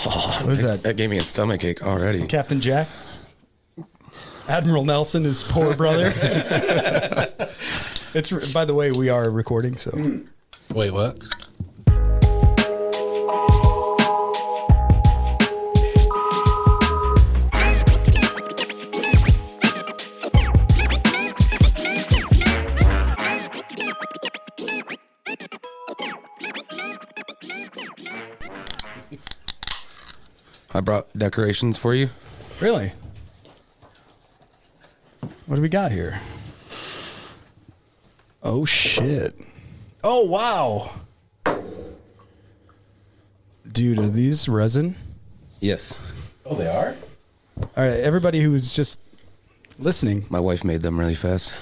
What is that? That gave me a stomachache already. Captain Jack? Admiral Nelson, his poor brother. It's, by the way, we are recording, so. Wait, what? I brought decorations for you. Really? What do we got here? Oh, shit. Oh, wow. Dude, are these resin? Yes. Oh, they are? All right, everybody who's just listening. My wife made them really fast.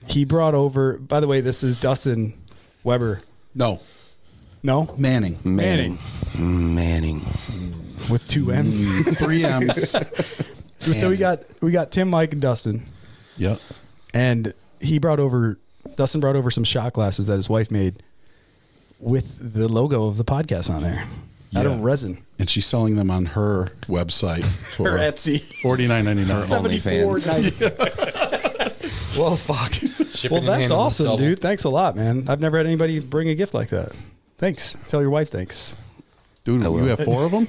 He brought over, by the way, this is Dustin Weber. No. No? Manning. Manning. With two M's. 3 M's. So we got Tim, Mike, and Dustin. Yep. And Dustin brought over some shot glasses that his wife made with the logo of the podcast on there. Out of resin. And she's selling them on her website for Her Etsy. $49.99. Well, fuck. Shipping Well, that's and handling awesome, double. dude. Thanks a lot, man. I've never had anybody bring a gift like that. Thanks. Tell your wife thanks. Dude, you have 4 of them?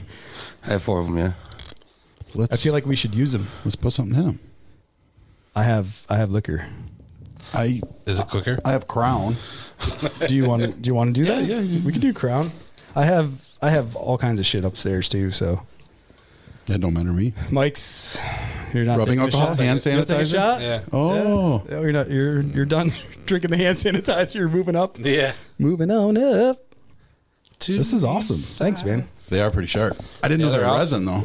I have 4 of them, yeah. I feel like we should use them. Let's put something in them. I have liquor. Is it quicker? I have Crown. Do you want to do that? Yeah. We can do Crown. I have all kinds of shit upstairs too. So That don't matter to me. Mike's, you're not Rubbing taking alcohol, a shot? hand You're not taking a sanitizer? shot? Yeah. Oh. Yeah, you're not. You're done drinking the hand sanitizer. You're moving up. Yeah. Moving on up. This is awesome. Thanks, man. They are pretty sharp. I didn't know they were they're resin, though.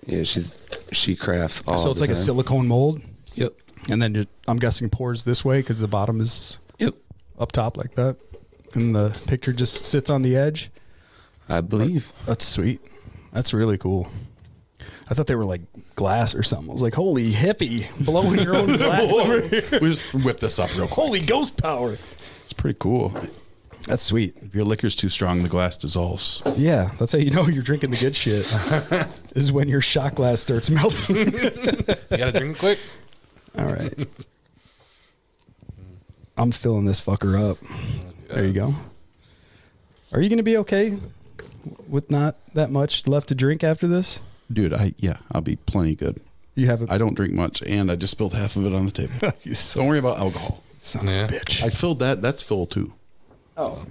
Yeah, she crafts all So it's the like a time. silicone mold, Yep. and then I'm guessing pours this way because the bottom is Yep. up top like that, and the picture just sits on the edge. I believe. That's sweet. That's really cool. I thought they were like glass or something. I was like, holy hippie, blowing your own glass over here. We just whip this up real quick. Holy ghost power. It's pretty cool. That's sweet. If your liquor's too strong, the glass dissolves. Yeah, that's how you know you're drinking the good shit. Is when your shot glass starts melting. You gotta drink quick. All right. I'm filling this fucker up. There you go. Are you going to be okay with not that much left to drink after this? Dude, I'll be plenty good. You have a I don't drink much, and I just spilled half of it on the table. you son, Don't worry about alcohol. son Yeah. of a bitch. I filled that. That's full, too. Oh,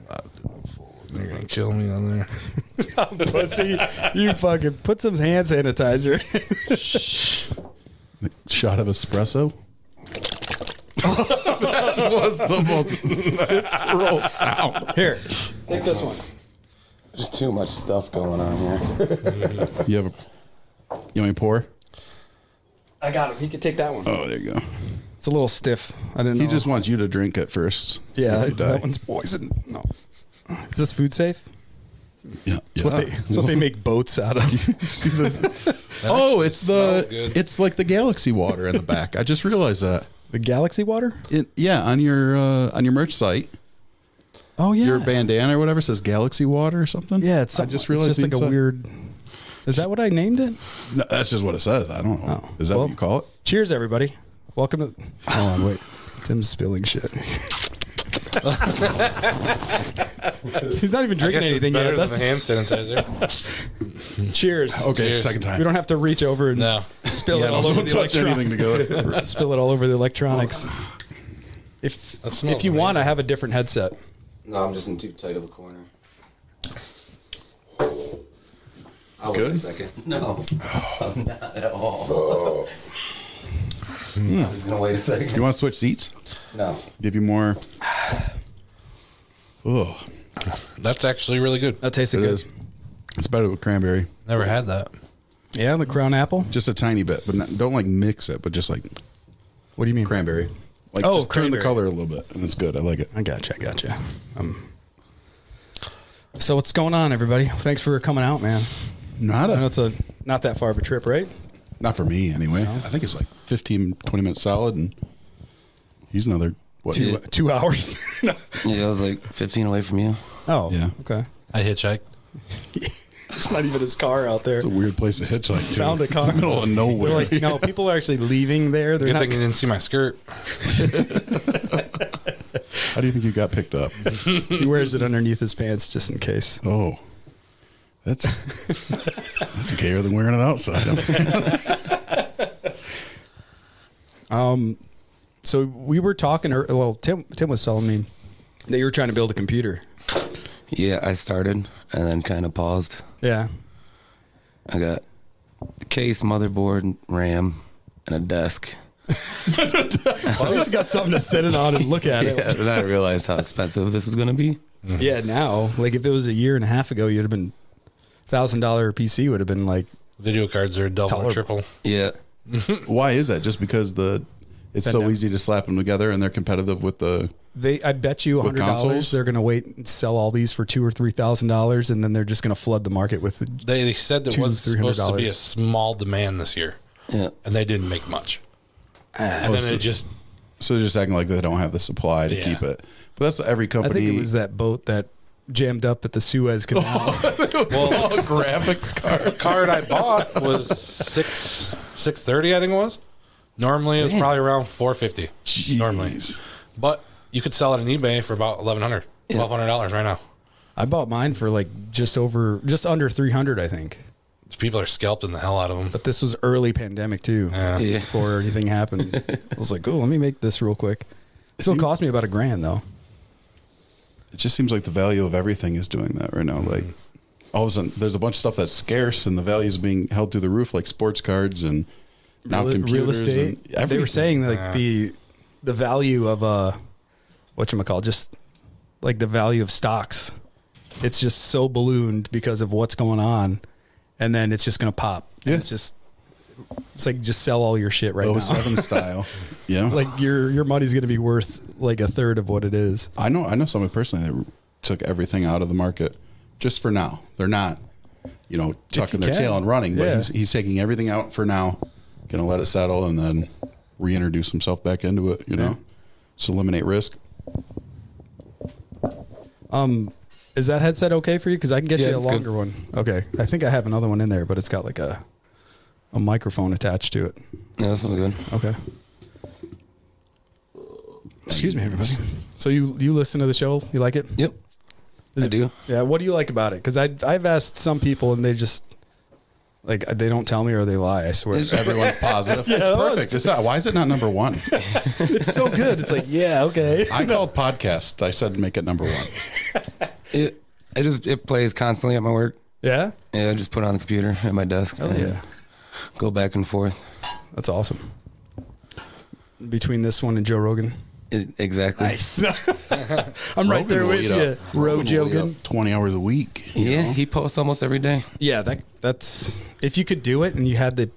You're gonna kill me on there. pussy. You fucking put some hand sanitizer. Shot of espresso. That was the most visceral sound. Here, take this one. Just too much stuff going on here. You want me to pour? I got him. He could take that one. Oh, there you go. It's a little stiff. I didn't know. He just wants you to drink it first. Yeah, If you die. that one's poison. No. Is this food safe? Yeah. It's what they make boats out of. Oh, smells good. it's like the Galaxy water in the back. I just realized that. The Galaxy water? On your merch site, Oh, yeah. your bandana or whatever says Galaxy water or something. Yeah, it's I just realized it's just like a inside- weird. Is that what I named it? No, that's just what it says. I don't know. Oh, Is that well. what you call it? Cheers, everybody. Welcome to. Hold on, wait. Tim's spilling shit. He's not even drinking anything yet. Better than the hand sanitizer. Cheers. Okay, Cheers. second time. We don't have to reach over and No. spill it all Don't over the touch anything electronics. together. Spill it all over the electronics. That smells If you want, I amazing. have a different headset. No, I'm just in too tight of a corner. I'll Good? wait a second. No, I'm not at all. I'm just gonna wait a second. You want to switch seats? No. Give you more. Oh, That's actually really good. That tasted it good. is. It's better with cranberry. Never had that. Yeah, the Crown Apple. Just a tiny bit, but don't like mix it, but just like What do you mean? cranberry. Like Oh, just turn the cranberry. color a little bit, and it's good. I like it. I gotcha. So what's going on, everybody? Thanks for coming out, man. I know it's not that far of a trip, right? Not for me, anyway. I think it's like 15, 20 minutes solid, and he's another, what? 2 hours. Yeah, I was like 15 away from you. Oh, Yeah. okay. I hitchhiked. It's not even his car out there. It's a weird place to hitchhike to. Found a car. In the middle of nowhere. They're like, no, people are actually leaving there. They're Good not. thing you didn't see my skirt. How do you think you got picked up? He wears it underneath his pants just in case. Oh, that's gayer than wearing it outside. So we were talking. Well, Tim was telling me that you were trying to build a computer. Yeah, I started and then kind of paused. Yeah. I got the case, motherboard, RAM, and a desk. So you got something to sit it on and look at it. Yeah, then I realized how expensive this was going to be. Yeah, now, like if it was a year and a half ago, you'd have been $1,000 PC would have been like Video cards are double or triple. Yeah. Why is that? Just because it's so Pandemic. easy to slap them together and they're competitive with the. I bet you With $100 consoles? they're going to wait and sell all these for $2,000 or $3,000, and then they're just going to flood the market with. They said there was supposed to be $200-$300. a small demand this year, Yeah. and they didn't make much. And then it just So they're just acting like they don't have the supply to Yeah. keep it. But that's every I company. think it was that boat that jammed up at the Suez Canal. well, graphics card. the card I bought was $630, I think it was. Normally it's probably around $450. Normally, but you could sell it on eBay for about $1,100, $1,200 right now. I bought mine for like just under $300, I think. People are scalping the hell out of them. But this was early pandemic too. Yeah. Yeah. Before anything happened, I was like, "Oh, let me make this real quick." It still cost me about $1,000 though. It just seems like the value of everything is doing that right now. Like all of a sudden, there's a bunch of stuff that's scarce, and the value is being held through the roof, like sports cards and now Real computers. estate. And They were everything. saying like the value of whatchamacallit, just like the value of stocks. It's just so ballooned because of what's going on, and then it's just gonna pop. And Yeah. it's like just sell all your shit right now. 07 style. Yeah. Like your money's gonna be worth like a third of what it is. I know somebody personally that took everything out of the market just for now. They're not, tucking their can. tail and running, but Yeah. he's taking everything out for now, going to let it settle and then reintroduce himself back into it, just eliminate risk. Is that headset okay for you? Because I can get Yeah, you a it's longer good. one. Okay. I think I have another one in there, but it's got like a microphone attached to it. Yeah, this one's good. Okay. Excuse me, everybody. So you listen to the show? You like it? Yep. I do. Yeah. What do you like about it? Because I've asked some people and they just like they don't tell me or they lie. I swear. Everyone's positive. Yeah, It's perfect. It's not, why is it not number one? It's so good. It's like yeah, okay. I called podcast. I said make it number one. It plays constantly at my work. Yeah. Yeah, I just put it on the computer at my desk. Oh and yeah. Go back and forth. That's awesome. Between this one and Joe Rogan. Exactly. Nice. I'm right Rogan there will with eat you, up- Rogan will eat Rogan. up 20 hours a week. Yeah, he posts almost every day. Yeah, that's if you could do it and you had the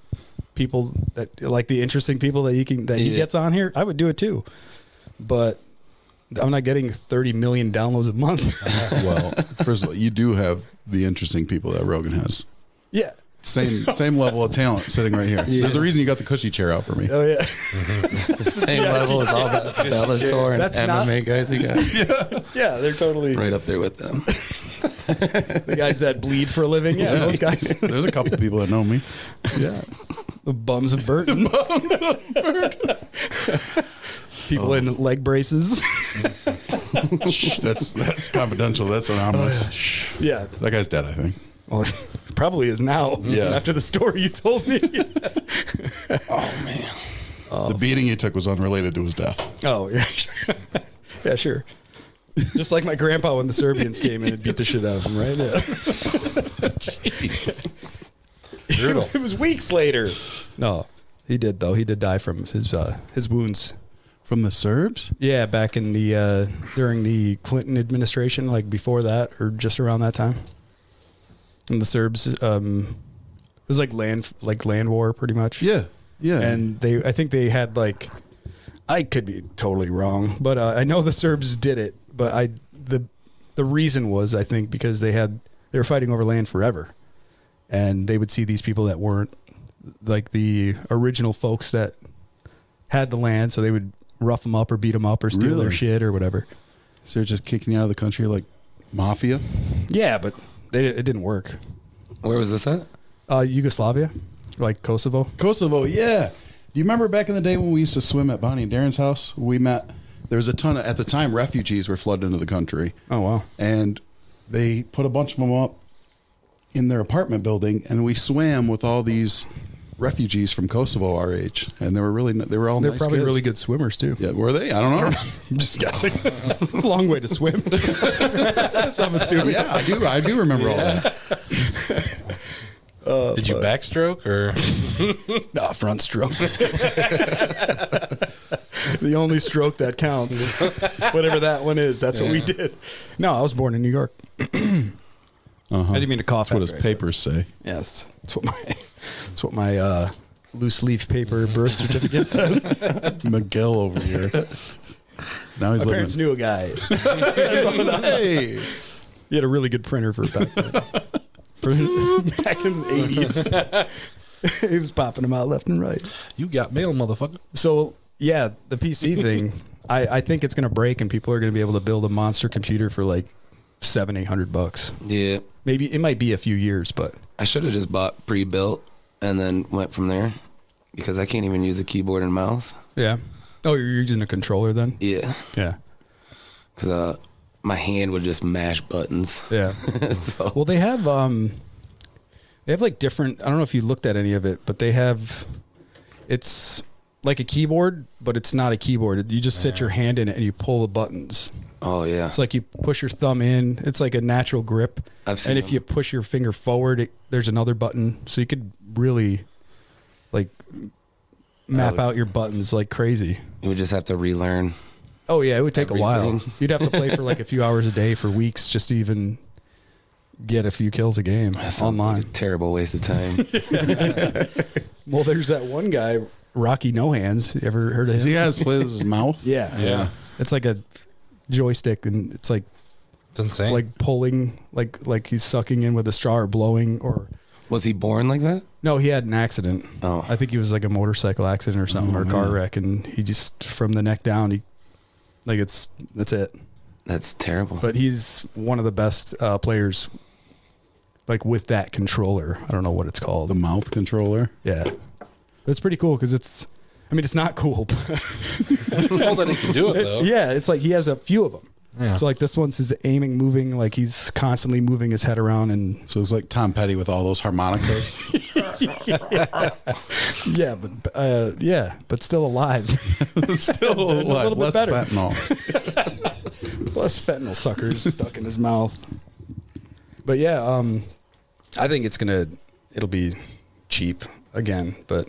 people that like the interesting people that he gets on here, I would do it too. But I'm not getting 30 million downloads a month. Well, first of all, you do have the interesting people that Rogan has. Yeah. Same level of talent sitting right here. Yeah. There's a reason you got the cushy chair out for me. Oh yeah. The same level as all the Bellator and That's MMA guys he got. Yeah, they're totally Right up there with them. the guys that bleed for a living. Yeah, those guys. There's a couple people that know me. Yeah. The bums of Burton. People in leg braces. Shh, that's confidential. That's anonymous. Yeah. That guy's dead, I think. Well, probably is now. Yeah. After the story you told me. Oh man. The beating he took was unrelated to his death. Oh yeah. Sure. Yeah, sure. Just like my grandpa when the Serbians came in and beat the shit out of him, right? Yeah. Jeez. Brutal. It was weeks later. No, he did though. He did die from his wounds. From the Serbs? Yeah, back in the during the Clinton administration, like before that or just around that time. And the Serbs, it was like land war, pretty much. Yeah. Yeah. And I think they had like, I could be totally wrong, but I know the Serbs did it. But the reason was, I think, because they were fighting over land forever, and they would see these people that weren't like the original folks that had the land, so they would rough them up or beat them up or steal their Really? shit or whatever. So they're just kicking you out of the country like mafia? Yeah, but It didn't work. Where was this at? Yugoslavia, like Kosovo. Kosovo, yeah. Do you remember back in the day when we used to swim at Bonnie and Darren's house? We met. There was a ton of, at the time, refugees were flooded into the country. Oh, wow. And they put a bunch of them up in their apartment building, and we swam with all these refugees from Kosovo our age. And they were all They're nice probably kids. really good swimmers, too. Yeah, were they? I don't know. I'm just guessing. It's a long way to swim. So I'm assuming. Yeah, I do remember all that. Did you backstroke or? No, front stroke. The only stroke that counts. Whatever that one is, that's what we did. No, I was born in New York. I didn't mean to cough. That's what his after I said papers say. Yes, that's what my loose leaf paper birth certificate says. Miguel over here. Now he's My parents knew a guy. Hey, He had a really good printer for back then. Back in the 80s. He was popping them out left and right. You got mail, motherfucker. So, yeah, the PC thing, I think it's going to break and people are going to be able to build a monster computer for like $700-800. Yeah. Maybe it might be a few years, but I should have just bought pre-built and then went from there because I can't even use a keyboard and mouse. yeah. Oh, you're using a controller then? Yeah. Yeah. Because my hand would just mash buttons. Yeah. So, Well, they have like different, I don't know if you looked at any of it, but it's like a keyboard, but it's not a keyboard. You just sit your hand in it and you pull the buttons. oh, yeah. It's like you push your thumb in. It's like a natural grip. I've seen And if them. you push your finger forward, there's another button. So you could really like map out your buttons like crazy. You would just have to relearn. Oh yeah, it would take a while. Everything. You'd have to play for like a few hours a day for weeks just to even get a few kills a game That sounds online. like a terrible waste of time. Well, there's that one guy, Rocky No Hands. You ever heard of him? he has plays with his mouth. Yeah. Yeah. It's like a joystick and it's like It's insane. like pulling like he's sucking in with a straw or blowing or Was he born like that? no, he had an accident. Oh. I think he was like a motorcycle accident or something or a car wreck and he just from the neck down that's it. That's terrible. But he's one of the best players like with that controller. I don't know what it's called. The mouth controller. Yeah. But it's pretty cool because it's not cool. But It's cool that he can do it though. yeah, it's like he has a few of them. Yeah. So like this one's his aiming, moving, like he's constantly moving his head around and So it's like Tom Petty with all those harmonicas. but still alive. Still a little bit less better. fentanyl. Plus fentanyl suckers stuck in his mouth. But yeah, I think it'll be cheap again, but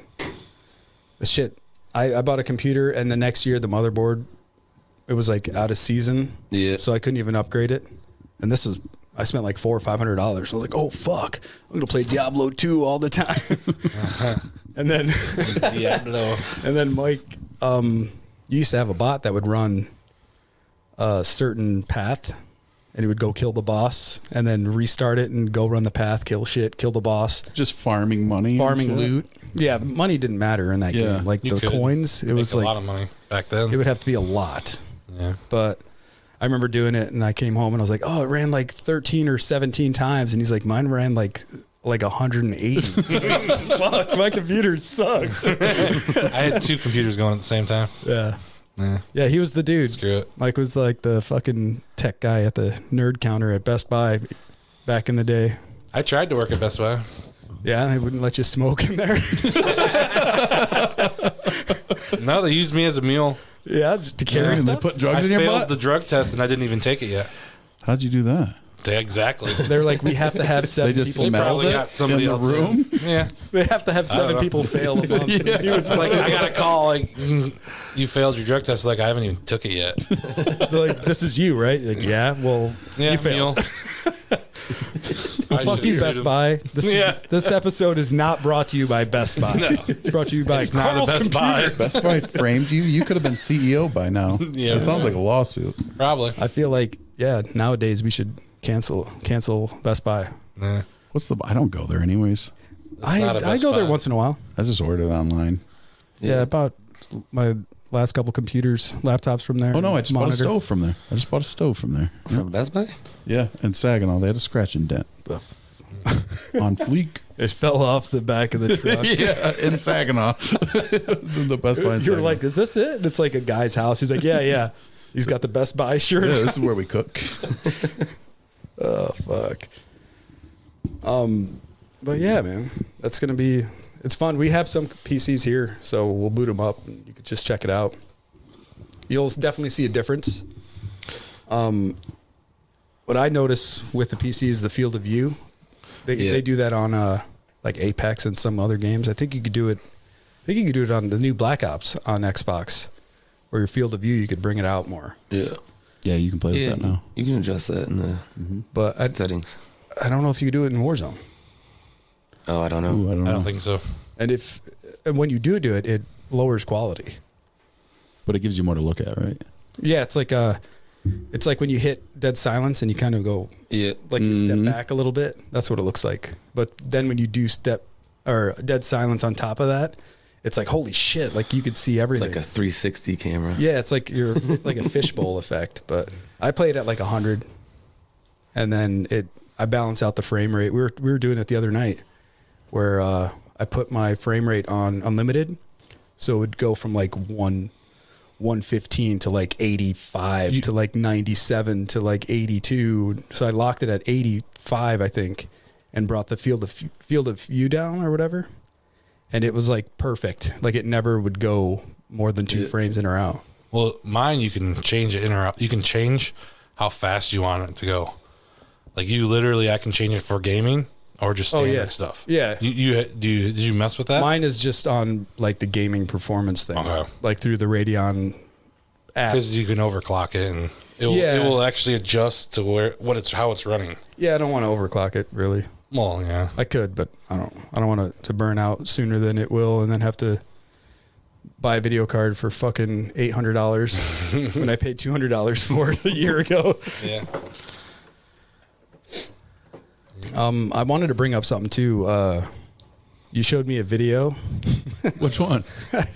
the shit. I bought a computer and the next year the motherboard, it was like out of season. Yeah. So I couldn't even upgrade it. And I spent like $400 or $500. I was like, oh fuck, I'm gonna play Diablo 2 all the time. And then Diablo. and then Mike, you used to have a bot that would run a certain path, and he would go kill the boss, and then restart it and go run the path, kill shit, kill the boss, Just farming money. and farming shit. loot. Yeah, the money didn't matter in that Yeah. game. Like You the could coins, it Make was a like lot of money back then. it would have to be a lot. Yeah. But I remember doing it, and I came home and I was like, "Oh, it ran like 13 or 17 times," and he's like, "Mine ran like 180." Fuck, my computer sucks. I had two computers going at the same time. Yeah. Yeah. Yeah, he was the dude. Screw it. Mike was like the fucking tech guy at the nerd counter at Best Buy back in the day. I tried to work at Best Buy. Yeah, they wouldn't let you smoke in there. No, they used me as a mule. Yeah, just to carry And they stuff. put drugs I in your failed butt. the drug test and I didn't even take it yet. How'd you do that? Yeah, exactly. They're like, we have to have 7 They just people. They smelled probably it got somebody in the else room? Yeah. They have to have 7 know. people fail a month. He was Like, I got a call, like, you failed your drug test. Like, I haven't even took it yet. They're like, this is you, right? Like, yeah, well, Yeah, you failed. mule. Fuck you, Best Buy. This episode is not brought to you by Best Buy. No. It's brought to you by It's not a Carl's Best Buy. Computers. Best Buy framed you. You could have been CEO by now. Yeah. It sounds like a lawsuit. Probably. I feel like, yeah, nowadays we should cancel Best Buy. Nah, I don't go there anyways. it's not a I Best go there Buy. once in a while. I just order it online. Yeah, about my last couple computers, laptops from there. Oh no, I just bought a Monitor. stove from there. I just bought a stove from there. From Best Buy? Yeah, and Saginaw, they had a scratch and dent. On fleek. It fell off the back of the truck. Yeah, in Saginaw. It was in the Best Buy in You're Saginaw. like, is this it? And it's like a guy's house. He's like, yeah. He's got the Best Buy shirt. yeah, this is where we cook. Oh fuck. But yeah, man, that's gonna be. It's fun. We have some PCs here, so we'll boot them up, and you can just check it out. You'll definitely see a difference. What I notice with the PC is the field of view. They do that on like Apex and some other games. I think you could do it. I think you could do it on the new Black Ops on Xbox, where your field of view you could bring it out more. Yeah. Yeah, you can play with that now. You can adjust that in the But settings. I don't know if you could do it in Warzone. Oh, I don't know. Ooh, I don't I know. don't think so. And when you do it, it lowers quality. But it gives you more to look at, right? Yeah, it's like when you hit dead silence and you kind of go Yeah. like you step back a little bit. That's what it looks like. But then when you do step or dead silence on top of that, it's like holy shit! Like you could see It's everything. like a 360 camera. Yeah, it's like you're like a fishbowl effect. But I played at like 100, and then I balance out the frame rate. We were doing it the other night, where I put my frame rate on unlimited, so it would go from like 115 to like 85 to like 97 to like 82. So I locked it at 85, I think, and brought the field of view down or whatever. And it was like perfect. Like it never would go more than 2 frames in or out. Well, mine, you can change it in or out. You can change how fast you want it to go. Like you literally, I can change it for gaming or just standard stuff. Yeah. Did you mess with that? Mine is just on like the gaming performance thing, Okay. like through the Radeon app. Because you can overclock it and it will actually adjust to how it's running. Yeah, I don't want to overclock it really. Well, yeah. I could, but I don't want it to burn out sooner than it will, and then have to buy a video card for fucking $800 when I paid $200 for it a year ago. Yeah. I wanted to bring up something too. You showed me a video. Which one?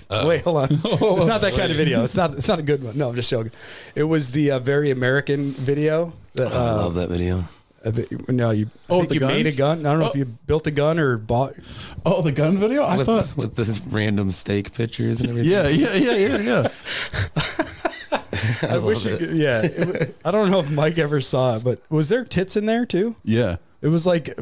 Wait, hold on. It's not that kind of video. It's not a good one. No, I'm just joking. It was the Very American video. That, I love that video. I think you made a gun. I don't know if you built a gun or bought. Oh, the gun video? I thought. With this random steak pictures and everything. Yeah. I wish you could, yeah. I don't know if Mike ever saw it, but was there tits in there too? Yeah. It was like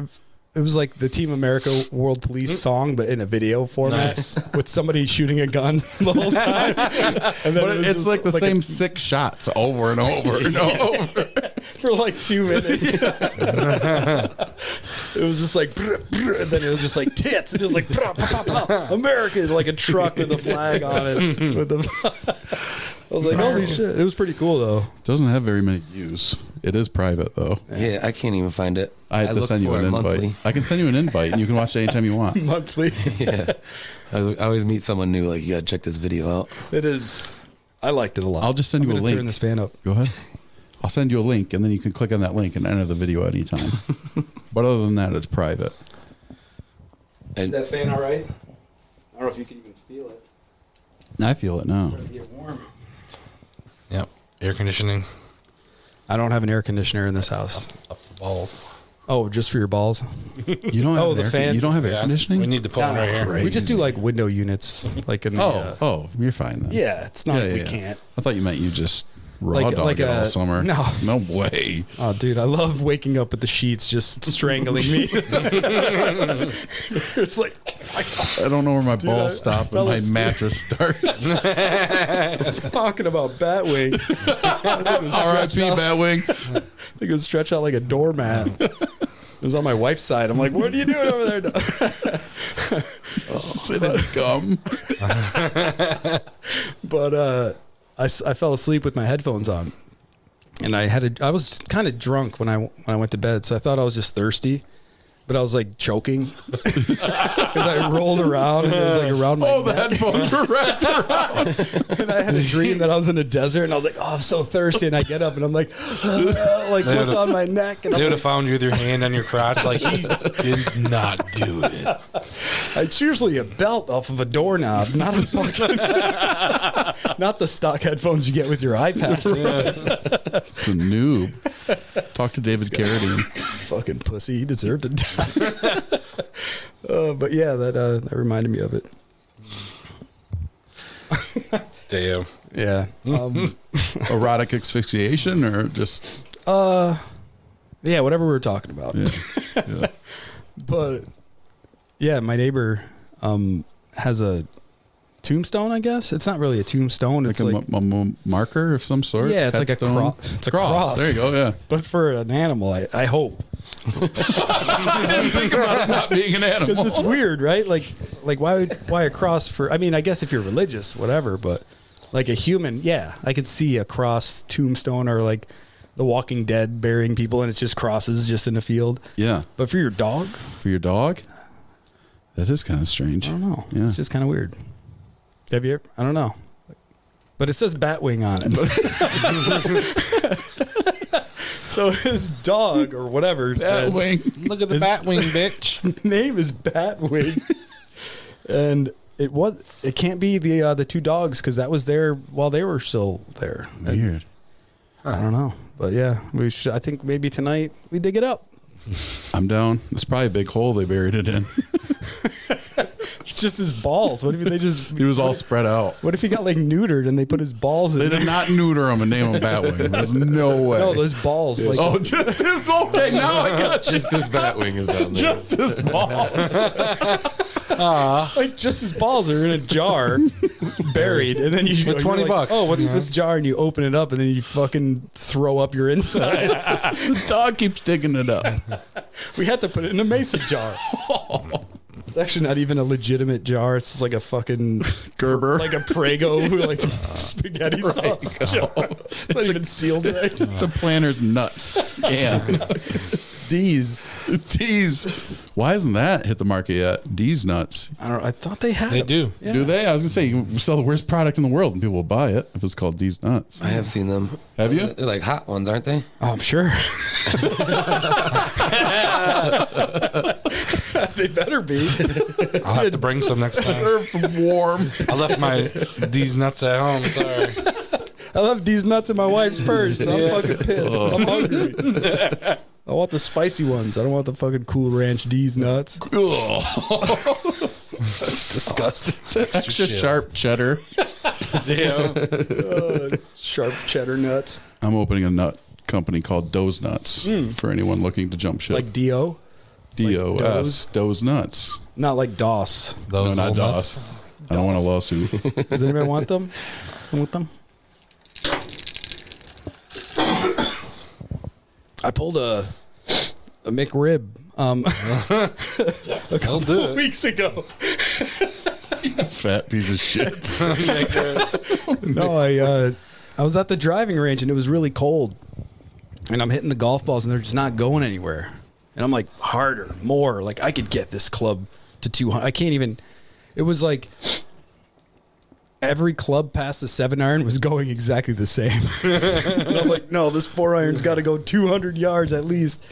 the Team America World Police song, but in a video format with somebody shooting a gun the whole time. And then But it's like the same 6 shots over and over and over. for like 2 minutes. It was just like, brr, brr, and then it was just like tits, and it was like, brr, brr, brr, brr, America, like a truck with a flag on it. I was like, holy shit! It was pretty cool though. Doesn't have very many views. It is private though. Yeah, I can't even find it. I have to look send you for an it invite. monthly. I can send you an invite, and you can watch it anytime you want. Monthly. Yeah. I always meet someone new, like, you got to check this video out. It is. I liked it a lot. I'll just send you a link. Turn this fan up. Go ahead. I'll send you a link, and then you can click on that link and enter the video anytime. But other than that, it's private. Is that fan all right? I don't know if you can even feel it. I feel it now. It's starting to get warm. Yep. Air conditioning. I don't have an air conditioner in this house. Up the balls. Oh, just for your balls? You don't have the fan? You don't have air Yeah. conditioning? We need to put one right here. We just do like window units, like in the. You're fine then. Yeah, it's not. We can't. I thought you meant you just raw Like- dog like it all a- summer. no. No way. Oh, dude, I love waking up with the sheets just strangling me. It's like, I don't know where my I balls stop and fell my asleep. mattress starts. talking about Batwing. R.I.P. Batwing. I think it would stretch out like a doormat. It was on my wife's side. I'm like, what are you doing over there? Sit in gum. But I fell asleep with my headphones on, and I was kind of drunk when I went to bed, so I thought I was just thirsty. but I was like choking because I rolled around and it was like around my the neck. headphones were wrapped around. And I had a dream that I was in a desert and I was like, oh, I'm so thirsty. And I get up and I'm like, like what's on my neck? And They I'm would have like, found you with your hand on your crotch. Like, he did not do it. it's usually a belt off of a doorknob, not a fucking, not the stock headphones you get with your iPad. It's a noob. Talk to David Carradine. Fucking pussy. He deserved to die. But yeah, that reminded me of it. Damn. Yeah. Erotic asphyxiation or just Yeah, whatever we were talking about. yeah. But yeah, my neighbor has a tombstone, I guess. It's not really a tombstone. It's like a marker of some sort. Yeah, it's like a Headstone? cross. It's a cross. There you go. Yeah. But for an animal, I hope. Think about it not being an Because animal. it's weird, right? Like why a cross for? I mean, I guess if you're religious, whatever. But like a human, yeah, I could see a cross tombstone or like The Walking Dead burying people and it's just crosses just in a field. Yeah. But for your dog, For your dog, that is kind of strange. I don't know. Yeah. It's just kind of weird. Have you ever? I don't know. But it says Batwing on it. So his dog or whatever. Batwing. Look at the Batwing, bitch. His name is Batwing. And it can't be the two dogs because that was there while they were still there. Weird. I don't know. But yeah, I think maybe tonight we dig it up. I'm down. It's probably a big hole they buried it in. It's just his balls. What if they just? He was all spread out. What if he got like neutered and they put his balls in? They did not neuter him and name him Batwing. There's no way. No, those balls. Like, Oh, just his. Okay, now I got you. Just his Batwing is down there. Just his balls. like just his balls are in a jar, buried, and then you With you're $20. Like, oh, what's this jar? And you open it up, and then you fucking throw up your insides. The dog keeps digging it up. We had to put it in a mason jar. It's actually not even a legitimate jar. It's just like a fucking Gerber. like a Prego, like spaghetti sauce jar. It's not even sealed right. It's a planter's nuts. Yeah. D's. D's. Why hasn't that hit the market yet? D's nuts. I don't know. I thought they had. They them. do. Yeah. Do they? I was gonna say you can sell the worst product in the world and people will buy it if it's called D's nuts. I have seen them. Have you? They're like hot ones, aren't they? Oh, I'm sure. They better be. I'll have to bring some next time. They're warm. I left these nuts at home. Sorry. I left these nuts in my wife's purse. I'm fucking pissed. I'm hungry. I want the spicy ones. I don't want the fucking Cool Ranch D's nuts. That's disgusting. Extra sharp cheddar. Damn. Sharp cheddar nuts. I'm opening a nut company called Doe's Nuts for anyone looking to jump ship. Like D.O.? DOS. Doe's Nuts. Not like DOS. No, Those not old nuts. DOS. I don't want a lawsuit. Does anybody want them? I want them. I pulled a McRib a couple of weeks ago. Fat piece of shit. No, I was at the driving range and it was really cold. And I'm hitting the golf balls and they're just not going anywhere. And I'm like, harder, more. Like, I could get this club to 200. I can't even. It was like every club past the 7-iron was going exactly the same. And I'm like, no, this 4-iron's got to go 200 yards at least.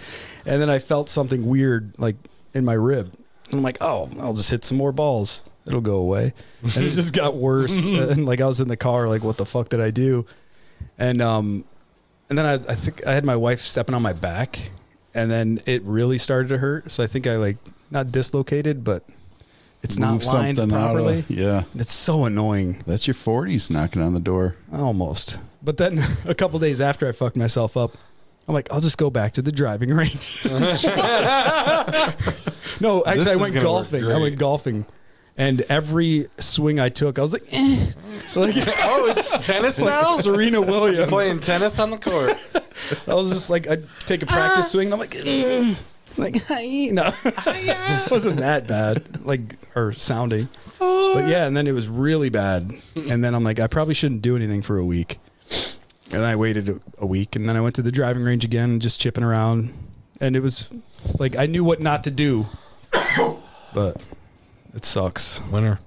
And then I felt something weird, like, in my rib. And I'm like, oh, I'll just hit some more balls. It'll go away. And it just got worse. And, like, I was in the car, like, what the fuck did I do? And then I think I had my wife stepping on my back. And then it really started to hurt. So I think I, like, not dislocated, but it's Move not lined something out of- properly. yeah. It's so annoying. That's your 40s knocking on the door. Almost. But then a couple days after I fucked myself up, I'm like, I'll just go back to the driving range. No, actually, This I is went gonna work golfing. I great. went golfing. And every swing I took, I was like, eh. Like, Oh, it's tennis now? Serena Williams. Playing tennis on the court. I was just like, I'd take a practice swing, and I'm like, like, hi. No, it wasn't that bad, like, or sounding. But yeah, and then it was really bad. And then I'm like, I probably shouldn't do anything for a week. And I waited a week, and then I went to the driving range again, just chipping around. And it was Like I knew what not to do, but it sucks. Winner.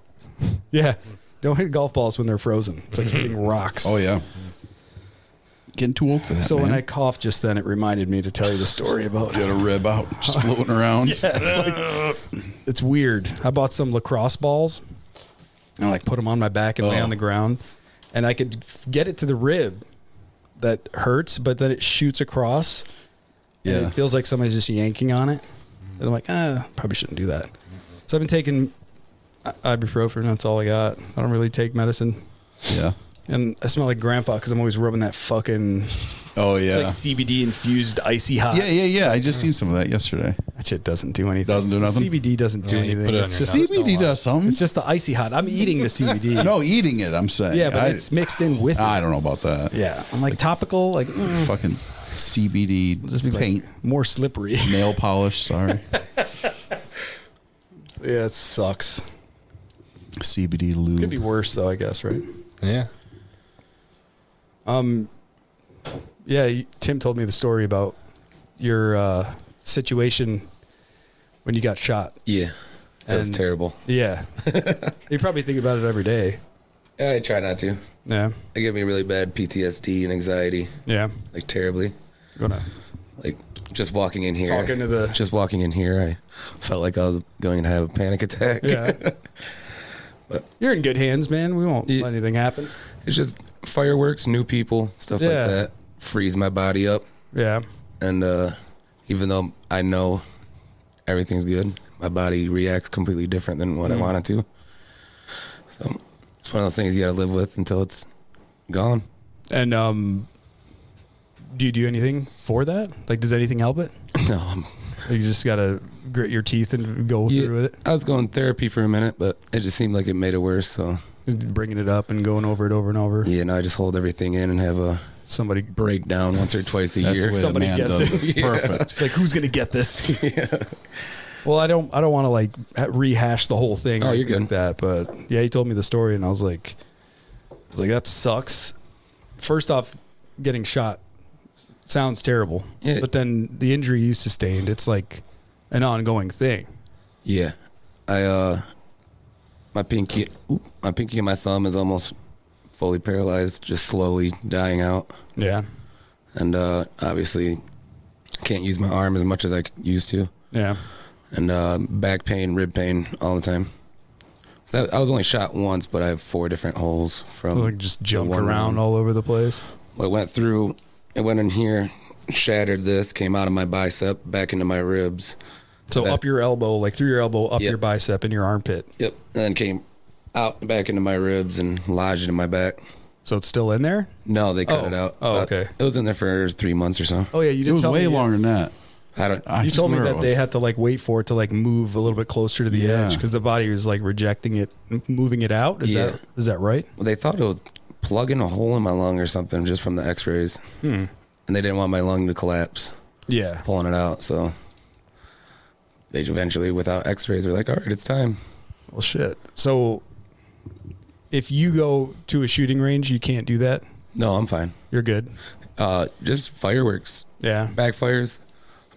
Yeah, don't hit golf balls when they're frozen. It's like hitting rocks. Oh yeah. Getting too old for that. So man. when I coughed just then, it reminded me to tell you the story about. got a rib out, just floating around. Yeah, it's weird. I bought some lacrosse balls and like put them on my back and lay on the ground, and I could get it to the rib that hurts, but then it shoots across. And Yeah. it feels like somebody's just yanking on it. And I'm like, probably shouldn't do that. So I've been taking ibuprofen. That's all I got. I don't really take medicine. Yeah. And I smell like grandpa because I'm always rubbing that fucking Oh yeah. it's like CBD infused icy hot. Yeah. I just seen some of that yesterday. That shit doesn't do anything. Doesn't do nothing? CBD doesn't do Yeah, you anything. put it on It's your just, nose. Don't CBD lie. does something. it's just the icy hot. I'm eating the CBD. No, eating it. I'm saying. Yeah, but it's mixed in with it. I don't know about that. Yeah. I'm like topical, like Fucking CBD just be paint, like more slippery. nail polish. Sorry. Yeah, it sucks. CBD lube. Could be worse though, I guess, right? Yeah. Yeah, Tim told me the story about your situation when you got shot. Yeah. That was And- terrible. Yeah. You probably think about it every day. I try not to. Yeah. It gave me really bad PTSD and anxiety, Yeah. like terribly. Gonna Like just walking in here. talk into the Just walking in here, I felt like I was going to have a panic attack. Yeah. But- you're in good hands, man. We won't Yeah. let anything happen. It's just fireworks, new people, stuff Yeah. like that. Freeze my body up. Yeah. And even though I know everything's good, my body reacts completely different than what I want it to. So it's one of those things you got to live with until it's gone. And do you do anything for that? Like, does anything help it? No, You just gotta grit your teeth and go through with it. I was going therapy for a minute, but it just seemed like it made it worse. So Bringing it up and going over it over and over. yeah, now I just hold everything in and have a Somebody breakdown once or twice a That's year. the way Somebody a man gets does it. it. Perfect. It's like, who's gonna get this? Well, I don't want to like rehash the whole thing. Oh, or you're anything good. like that, but yeah, he told me the story, and I was like, that sucks. First off, getting shot sounds terrible, Yeah. but then the injury you sustained, it's like an ongoing thing. Yeah, my pinky and my thumb is almost fully paralyzed, just slowly dying out, Yeah, and obviously can't use my arm as much as I used to, yeah, and back pain, rib pain all the time. So I was only shot once, but I have 4 different holes from. so like just the jumped one around round. all over the place. Well, it went in here, shattered this, came out of my bicep, back into my ribs. So That- up your elbow, like through your elbow, up Yep. your bicep and your armpit. Yep, and then came out and back into my ribs and lodged in my back. So it's still in there. No, they cut Oh. it out. Oh, But okay. It was in there for 3 months or so. Oh yeah, you It didn't was tell way me. longer than that. I don't. I You told me swear that it they was. had to like wait for it to like move a little bit closer to the Yeah. edge because the body was like rejecting it, moving it out. Yeah. Is that right? Well, they thought it was plugging a hole in my lung or something just from the X-rays, and they didn't want my lung to collapse, Yeah. pulling it out. So they eventually, without X-rays, were like, "All right, it's time." Well, shit. So if you go to a shooting range, you can't do that. No, I'm fine. You're good. Just fireworks, Yeah. backfires,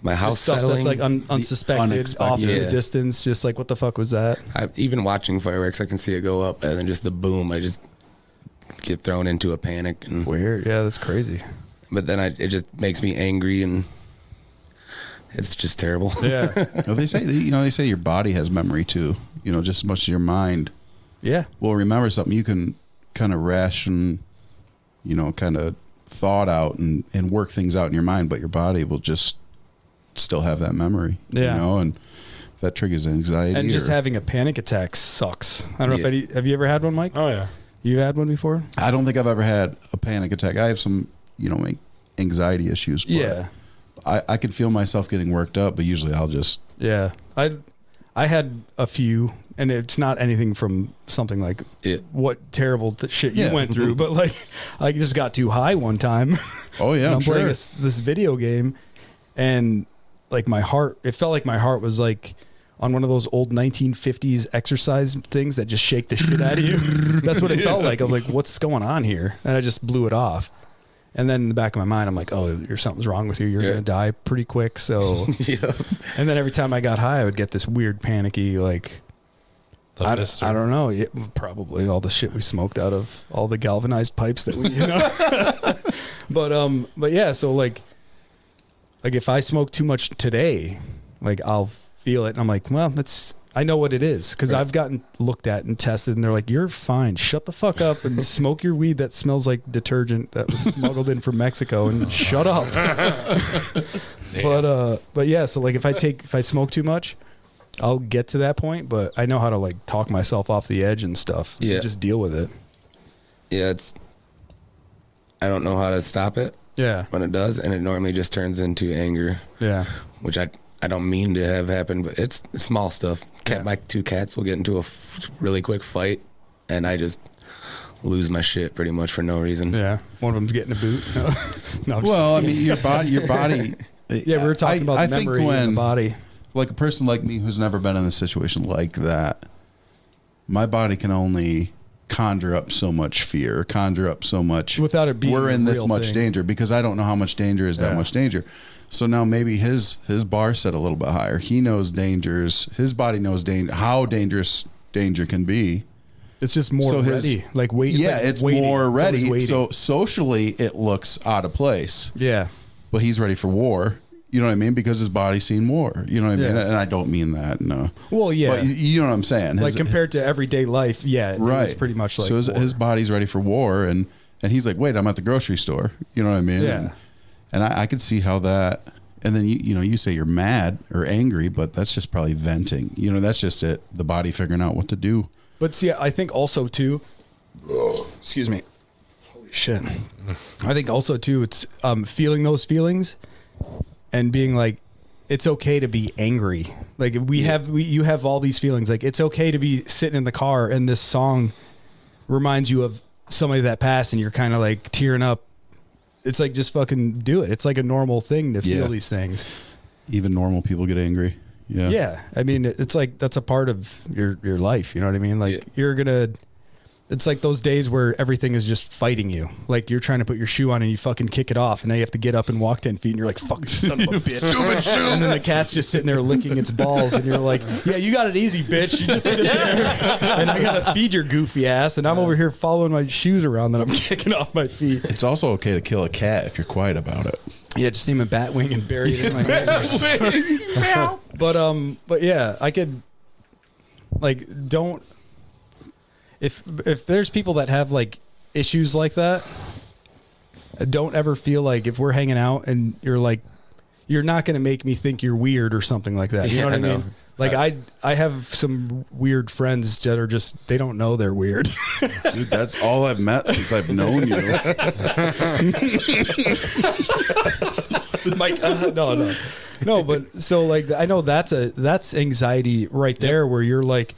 my house Just stuff settling. that's like unsuspected, unexpected. off in Yeah. the distance. Just like, what the fuck was that? Even watching fireworks, I can see it go up, and then just the boom. I just get thrown into a panic, and Weird. Yeah, that's crazy. but then it just makes me angry, and it's just terrible. Yeah. Well, they say your body has memory too. Just as much as your mind Yeah. will remember something. You can kind of ration, kind of thought out and work things out in your mind, but your body will just still have that memory. Yeah. And that triggers anxiety. And just or- having a panic attack sucks. I don't know Yeah. if have you ever had one, Mike? Oh yeah. You had one before? I don't think I've ever had a panic attack. I have some, anxiety issues. But Yeah. I can feel myself getting worked up, but usually I'll just. Yeah. I had a few, and it's not anything from something like Yeah. what terrible shit you Yeah. went through, but like I just got too high one time. Oh yeah, and I'm sure. playing this video game, and like it felt like my heart was like on one of those old 1950s exercise things that just shake the shit out of you. That's what it felt like. I'm like, what's going on here? And I just blew it off. And then in the back of my mind, I'm like, oh, something's wrong with you. You're going to die pretty quick. So, and then every time I got high, I would get this weird panicky, like, I don't know. Yeah, probably all the shit we smoked out of all the galvanized pipes that we, but yeah. So like if I smoke too much today, like I'll feel it and I'm like, well, I know what it is. Cause I've gotten looked at and tested and they're like, you're fine. Shut the fuck up and smoke your weed that smells like detergent that was smuggled in from Mexico and shut up. But yeah. So like if I smoke too much, I'll get to that point, but I know how to like talk myself off the edge and stuff. Yeah. Just deal with it. Yeah, I don't know how to stop it. Yeah. When it does, and it normally just turns into anger. Yeah. Which I don't mean to have happen, but it's small stuff. My 2 cats will get into a really quick fight, and I just lose my shit pretty much for no reason. Yeah. One of them's getting a boot. No, well, I mean, your body. Yeah, we were talking about the memory in the body. Like a person like me who's never been in a situation like that, my body can only conjure up so much fear, conjure up so much without it being we're in this much thing. danger, because I don't know how much danger is that much danger. So now maybe his bar set a little bit higher. He knows dangers. His body knows how dangerous danger can be. It's just more ready. Like wait. Yeah, it's waiting. more ready. So socially, it looks out of place. Yeah, but he's ready for war. You know what I mean? Because his body's seen war. You know what I mean? And I don't mean that, no. Well, yeah. But you know what I'm saying? Like compared to everyday life, yeah. Right. It's pretty much like so his body's ready for war, and he's like, wait, I'm at the grocery store. You know what I mean? Yeah. And I could see how that, and then you say you're mad or angry, but that's just probably venting. You know, that's just it. The body figuring out what to do. But see, I think also too, excuse me. Holy shit. I think also too, it's feeling those feelings. And being like, it's okay to be angry. Like you have all these feelings. Like it's okay to be sitting in the car and this song reminds you of somebody that passed and you're kind of like tearing up. It's like, just fucking do it. It's like a normal thing to feel these things. Even normal people get angry. Yeah. Yeah. I mean, it's like, that's a part of your life. You know what I mean? Like it's like those days where everything is just fighting you. Like you're trying to put your shoe on and you fucking kick it off, and now you have to get up and walk 10 feet, and you're like, "Fuck, son of a bitch!" Stupid shoe. And then the cat's just sitting there licking its balls, and you're like, "Yeah, you got it easy, bitch. You just sit there, and I gotta feed your goofy ass, and I'm over here following my shoes around that I'm kicking off my feet." It's also okay to kill a cat if you're quiet about it. Yeah, just name a Batwing and bury it in my ears. But yeah, I could don't. If there's people that have like issues like that, don't ever feel like if we're hanging out and you're like, you're not going to make me think you're weird or something like that. You know what I mean? Like I have some weird friends that are just, they don't know they're weird. Dude, that's all I've met since I've known you. Mike, no, but so like, I know that's anxiety right there where you're like,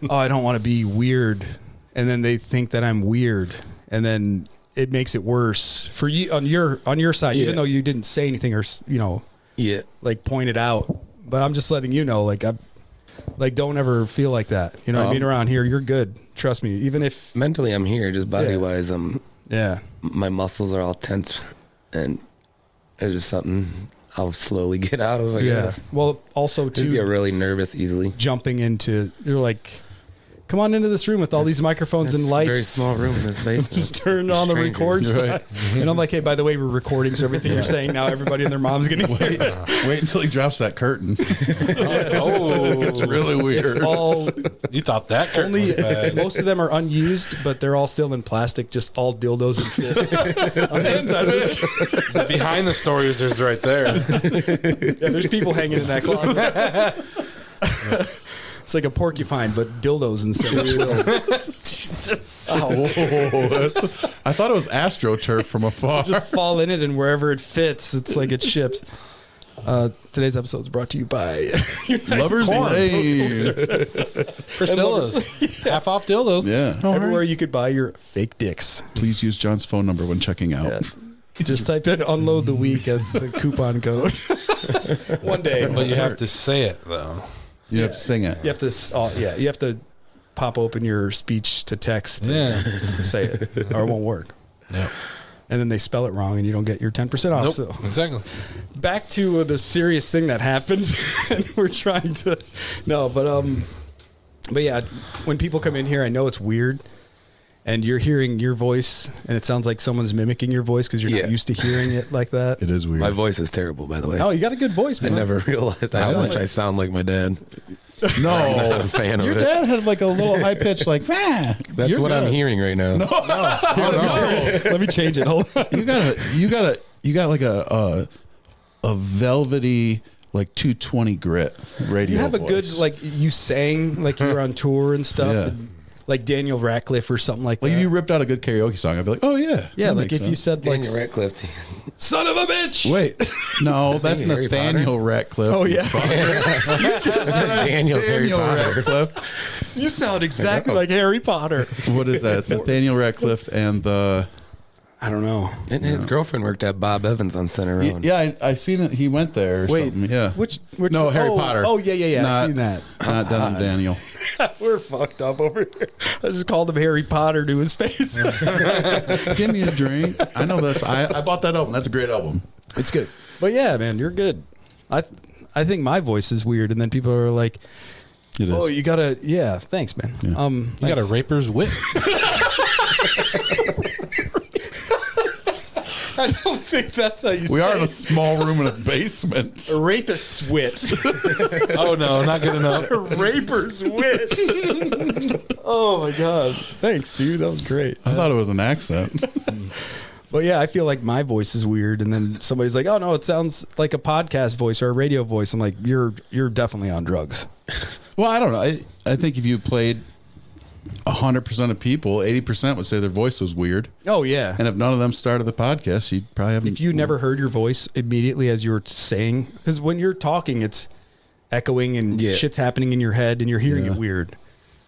oh, I don't want to be weird. And then they think that I'm weird. And then it makes it worse for you on your side, even though you didn't say anything or, like point it out. But I'm just letting you know, like, don't ever feel like that. You know what I mean? Around here, you're good. Trust me. Even if mentally I'm here, just body wise, my muscles are all tense, and it's just something I'll slowly get out of, I guess. Well, also too, just get really nervous easily. Jumping into, you're like, come on into this room with all these microphones and lights. It's a very small room in this basement. Just turn on the record side. And I'm like, hey, by the way, we're recording, so everything you're saying now, everybody and their mom's going to hear. Wait until he drops that curtain. It's really weird. It's all, you thought that curtain was bad. Most of them are unused, but they're all still in plastic, just all dildos and fists. On the inside of this. Behind the stories is right there. Yeah, there's people hanging in that closet. It's like a porcupine, but dildos instead of wheels. Jesus. I thought it was AstroTurf from afar. Just fall in it, and wherever it fits, it's like it ships. Today's episode is brought to you by Lovers Lane. Priscilla's. Half off dildos. Yeah. Everywhere you could buy your fake dicks. Please use John's phone number when checking out. Yeah. Just type in "unload the week" at the coupon code. One day, but you have to say it though. You have to sing it. You have to. You have to pop open your speech to text. To say it, or it won't work. Yeah. and then they spell it wrong, and you don't get your 10% off. Nope. So Exactly. back to the serious thing that happened, and we're trying to but yeah, when people come in here, I know it's weird, and you're hearing your voice, and it sounds like someone's mimicking your voice because you're not used to hearing it like that. It is weird. My voice is terrible, by the way. Oh, you got a good voice, man. I never realized how much I sound like my dad. I'm No, not a fan of your it. dad had like a little high pitch, like, man. That's what I'm hearing right now. Let me change it. Hold on. You got like a velvety, like 220 grit radio. You have a voice. good, like, you sang like you were on tour and stuff. Yeah. And, like Daniel Radcliffe or something like Like that. if you ripped out a good karaoke song, I'd be like, oh yeah, Yeah, that like makes if you sense. said like Daniel Radcliffe. "Son of a bitch." Wait, no, that's Harry Nathaniel Ratcliffe. Oh yeah, Daniel's Harry Daniel Potter. Ratcliffe. you sound exactly like Harry Potter. What is that? It's Nathaniel Ratcliffe and the. I don't know. And his girlfriend worked at Bob Evans on Center Road. Yeah, I seen it. He went there. Or Wait, something. Yeah. which No, Harry oh, Potter. Oh yeah. Not- I've seen that. Not Denim Daniel. We're fucked up over here. I just called him Harry Potter to his face. Give me a drink. I know this. I bought that album. That's a great album. It's good, but yeah, man, you're good. I think my voice is weird, and then people are like, It is. "Oh, you gotta." Yeah, thanks, man. Yeah. You got a raper's wit. I don't think that's how you say We are in a it. small room in a basement. A rapist's wit. Oh no, not good enough. A raper's wit. Oh my god. Thanks, dude. That was great. I thought it was an accent. But yeah, I feel like my voice is weird, and then somebody's like, "Oh no, it sounds like a podcast voice or a radio voice." I'm like, "You're definitely on drugs." Well, I don't know. I think if you played 100% of people, 80% would say their voice was weird. Oh yeah. And if none of them started the podcast, you'd probably have. If you never heard your voice immediately as you were saying, because when you're talking, it's echoing and shit's happening in your head, and you're hearing it weird.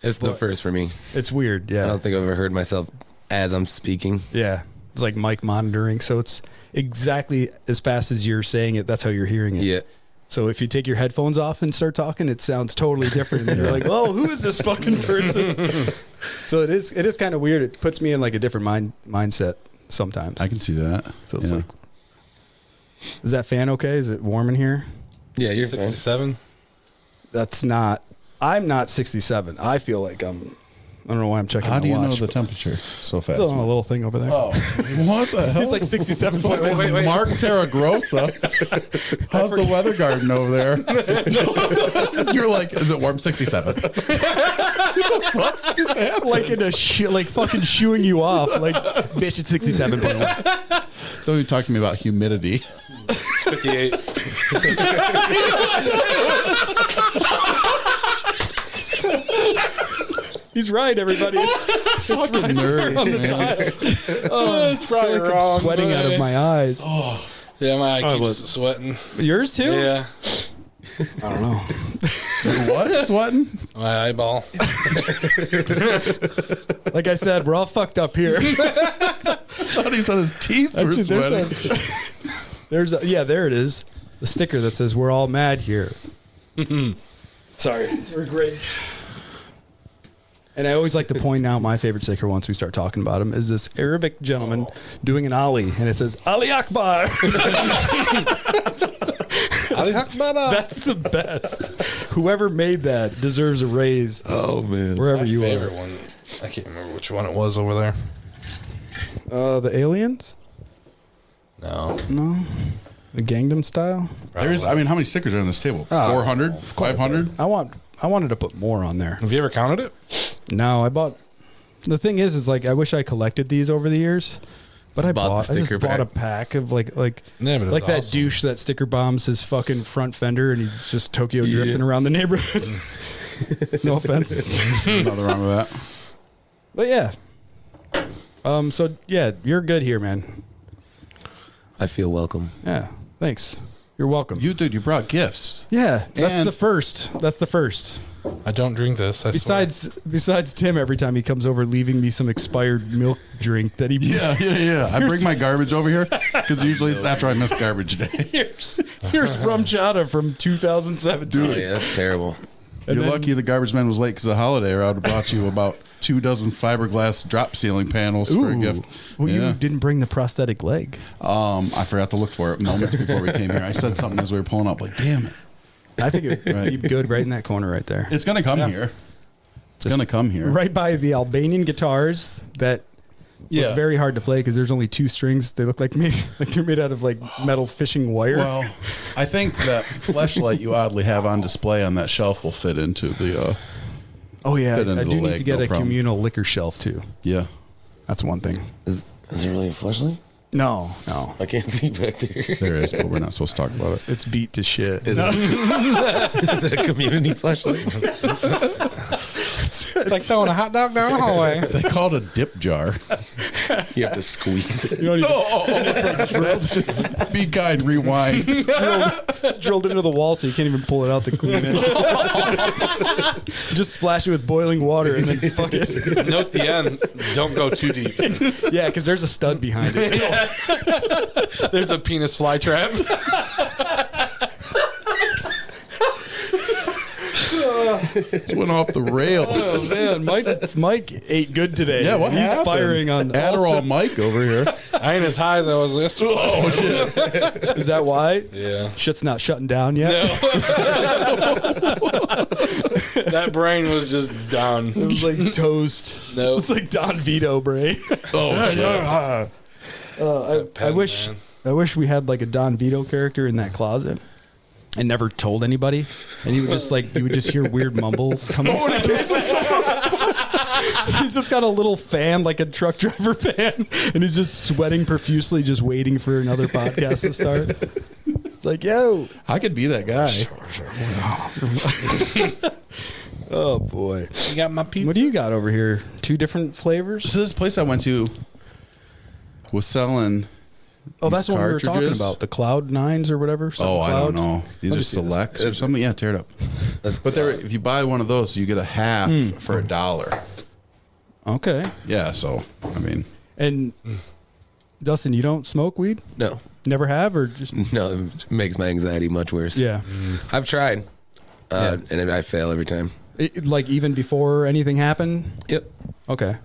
It's the first for me. It's weird. I Yeah. don't think I've ever heard myself as I'm speaking. Yeah. It's like mic monitoring, so it's exactly as fast as you're saying it. That's how you're hearing it. Yeah. So if you take your headphones off and start talking, it sounds totally different. And you're like, "Oh, who is this fucking person?" So it is kind of weird. It puts me in like a different mindset sometimes. I can see that. So it's like, is that fan okay? Is it warm in here? Yeah, you're fine. 67. That's not. I'm not 67. I feel like I'm. I don't know why I'm checking. How my do you know watch, the but temperature so fast? It's on a little thing over there. Oh, what the hell? He's like 67. Wait. Mark Terragrossa. How's the weather garden over there? You're like, is it warm? 67. What the fuck just happened? Like in a like fucking shooing you off. Like, bitch, it's 67.1. Don't even talk to me about humidity. 58. He's right, everybody. It's Fucking nerds, man. oh, It's probably I'm wrong. sweating out of my eyes. Yeah, my eye I keeps was- sweating. Yours too? Yeah, I don't know. What? Sweating? my eyeball. Like I said, we're all fucked up here. I thought he said his teeth were Actually, sweating. there it is. The sticker that says "We're all mad here." Sorry, we're great. And I always like to point out my favorite sticker once we start talking about him is this Arabic gentleman doing an Ali, and it says Ali Akbar. Ali Akbar. That's the best. Whoever made that deserves a raise Oh, man. wherever My you favorite one. I can't remember which one it was over there. are. The aliens? No. No. The Gangnam Style? There is. I mean, how many stickers are on this table? 400? 500? I wanted to put more on there. Have you ever counted it? No, I bought. The thing is like I wish I collected these over the years, but I Bought the I just sticker bought pack. a pack of like Yeah, but it's like that awesome. douche that sticker bombs his fucking front fender and he's just Tokyo drifting around the neighborhood. No offense, Nothing wrong with that. but yeah. So yeah, you're good here, man. I feel welcome. Yeah, thanks. You're welcome. You brought gifts. Yeah, that's And- the first. That's the first. I don't drink this. I Besides Tim, every time he comes over, leaving me some expired milk drink that he Yeah. I bring my garbage over here because usually it's after I miss garbage day. Here's rum chata from 2017. Oh, yeah, that's terrible. And You're then- lucky the garbage man was late because of the holiday, or I would have brought you about 24 fiberglass drop ceiling panels for a gift. Well, you didn't bring the prosthetic leg. I forgot to look for it moments before we came here. I said something as we were pulling up, like, damn it. I think it would be good right in that corner right there. It's going to come here. It's going to come here. Right by the Albanian guitars that look very hard to play because there's only 2 strings. They look like they're made out of like metal fishing wire. Well, I think that fleshlight you oddly have on display on that shelf will fit into the... oh, yeah. fit into I the do need leg, to get no a problem. communal liquor shelf, too. Yeah. That's one thing. Is it really a flashlight? No. I can't see back there. There is, but we're not supposed to talk about it. It's beat to shit. Is it a community flashlight? It's like throwing a hot dog down the hallway. They call it a dip jar. You have to squeeze it. You don't even, Be kind, rewind. it's drilled into the wall so you can't even pull it out to clean it. Just splash it with boiling water and then fuck it. Note the end. Don't go too deep. Yeah, because there's a stud behind it. There's a penis fly trap. Went off the rails. Oh, man, Mike ate good today. Yeah, what He's happened? firing on Adderall Mike over here. I ain't as high as I was yesterday. Oh, shit. Is that why? Yeah. Shit's not shutting down yet? No. That brain was just done. It was like toast. No. It's like Don Vito brain. Oh, shit. I wish we had like a Don Vito character in that closet. I never told anybody, and he would just like you would just hear weird mumbles coming. He's just got a little fan, like a truck driver fan, and he's just sweating profusely, just waiting for another podcast to start. It's like, yo, I could be that guy. oh boy, You got my pizza? what do you got over here? 2 different flavors. So this place I went to was selling. Oh, that's these what we were talking cartridges. about, the Cloud 9s or whatever. Oh, I Cloud. don't know. These Let are me see this. selects or something. Yeah, tear it up. But if you buy one of those, you get a half for $1. Okay, Yeah, so I mean, and Dustin, you don't smoke weed? No. Never have, or just No, it makes my anxiety much worse. yeah. I've tried, and I fail every time. Like even before anything happened? Yep. Okay.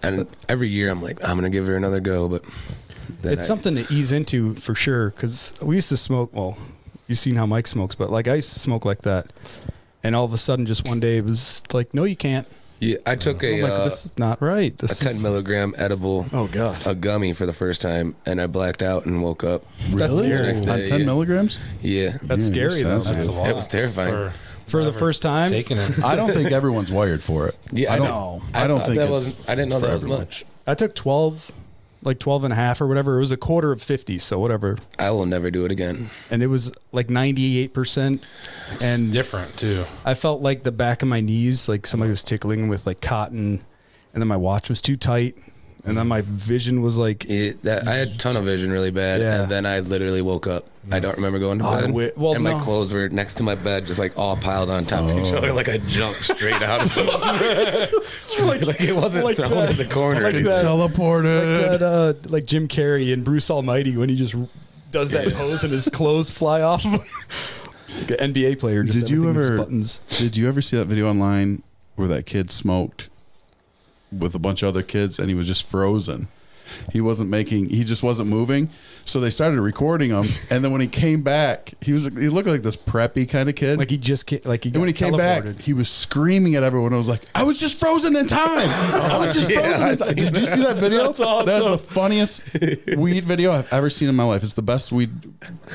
And every year I'm like, I'm going to give her another go, but... then It's something to ease into for sure, because we used to smoke, well, you've seen how Mike smokes, but like I used to smoke like that. And all of a sudden, just one day, it was like, no, you can't. Yeah, I took I'm like, this is not right. a 10 milligram edible, Oh, God. a gummy for the first time, and I blacked out and woke up. That's really? scary. Next day, On 10 yeah. milligrams? Yeah. That's Yeah, you're scary, though. sensitive. That's a lot. It was terrifying. For the first time? Taking it. I don't think everyone's wired for it. Yeah, I don't know. I don't thought think that it's wasn't. I didn't know for that was everyone. much. I took 12, like 12 and a half or whatever. It was a quarter of 50, so whatever. I will never do it again. And it was like 98%. And Different, too. I felt like the back of my knees, like somebody was tickling with like cotton, and then my watch was too tight, and then my vision was like, I had tunnel vision really bad, Yeah. and then I literally woke up. I don't remember going to Oh, bed, well, and my no. clothes were next to my bed, just like all piled on top of each other, like I jumped straight out of it. like it wasn't like thrown that. in the corner. Like Getting that. teleported. like Jim Carrey in Bruce Almighty when he just does that pose and his clothes fly off of him. Like an NBA player. Just Did you everything was ever buttons? Did you ever see that video online where that kid smoked with a bunch of other kids and he was just frozen? He just wasn't moving. So they started recording him, and then when he came back, he looked like this preppy kind of kid. Like he just like he and when he came back, he was screaming at everyone. I was like, "I was just frozen in time. I was just frozen in time." Did you see that video? That's awesome. That's the funniest weed video I've ever seen in my life. It's the best weed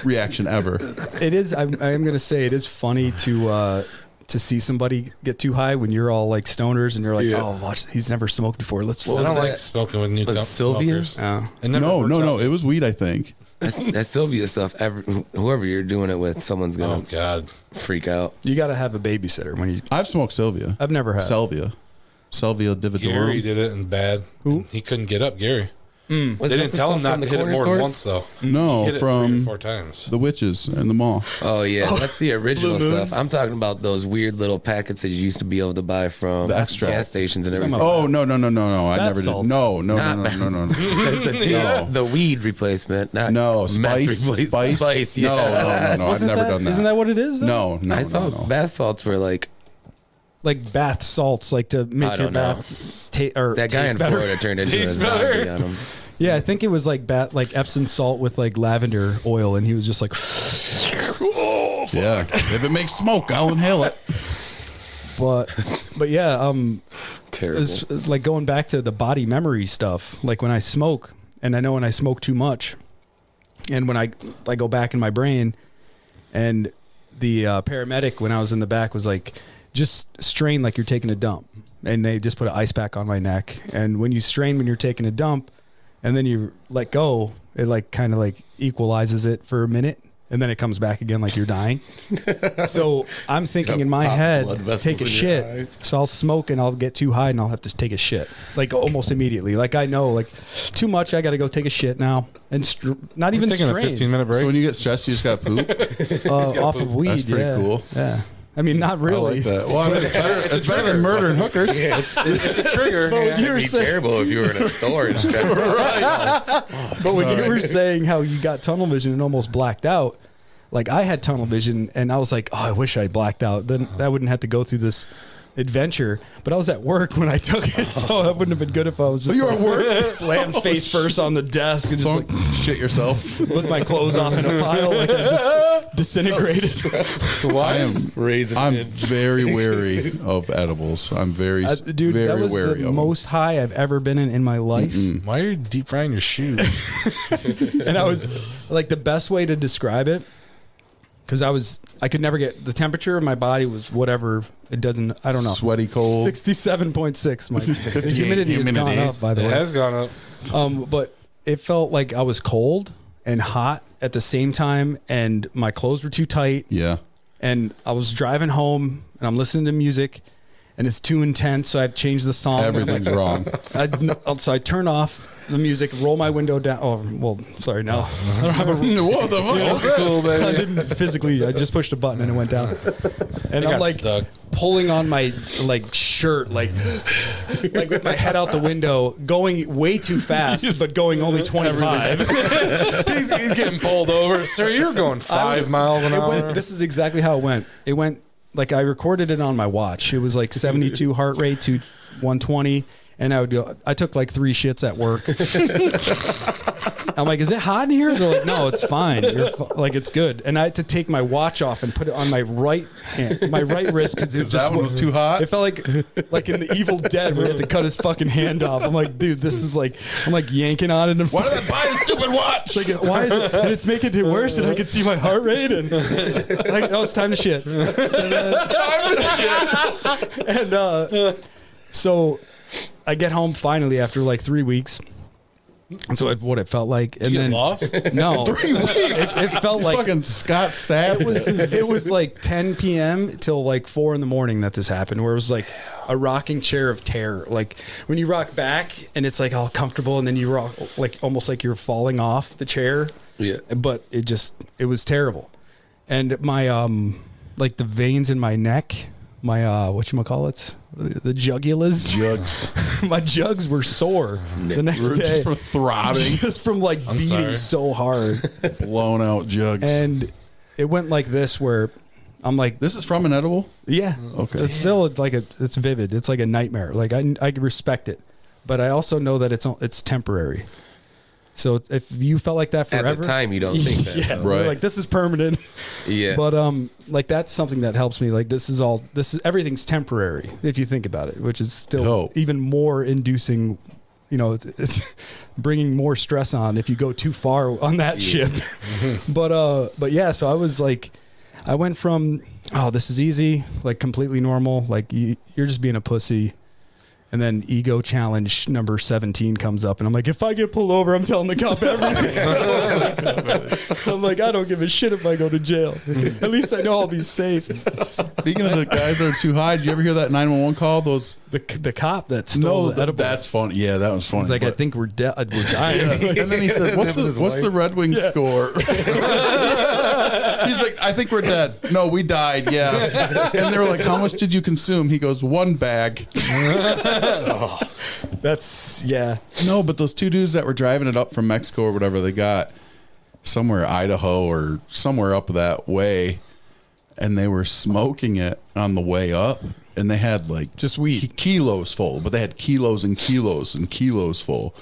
reaction ever. It is. I'm going to say it is funny to see somebody get too high when you're all like stoners and you're like, oh, watch, he's never smoked before. Let's. I don't that? like smoking with new Was Sylvia? smokers. Oh. It never No, works out. it was weed. I think. That Sylvia stuff. Whoever you're doing it with, someone's Oh, gonna God. freak out. You got to have a babysitter when you. I've smoked Sylvia. I've never had. Salvia dividorum. Gary did it in bad. Who? He couldn't get up, Gary. Was They that didn't the tell him stuff not from to the hit it corner more stores? than once, though. No, He hit it 3 from or 4 times. the witches and the mall. Oh yeah, that's the original Blue Moon. stuff. I'm talking about those weird little packets that you used to be able to buy from The extracts. gas stations and everything. Oh no! I Bath never did. salts. No. The weed replacement, not No, meth spice. Spice, No, yeah. I've never done that. Isn't that what it is? Though? No. I thought bath salts were like like bath salts, like to make I your don't know. bath or That guy taste in better. Florida turned into a Tastes zombie better. on him. Yeah, I think it was like Epsom salt with like lavender oil, and he was just like, oh, fuck. Yeah. If it makes smoke, I'll inhale it. But yeah, Terrible. it's like going back to the body memory stuff. Like when I smoke, and I know when I smoke too much, and when I go back in my brain, and the paramedic when I was in the back was like, just strain like you're taking a dump, and they just put an ice pack on my neck. And when you strain when you're taking a dump, and then you let go, it like kind of like equalizes it for a minute. And then it comes back again like you're dying. So I'm thinking in my Pop head, blood vessels take a in your shit. eyes. So I'll smoke and I'll get too high and I'll have to take a shit. Like almost immediately. Like I know, like too much, I got to go take a shit now. And not even Taking a strain. 15-minute break. So when you get stressed, you just got poop. Off of weed. That's pretty yeah. cool. Yeah. I mean, not I really. like that. Well, I mean, it's better than murdering hookers. it's a trigger. So yeah. you're It'd be saying, terrible if you were in a store and just but when you Sorry. were saying how you got tunnel vision and almost blacked out, like I had tunnel vision and I was like, oh, I wish I blacked out. Then I wouldn't have to go through this adventure. But I was at work when I took it, so it wouldn't have been good if I was just You were at work? slammed face first on the desk and just Don't like shit yourself. with my clothes off in a pile like I just disintegrated. I'm very wary of edibles. I'm very, Dude, very that was wary the of most high I've ever been in my life. Why are you deep frying your shoes? And I was like, the best way to describe it, because I could never get the temperature of my body was whatever. It doesn't, I don't know. Sweaty cold. 67.6. My the 58 humidity has gone humidity. up, by the It way. has gone up. But it felt like I was cold and hot at the same time, and my clothes were too tight. Yeah. And I was driving home, and I'm listening to music, and it's too intense, so I changed the song. Everything's wrong. So I turn off the music, roll my window down. Oh, well, sorry, no. I don't have a What the fuck? Old school, baby. I didn't physically. I just pushed a button and it went down. And I'm got like stuck. pulling on my like shirt, like with my head out the window, going way too fast, but going only 25. he's getting pulled over. Sir, you're going 5 miles an hour. This is exactly how it went. It went like I recorded it on my watch. It was like 72 heart rate to 120. And I took like 3 shits at work. I'm like, is it hot in here? They're like, no, it's fine. Like, it's good. And I had to take my watch off and put it on my right hand, my right wrist, because That one was too hot. It felt like in the Evil Dead where he had to cut his fucking hand off. I'm like, dude, this is like, I'm like yanking on it. And Why did I buy a stupid watch? it's like, why is it? And it's making it worse, and I can see my heart rate. And like, no, it's time to shit. So I get home finally after like 3 weeks. And so what it felt like, and You then get lost? no, 3 weeks. It felt like Fucking Scott Stapp. it was like 10 p.m. till like 4 in the morning that this happened, where it was like a rocking chair of terror. Like when you rock back and it's like all comfortable, and then you rock like almost like you're falling off the chair. Yeah. But it was terrible. And my like the veins in my neck, my whatchamacallits, the jugulars. Jugs. My jugs were sore the next We're day. just from throbbing. Just from like beating sorry. so hard. Blown out jugs. And it went like this, where I'm like, this is from an edible? yeah, Okay. it's still like it's vivid. It's like a nightmare. Like I respect it, but I also know that it's temporary. So if you felt like that forever, At the time, you don't think that. yeah, though. Right. like this is permanent. Yeah. But like that's something that helps me. Like this is everything's temporary if you think about it, which is still Dope. even more inducing. You know, it's bringing more stress on if you go too far on that ship. But yeah, so I was like, I went from, oh, this is easy, like completely normal, like you're just being a pussy. And then ego challenge number 17 comes up, and I'm like, if I get pulled over, I'm telling the cop everything. I'm like, I don't give a shit if I go to jail. At least I know I'll be safe. Speaking of the guys that are too high, did you ever hear that 911 call? Those The cop that stole the edible. that's funny. Yeah, that was funny. He's like, I But- think we're dying. and then he said, "What's the Red Wing score?" He's like, "I think we're dead." No, we died. Yeah. And they were like, "How much did you consume?" He goes, "1 bag." That's yeah. No, but those 2 dudes that were driving it up from Mexico or whatever they got somewhere, Idaho or somewhere up that way, and they were smoking it on the way up, and they had like Just weed. kilos full, but they had kilos and kilos and kilos full.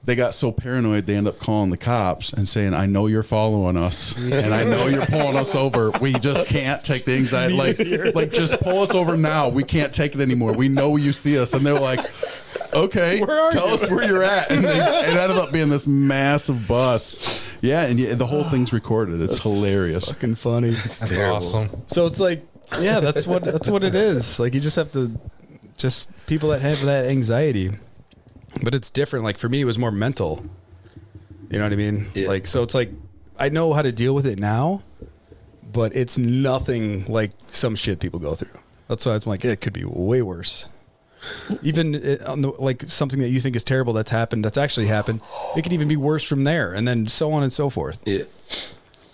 They got so paranoid they end up calling the cops and saying, "I know you're following us, and I know you're pulling us over. We just can't take the anxiety. Like just pull us over now. We can't take it anymore. We know you see us." And they're like, "Okay, tell us where you're at." And it ended up being this massive bust. Yeah, and the whole thing's recorded. It's hilarious. Fucking funny. That's awesome. So it's like, yeah, that's what it is. Like you just have to, just people that have that anxiety, but it's different. Like for me, it was more mental. You know what I mean? Yeah. Like so, it's like I know how to deal with it now, but it's nothing like some shit people go through. That's why I'm like, it could be way worse. Even on the, like something that you think is terrible that's happened, that's actually happened, it could even be worse from there, and then so on and so forth. Yeah.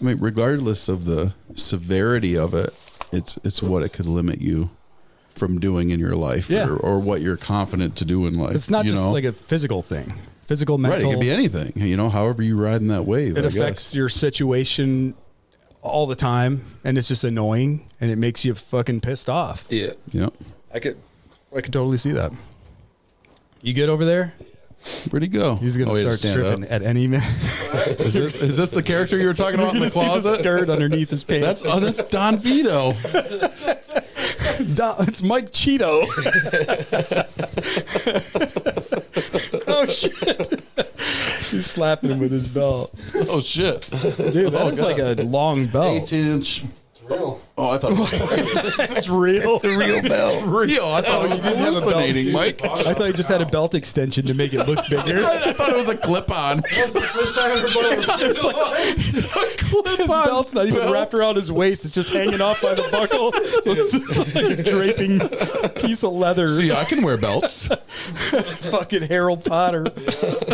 I mean, regardless of the severity of it, it's what it could limit you from doing in your life, Yeah. or what you're confident to do in life. It's not just like a physical thing. Physical, mental. Right, it could be anything. However you ride in that wave. It affects your situation all the time, and it's just annoying, and it makes you fucking pissed off. Yeah. Yep. I could totally see that. You good over there? Where'd he go? He's gonna he had to start stand stripping up. at any minute. Is this the character you were talking about in the See the closet? skirt underneath his pants. That's Don Vito. It's Mike Cheeto. Oh shit! He's slapping him with his belt. Oh shit, Dude, that was like a long belt. 8-inch. Real. Oh, I thought it was It's real. It's a real belt. real. I thought it was you didn't have a belt. hallucinating, Mike. I thought he just had a belt extension to make it look bigger. I thought it was a clip-on. That's the first time everybody was It's like, his belt's not even wrapped around his waist. It's just hanging off by the buckle. It's like a draping piece of leather. See, I can wear belts. Fucking Harold Potter.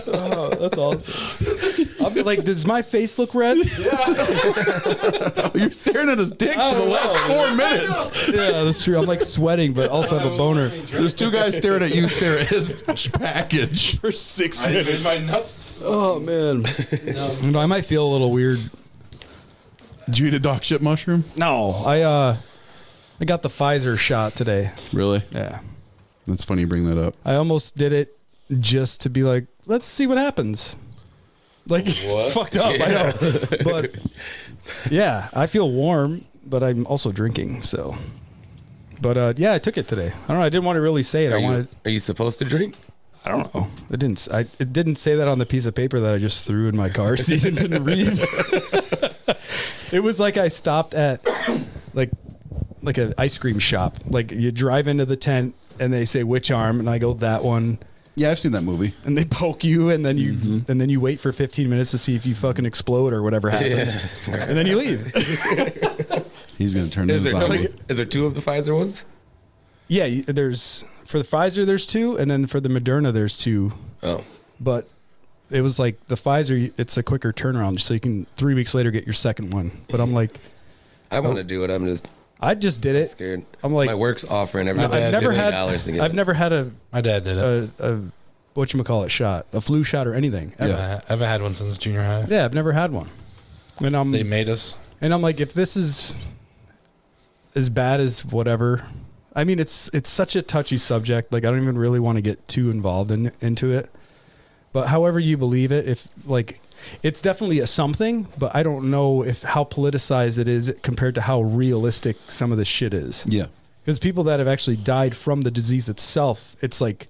Oh, that's awesome. I'll be like, does my face look red? You're staring at his dick for the last 4 minutes. Yeah, that's true. I'm like sweating, but also have a boner. There's two guys staring at you. Stare at his package. For 6 I made minutes. my nuts. Oh man. No, I might feel a little weird. Did you eat a dog shit mushroom? No, I got the Pfizer shot today. Really? Yeah. That's funny you bring that up. I almost did it just to be like, let's see what happens. Like, it's fucked up, I know. But, yeah, I feel warm, but I'm also drinking, so. But, yeah, I took it today. I don't know. I didn't want to really say it. Are you supposed to drink? I don't know. It didn't say that on the piece of paper that I just threw in my car seat and didn't read. It was like I stopped at, like an ice cream shop. Like, you drive into the tent, and they say, which arm? And I go, that one. Yeah, I've seen that movie. And they poke you, and then you wait for 15 minutes to see if you fucking explode or whatever happens, and then you leave. He's gonna turn Is into a there, zombie. is there two of the Pfizer ones? Yeah, there's for the Pfizer there's 2, and then for the Moderna there's 2. Oh, But it was like the Pfizer, it's a quicker turnaround, so you can 3 weeks later get your second one. But I'm like, I want to do it. I'm just I just did it. scared. I'm like, my work's offering I've everybody never had $50 to get I've it. never had My dad did it. a whatchamacallit shot, a flu shot or anything. Ever. Yeah. I haven't had one since junior high. Yeah, I've never had one. And They made us. And I'm like, if this is as bad as whatever, I mean, it's such a touchy subject. Like, I don't even really want to get too involved into it. But however you believe it, if like, it's definitely a something, but I don't know if how politicized it is compared to how realistic some of this shit is. Yeah. Because people that have actually died from the disease itself, it's like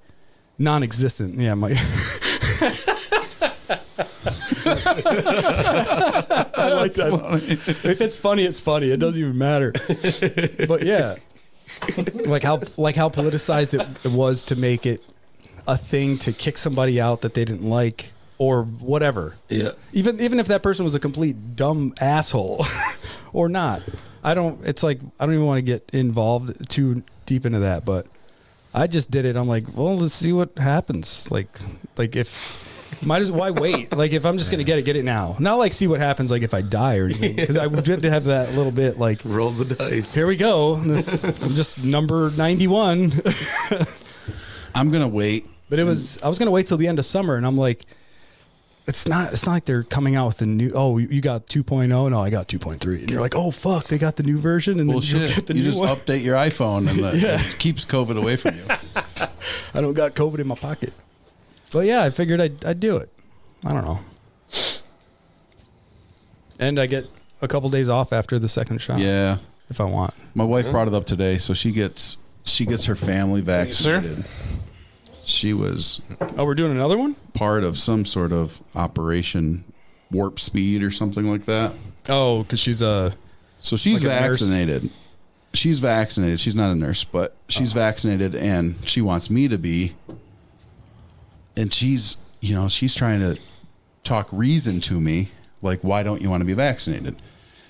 non-existent. Yeah, my. I like that. Funny. If it's funny, it's funny. It doesn't even matter. But yeah, like how politicized it was to make it a thing to kick somebody out that they didn't like or whatever. Yeah. Even if that person was a complete dumb asshole or not. I don't even want to get involved too deep into that, but I just did it. I'm like, well, let's see what happens. Like why wait? Like, if I'm just going to get it now. Not like see what happens, like if I die or anything. Because I would have to have that little bit like, Roll the dice. here we go. This I'm just number 91. I'm gonna wait. But I was going to wait till the end of summer, and I'm like, it's not like they're coming out with a new. Oh, you got 2.0. No, I got 2.3. And you're like, oh fuck, they got the new version, and then you get the you new just one. update your iPhone, and it keeps COVID away from you. I don't got COVID in my pocket. But yeah, I figured I'd do it. I don't know. And I get a couple days off after the second shot. Yeah, if I want. my wife brought it up today, so she gets her family vaccinated. She was Oh, we're doing another one? part of some sort of Operation Warp Speed or something like that. Oh, because she's So she's Like a nurse? vaccinated. She's vaccinated. She's not a nurse, but she's vaccinated, and she wants me to be. And she's trying to talk reason to me, like, why don't you want to be vaccinated?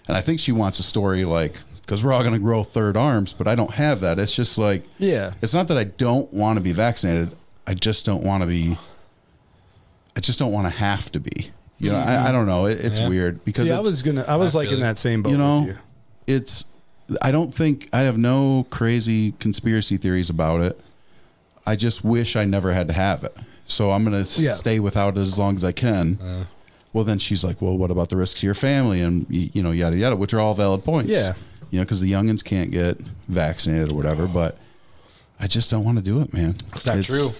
And I think she wants a story like, because we're all going to grow third arms, but I don't have that. It's just like, Yeah. it's not that I don't want to be vaccinated. I just don't want to be. I just don't want to have to be. You know, I don't know. It's weird because See, I it's, was like feel in you. that same boat. you know, with you. it's. I don't think I have no crazy conspiracy theories about it. I just wish I never had to have it. So I'm going to stay without it as long as I can. Well, then she's like, well, what about the risk to your family? And, you know, yada, yada, which are all valid points. Yeah. You know, because the youngins can't get vaccinated or whatever. But I just don't want to do it, man. It's not true.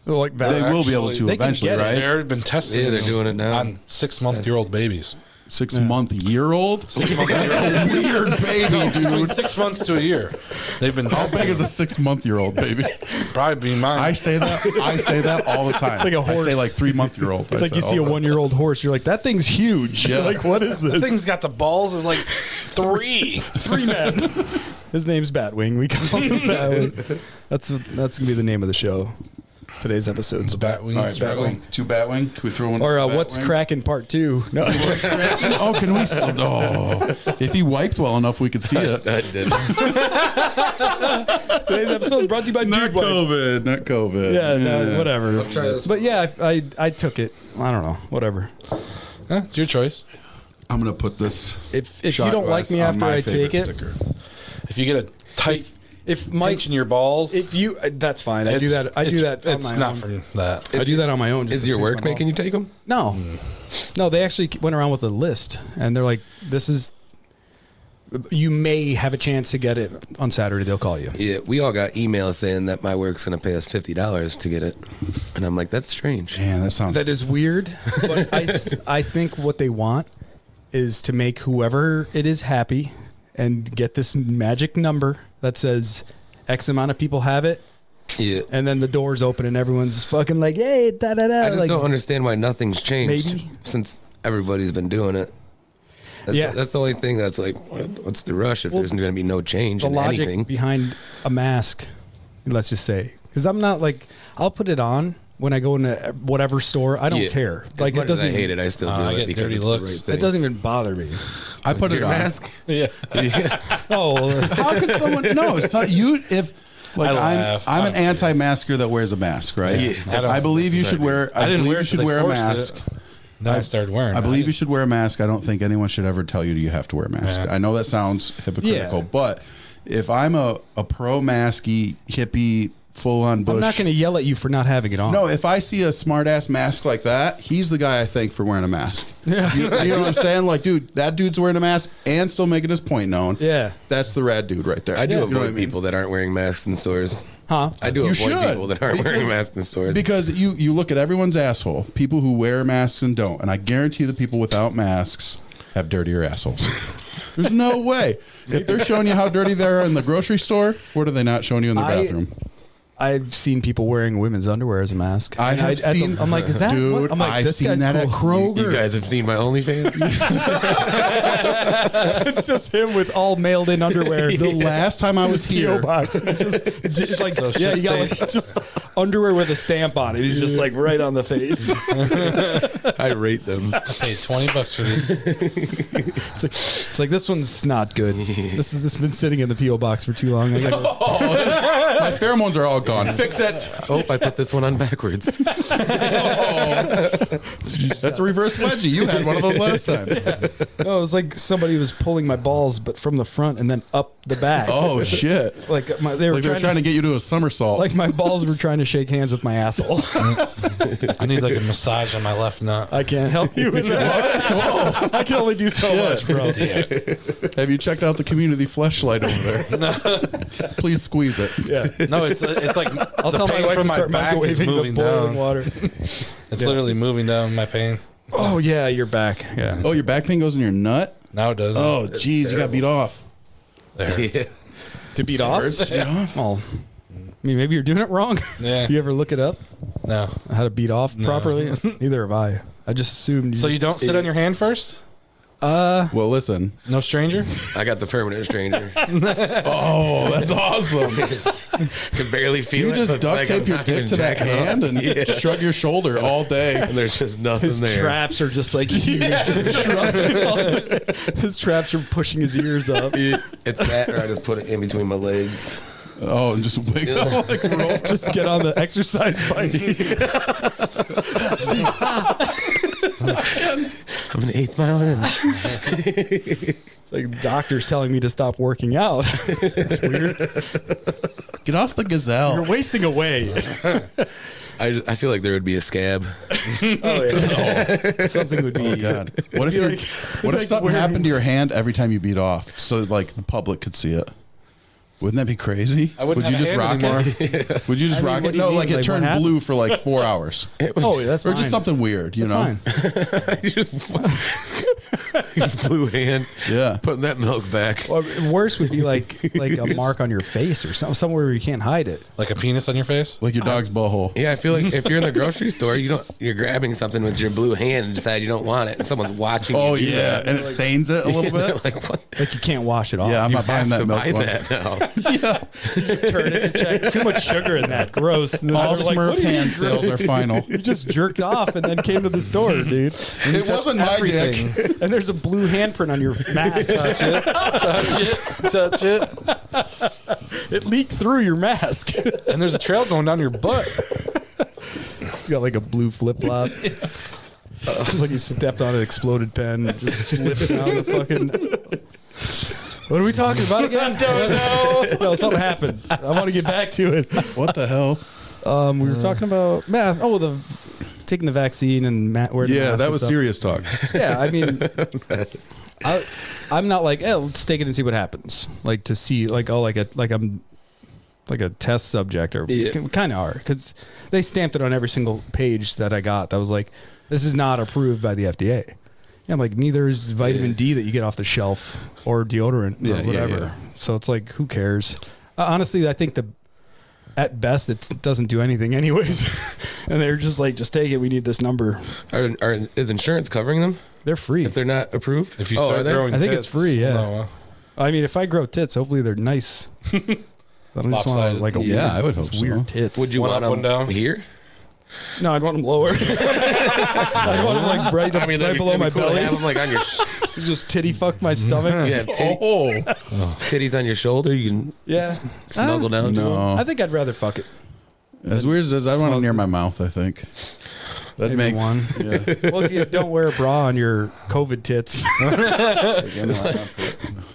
Like They will be able to they can eventually, get it. right? They've been testing. Yeah, they're doing it now. on 6-month-old babies. 6-month-year-old? 6-month-old. Weird baby, Between dude. 6 months to a year. They've been How testing. big is a 6-month-year-old baby? Probably be mine. I say that all the time. It's like a horse. I say like 3-month-year-old. It's like you see a 1-year-old horse. You're like, that thing's huge. Yeah. You're like, what is this? The thing's got the balls. It was like 3. 3 men. His name's Batwing. We call him Batwing. That's gonna be the name of the show. Today's episode's Batwing. All right, Batwing. 2 Batwing. Can we throw one? Or Batwing? what's cracking part 2? No. Oh, can we? Oh, if he wiped well enough, we could see it. I did. Today's episode is brought to you by Not Dude Wipes. COVID. Not COVID. Yeah, no, whatever. try this But yeah, I took it. I don't know. Whatever. It's your choice. I'm gonna put this. If you shot don't like glass me on after my I favorite take it, sticker. If you get a tight if Mike, pinch in your balls, if you, that's fine. I do that. I do that. On It's my not own. from that. I do that on my own. just Is to your pinch work my balls. making you take them? No, no. They actually went around with a list, and they're like, "This is. You may have a chance to get it on Saturday. They'll call you." Yeah, we all got emails saying that my work's going to pay us $50 to get it. And I'm like, that's strange. Man, that sounds. That is weird, but I think what they want is to make whoever it is happy and get this magic number that says X amount of people have it, Yeah. and then the doors open and everyone's fucking like, hey, da da da. I just like, don't understand why nothing's changed Maybe. since everybody's been doing it. That's the only thing that's like, what's the rush if there's going to be no change the in logic anything? behind a mask, let's just say, because I'm not like, I'll put it on when I go into whatever store. I don't Yeah. care. As Like much it doesn't. as I hate it. I still do I it get because dirty it's looks. the right thing. It doesn't even bother me. I put it Your on. mask? Yeah. Oh, well, How could someone? No, it's not you. If like I laugh. I'm I an don't care. anti-masker that wears a mask, right? Yeah. I believe you should wear. I didn't believe wear you it should till they wear a forced mask. it. Then I started wearing. I it. believe you should wear a mask. I don't think anyone should ever tell you you have to wear a mask. Yeah. I know that sounds hypocritical, Yeah. but if I'm a pro-masky hippie, full-on Bush, I'm not going to yell at you for not having it on. no, if I see a smart-ass mask like that, he's the guy I thank for wearing a mask. You know what I'm saying? Like, dude, that dude's wearing a mask and still making his point known. Yeah. That's the rad dude right there. I do You know avoid what I mean? people that aren't wearing masks in stores. Huh? I do You avoid should, people that aren't wearing because- masks in stores. Because you look at everyone's asshole, people who wear masks and don't, and I guarantee the people without masks have dirtier assholes. There's no way. If they're showing you how dirty they are in the grocery store, what are they not showing you in the bathroom? I've seen people wearing women's underwear as a mask. I And have at the- seen. I'm like, is that? Dude, what? I'm like, I've this seen guy's that at cool. Kroger. You guys have seen my OnlyFans? It's just him with all mailed in underwear. The last time I was PO here, box. It's just like, So yeah, shit you got like just underwear with a stamp on it. He's just like right on the face. I rate them. I paid $20 for these. It's like this one's not good. This has been sitting in the PO box for too long. I gotta- My pheromones are all gone. Fix it. Oh, I put this one on backwards. That's a reverse wedgie. You had one of those last time. No, it was like somebody was pulling my balls, but from the front and then up the back. Oh shit! Like they were trying to get you to a somersault. Like my balls were trying to shake hands with my asshole. I need like a massage on my left nut. I can't help you with that. Whoa. I can only do so much, bro. Have you checked out the community fleshlight over there? Please squeeze it. Yeah. No, it's like I'll tell my wife to start microwaving the boiling water. It's literally moving down my pain. Oh yeah, your back. Yeah. Oh, your back pain goes in your nut? Now it doesn't. Oh, geez, you got beat off. There. To beat off? Yeah. Well, I mean, maybe you're doing it wrong. Yeah. You ever look it up? No. How to beat off properly? Neither have I. I just assumed. So you don't sit on your hand first? Well, listen. No stranger? I got the permanent stranger. Oh, that's awesome. Can barely feel You it. just so it's duct like tape I'm your not dick even to that jacking off. hand and shrug your shoulder all day. And there's just nothing His there. traps are just like huge. His traps are pushing his ears up. It's that, or I just put it in between my legs. Oh, and just wiggle like roll. Just get on the exercise bike. I'm an 8 mile in. It's like doctors telling me to stop working out. It's weird. Get off the gazelle. You're wasting away. I feel like there would be a scab. Oh yeah. Something would be. Oh God! What if Be you? like- What if like something wearing- happened to your hand every time you beat off, so like the public could see it? Wouldn't that be crazy? I wouldn't Would you have just a rock hand it? Would you just I mean, rock what it? do you No, mean? like it Like, what turned happened? blue for like 4 hours, Oh, that's or fine. just something weird, you That's know? fine. You just blue hand. Yeah. Putting that milk back. Well, worse would be like a mark on your face or somewhere where you can't hide it. Like a penis on your face? Like your dog's butthole. Yeah, I feel like if you're in the grocery store, you're grabbing something with your blue hand and decide you don't want it, and someoone's watching. Oh you do yeah, that. and it stains it a little bit. Like what? Like you can't wash it off. Yeah, I'm You not buying have that to milk buy one. that now. You just turn it to check. Too much sugar in that. Gross. And then All they're like, Smurf "What do you hand mean, sales are final. You just jerked off and then came to the store, dude. It wasn't my dick. And there's a blue handprint on your mask. Touch it. Touch it. Touch it. It leaked through your mask. And there's a trail going down your butt. It's got like a blue flip flop. Just like you stepped on an exploded pen, just slipping out of the fucking. What are we talking about again? I don't know. No, something happened. I want to get back to it. What the hell? We were talking about mask. Oh, taking the vaccine and wearing the Yeah, mask that and was stuff. serious talk. Yeah, I mean, I'm not like, let's take it and see what happens. Like to see, like, I'm like a test subject, or kind of are, because they stamped it on every single page that I got. That was like, this is not approved by the FDA. Yeah, I'm like, neither is vitamin D that you get off the shelf or deodorant or whatever. Yeah. So it's like, who cares? Honestly, I think at best it doesn't do anything anyways. And they're just like, just take it. We need this number. Is insurance covering them They're free. if they're not approved? If you are start they? growing I think it's tits, free, yeah. no, I mean, if I grow tits, hopefully they're nice. I don't just want Lopsided. like a Yeah, weird, I would hope so. weird tits. Would you One want up, them one down? here? No, I'd want them lower. I'd want them like right, right below my belly. Have them like on your Just titty fuck my stomach. yeah, titties on your shoulder. You can Yeah. snuggle down. to them. No, I think I'd rather fuck it. as weird as I want it near my mouth. I think that'd Maybe make one. Yeah. Well, if you don't wear a bra on your COVID tits,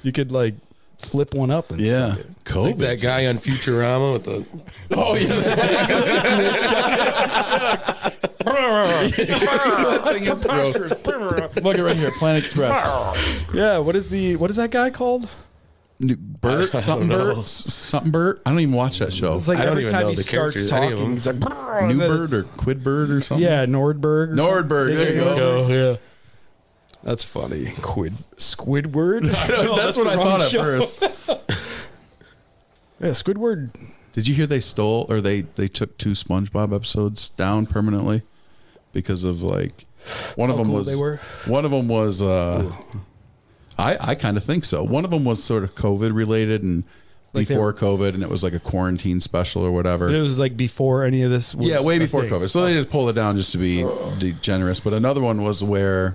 you could like flip one up and Yeah, suck it. COVID. Like that guy on Futurama with the Oh yeah, that thing is gross. Look it right here, Planet Express. Yeah. What is that guy called? Bert, something know. Bert, something Bert. I don't even watch that show. It's like I don't every even time know he the starts characters, any of talking, them. he's like New and then Bird or it's- Quidbird or something. yeah, Nordberg. or Nordberg. something. There you go. Yeah. That's funny. Squidward. That's what I thought at first. Yeah, Squidward. Did you hear they stole or they took 2 SpongeBob episodes down permanently because of like one of How them cool was they were? one of them was I kind of think so. One of them was sort of COVID related and Like before COVID, and it was like a quarantine special or whatever. It was like before any of this was Yeah, way a before thing. COVID. So they just pulled it down just to be generous. But another one was where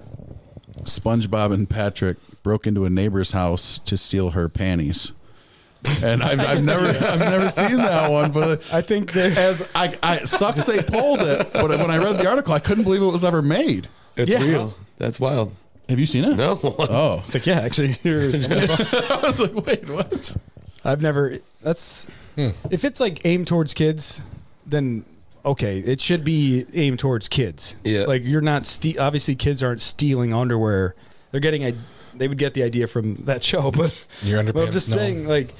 SpongeBob and Patrick broke into a neighbor's house to steal her panties. And I've never seen that one, but I think it sucks they pulled it. But when I read the article, I couldn't believe it was ever made. It's real. That's wild. Have you seen it? No. Oh, it's like, yeah, actually, I was like, wait, what? I've never. That's if it's like aimed towards kids, then okay, it should be aimed towards kids. Yeah, like you're not. Obviously, kids aren't stealing underwear. They're getting a. They would get the idea from that show, but your underpants. But I'm just saying, like,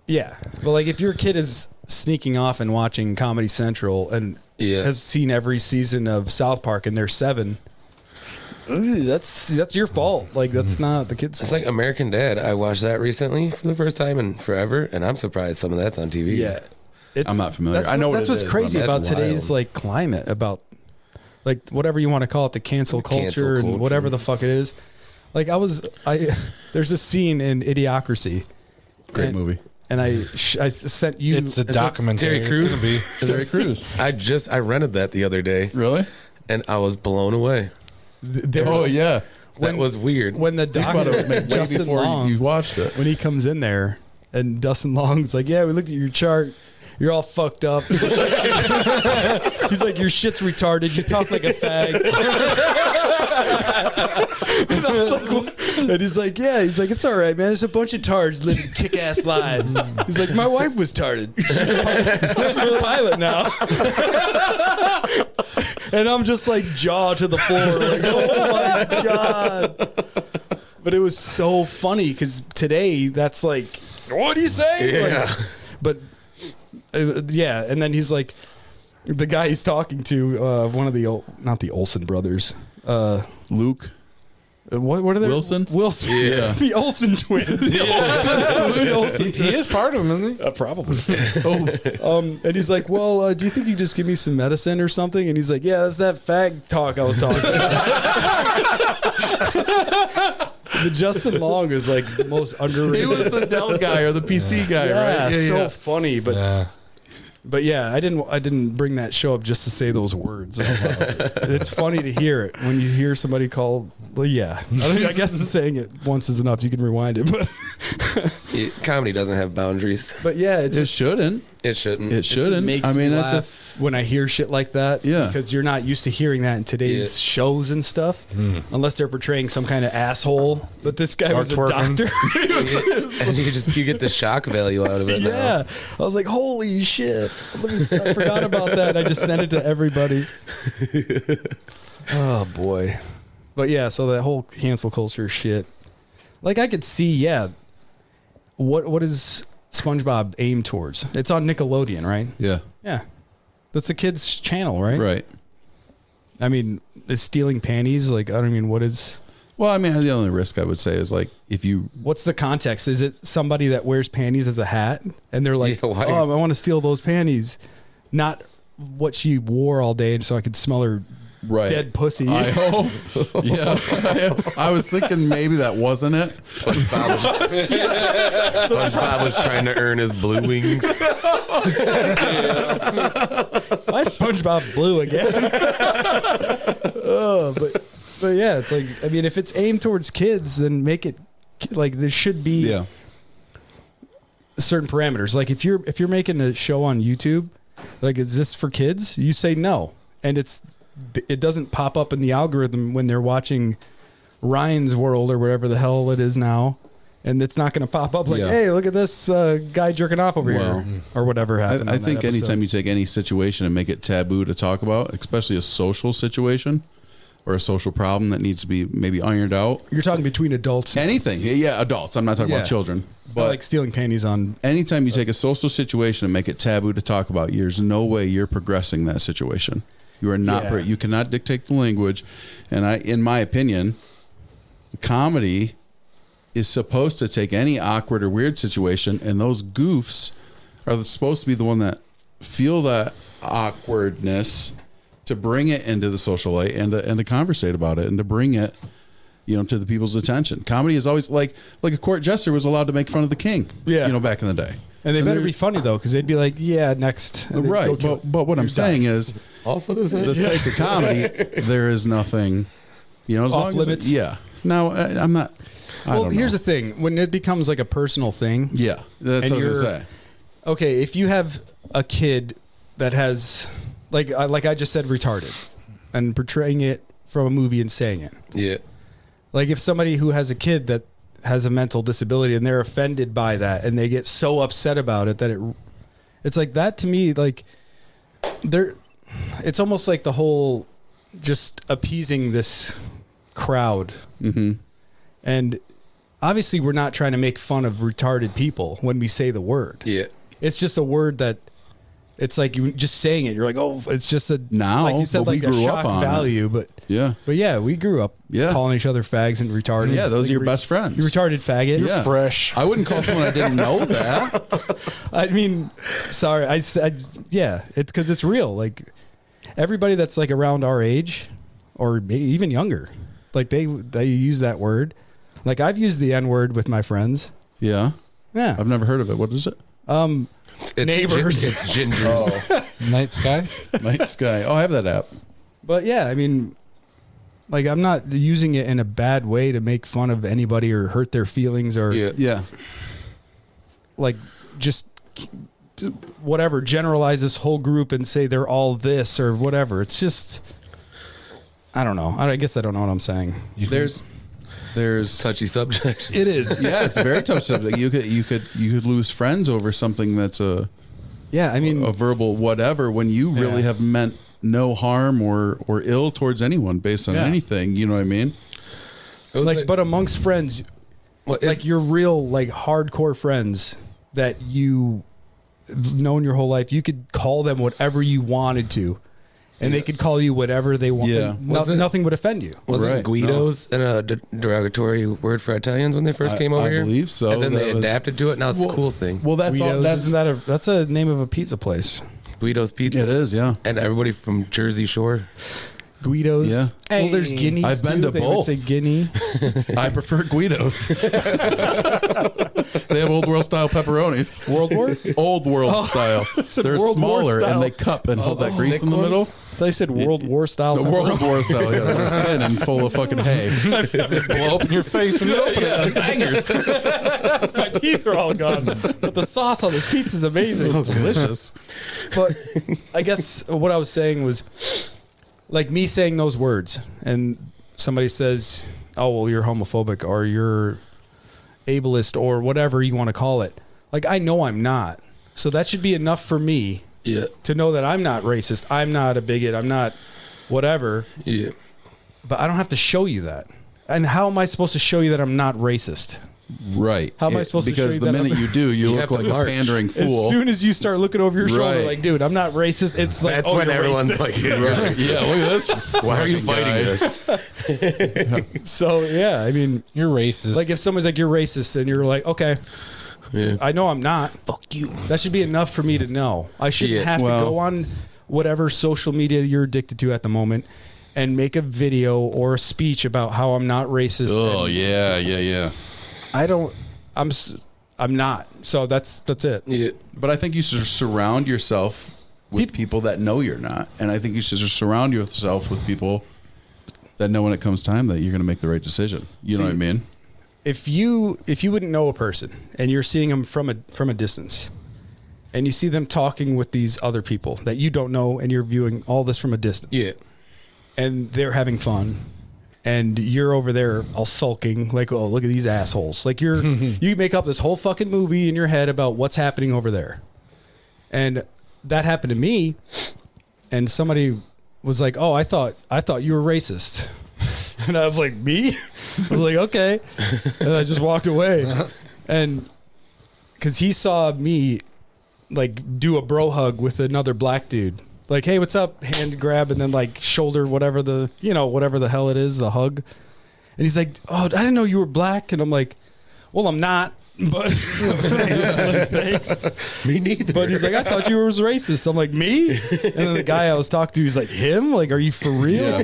yeah, but like if your kid is sneaking off and watching Comedy Central and has seen every season of South Park and they're 7. That's your fault. Like that's not the kid's fault. It's like American Dad. I watched that recently for the first time in forever, and I'm surprised some of that's on TV. Yeah, I'm not familiar. I know that's what's crazy about today's like climate, about like whatever you want to call it, the cancel culture and whatever the fuck it is. Like there's a scene in Idiocracy, great movie, and I sent you. It's a documentary. Terry Crews. It's gonna be Terry Crews. I rented that the other day. Really? And I was blown away. Oh yeah, that was weird. When the doctor Dustin Long, you watched it, when he comes in there, and Dustin Long's like, "Yeah, we looked at your chart. You're all fucked up." He's like, "Your shit's retarded. You talk like a fag." And I was like, what? And he's like, "Yeah." He's like, "It's all right, man. There's a bunch of tards living kick-ass lives." He's like, "My wife was tarded. She's a pilot now." And I'm just like jaw to the floor, like, oh my god. But it was so funny because today that's like, what do you say? Yeah. Like, but yeah, and then he's like, the guy he's talking to, one of the not the Olsen brothers, Luke. What are they? Wilson? Yeah. The Olsen twins. he is part of them, isn't he? Probably. And he's like, well, do you think you just give me some medicine or something? And he's like, yeah, that's that fag talk I was talking about. The Justin Long is like the most underrated. He was the Dell guy or the PC guy, right? Yeah, so funny, but yeah, I didn't bring that show up just to say those words. It's funny to hear it when you hear somebody call. Well, yeah, I guess saying it once is enough. You can rewind it, but comedy doesn't have boundaries. But yeah, it shouldn't. It shouldn't. It shouldn't. Makes me laugh when I hear shit like that. Yeah, because you're not used to hearing that in today's shows and stuff, unless they're portraying some kind of asshole. But this guy was a doctor, and you get the shock value out of it. Yeah, I was like, holy shit! I forgot about that. I just sent it to everybody. Oh boy. But yeah, so that whole cancel culture shit. Like I could see, what is SpongeBob aimed towards? It's on Nickelodeon, right? Yeah. Yeah. That's a kid's channel, right? Right. I mean, is stealing panties like, what is... Well, I mean, the only risk I would say is like if you... What's the context? Is it somebody that wears panties as a hat and they're like, I want to steal those panties. Not what she wore all day so I could smell her dead pussy. I hope. Yeah. I was thinking maybe that wasn't it. SpongeBob was trying to earn his blue wings. My SpongeBob blue again. But yeah, it's like, I mean, if it's aimed towards kids, then make it like there should be certain parameters. Like if you're making a show on YouTube, like, is this for kids? You say no, and it doesn't pop up in the algorithm when they're watching Ryan's World or whatever the hell it is now, and it's not going to pop up like, hey, look at this guy jerking off over here or whatever happened. I think anytime you take any situation and make it taboo to talk about, especially a social situation or a social problem that needs to be maybe ironed out. You're talking between adults. Anything. Yeah, adults. I'm not talking about children. But like stealing panties on. Anytime you take a social situation and make it taboo to talk about, there's no way you're progressing that situation. You are not. You cannot dictate the language. And in my opinion, comedy is supposed to take any awkward or weird situation, and those goofs are supposed to be the one that feel that awkwardness to bring it into the social light and to conversate about it and to bring it, to the people's attention. Comedy is always like a court jester was allowed to make fun of the king. Back in the day. And they better be funny though, because they'd be like, next. Right. But what I'm saying is, all for the sake of comedy, there is nothing, off limits. No, I'm not. Well, here's the thing: when it becomes like a personal thing, Yeah, that's what I was gonna say. okay, if you have a kid that has, like I just said, retarded, and portraying it from a movie and saying it. Yeah. Like if somebody who has a kid that has a mental disability and they're offended by that and they get so upset about it that it's like that to me, like it's almost like the whole just appeasing this crowd. Mm-hmm. And obviously we're not trying to make fun of retarded people when we say the word. Yeah. It's just a word that it's like you just saying it. You're like, oh, it's just a Now, like you said, but we like a grew shock up on value. it. But Yeah. we grew up calling each other fags and retarded. Yeah, those Like, are your best friends. You retarded faggot. Yeah. Fresh. I wouldn't call someone I didn't know that. I mean, sorry, I said, yeah, it's because it's real. Like everybody that's like around our age, or maybe even younger, like they use that word. Like I've used the N word with my friends. Yeah. Yeah, I've never heard of it. What is it? It's Neighbors. It's gingers. Night Sky. Night Sky. Oh, I have that app. But yeah, I mean, like I'm not using it in a bad way to make fun of anybody or hurt their feelings or Yeah. like just whatever, generalize this whole group and say they're all this or whatever. It's just, I don't know. I guess I don't know what I'm saying. There's Touchy subject. It is. yeah, it's a very tough subject. You could lose friends over something that's a I mean, a verbal whatever when you really have meant no harm or ill towards anyone based on anything. You know what I mean? like, but amongst friends, like your real, like hardcore friends that you've known your whole life, you could call them whatever you wanted to. And they could call you whatever they want. Yeah. Nothing would offend you. Wasn't Right. Guidos a derogatory word for Italians when they first came over I here? believe so. And then That they was- adapted to it. Now it's a cool thing. Well, that's all. Guido's, that's a name of a pizza place. Guido's Pizza. It is, yeah. And everybody from Jersey Shore. Guido's. Yeah. Well, there's Guineas. I've been to They would both. say Guinea. I prefer Guidos. They have old world style pepperonis. World War? Old world style. said They're World War smaller style. and they cup and hold that grease thick in the middle. ones? They said World War style. The World War style, yeah. They're thin and full of fucking hay. Blow open your face when you open it. Bangers. My teeth are all gone. But the sauce on this pizza is amazing. So delicious. But I guess what I was saying was, like me saying those words, and somebody says, "Oh, well, you're homophobic or you're ableist or whatever you want to call it." Like I know I'm not, so that should be enough for me to know that I'm not racist. I'm not a bigot. I'm not whatever. Yeah. But I don't have to show you that. And how am I supposed to show you that I'm not racist? Right. How am I supposed to show Because you the that minute I'm- you do, you look have to like a march. pandering As fool. soon as you start looking over your shoulder, Right. like, dude, I'm not racist. It's like, That's oh, when you're everyone's racist. like, Right. Yeah, look at this. why are you fucking fighting guy. this? So yeah, I mean, You're racist. like if someone's like you're racist, and you're like, okay, Yeah. I know I'm not. Fuck you. That should be enough for me to know. I shouldn't Yeah. have Well- to go on whatever social media you're addicted to at the moment and make a video or a speech about how I'm not racist. Oh, and yeah. I don't. I'm not. So that's it. Yeah. But I think you should surround yourself with people that know you're not. And I think you should surround yourself with people that know when it comes time that you're going to make the right decision. You know what I mean? If you wouldn't know a person and you're seeing them from a distance, and you see them talking with these other people that you don't know, and you're viewing all this from a distance, Yeah. and they're having fun, and you're over there all sulking, like, oh, look at these assholes. Like you make up this whole fucking movie in your head about what's happening over there. And that happened to me, and somebody was like, oh, I thought you were racist. And I was like, me? I was like, okay. And I just walked away. And because he saw me like do a bro hug with another black dude. Like, hey, what's up? Hand grab, and then like shoulder, whatever the hell it is, the hug. And he's like, oh, I didn't know you were black. And I'm like, well, I'm not. But thanks. Me neither. But he's like, I thought you were racist. I'm like, me? And then the guy I was talking to, he's like, him? Like, are you for real? Yeah.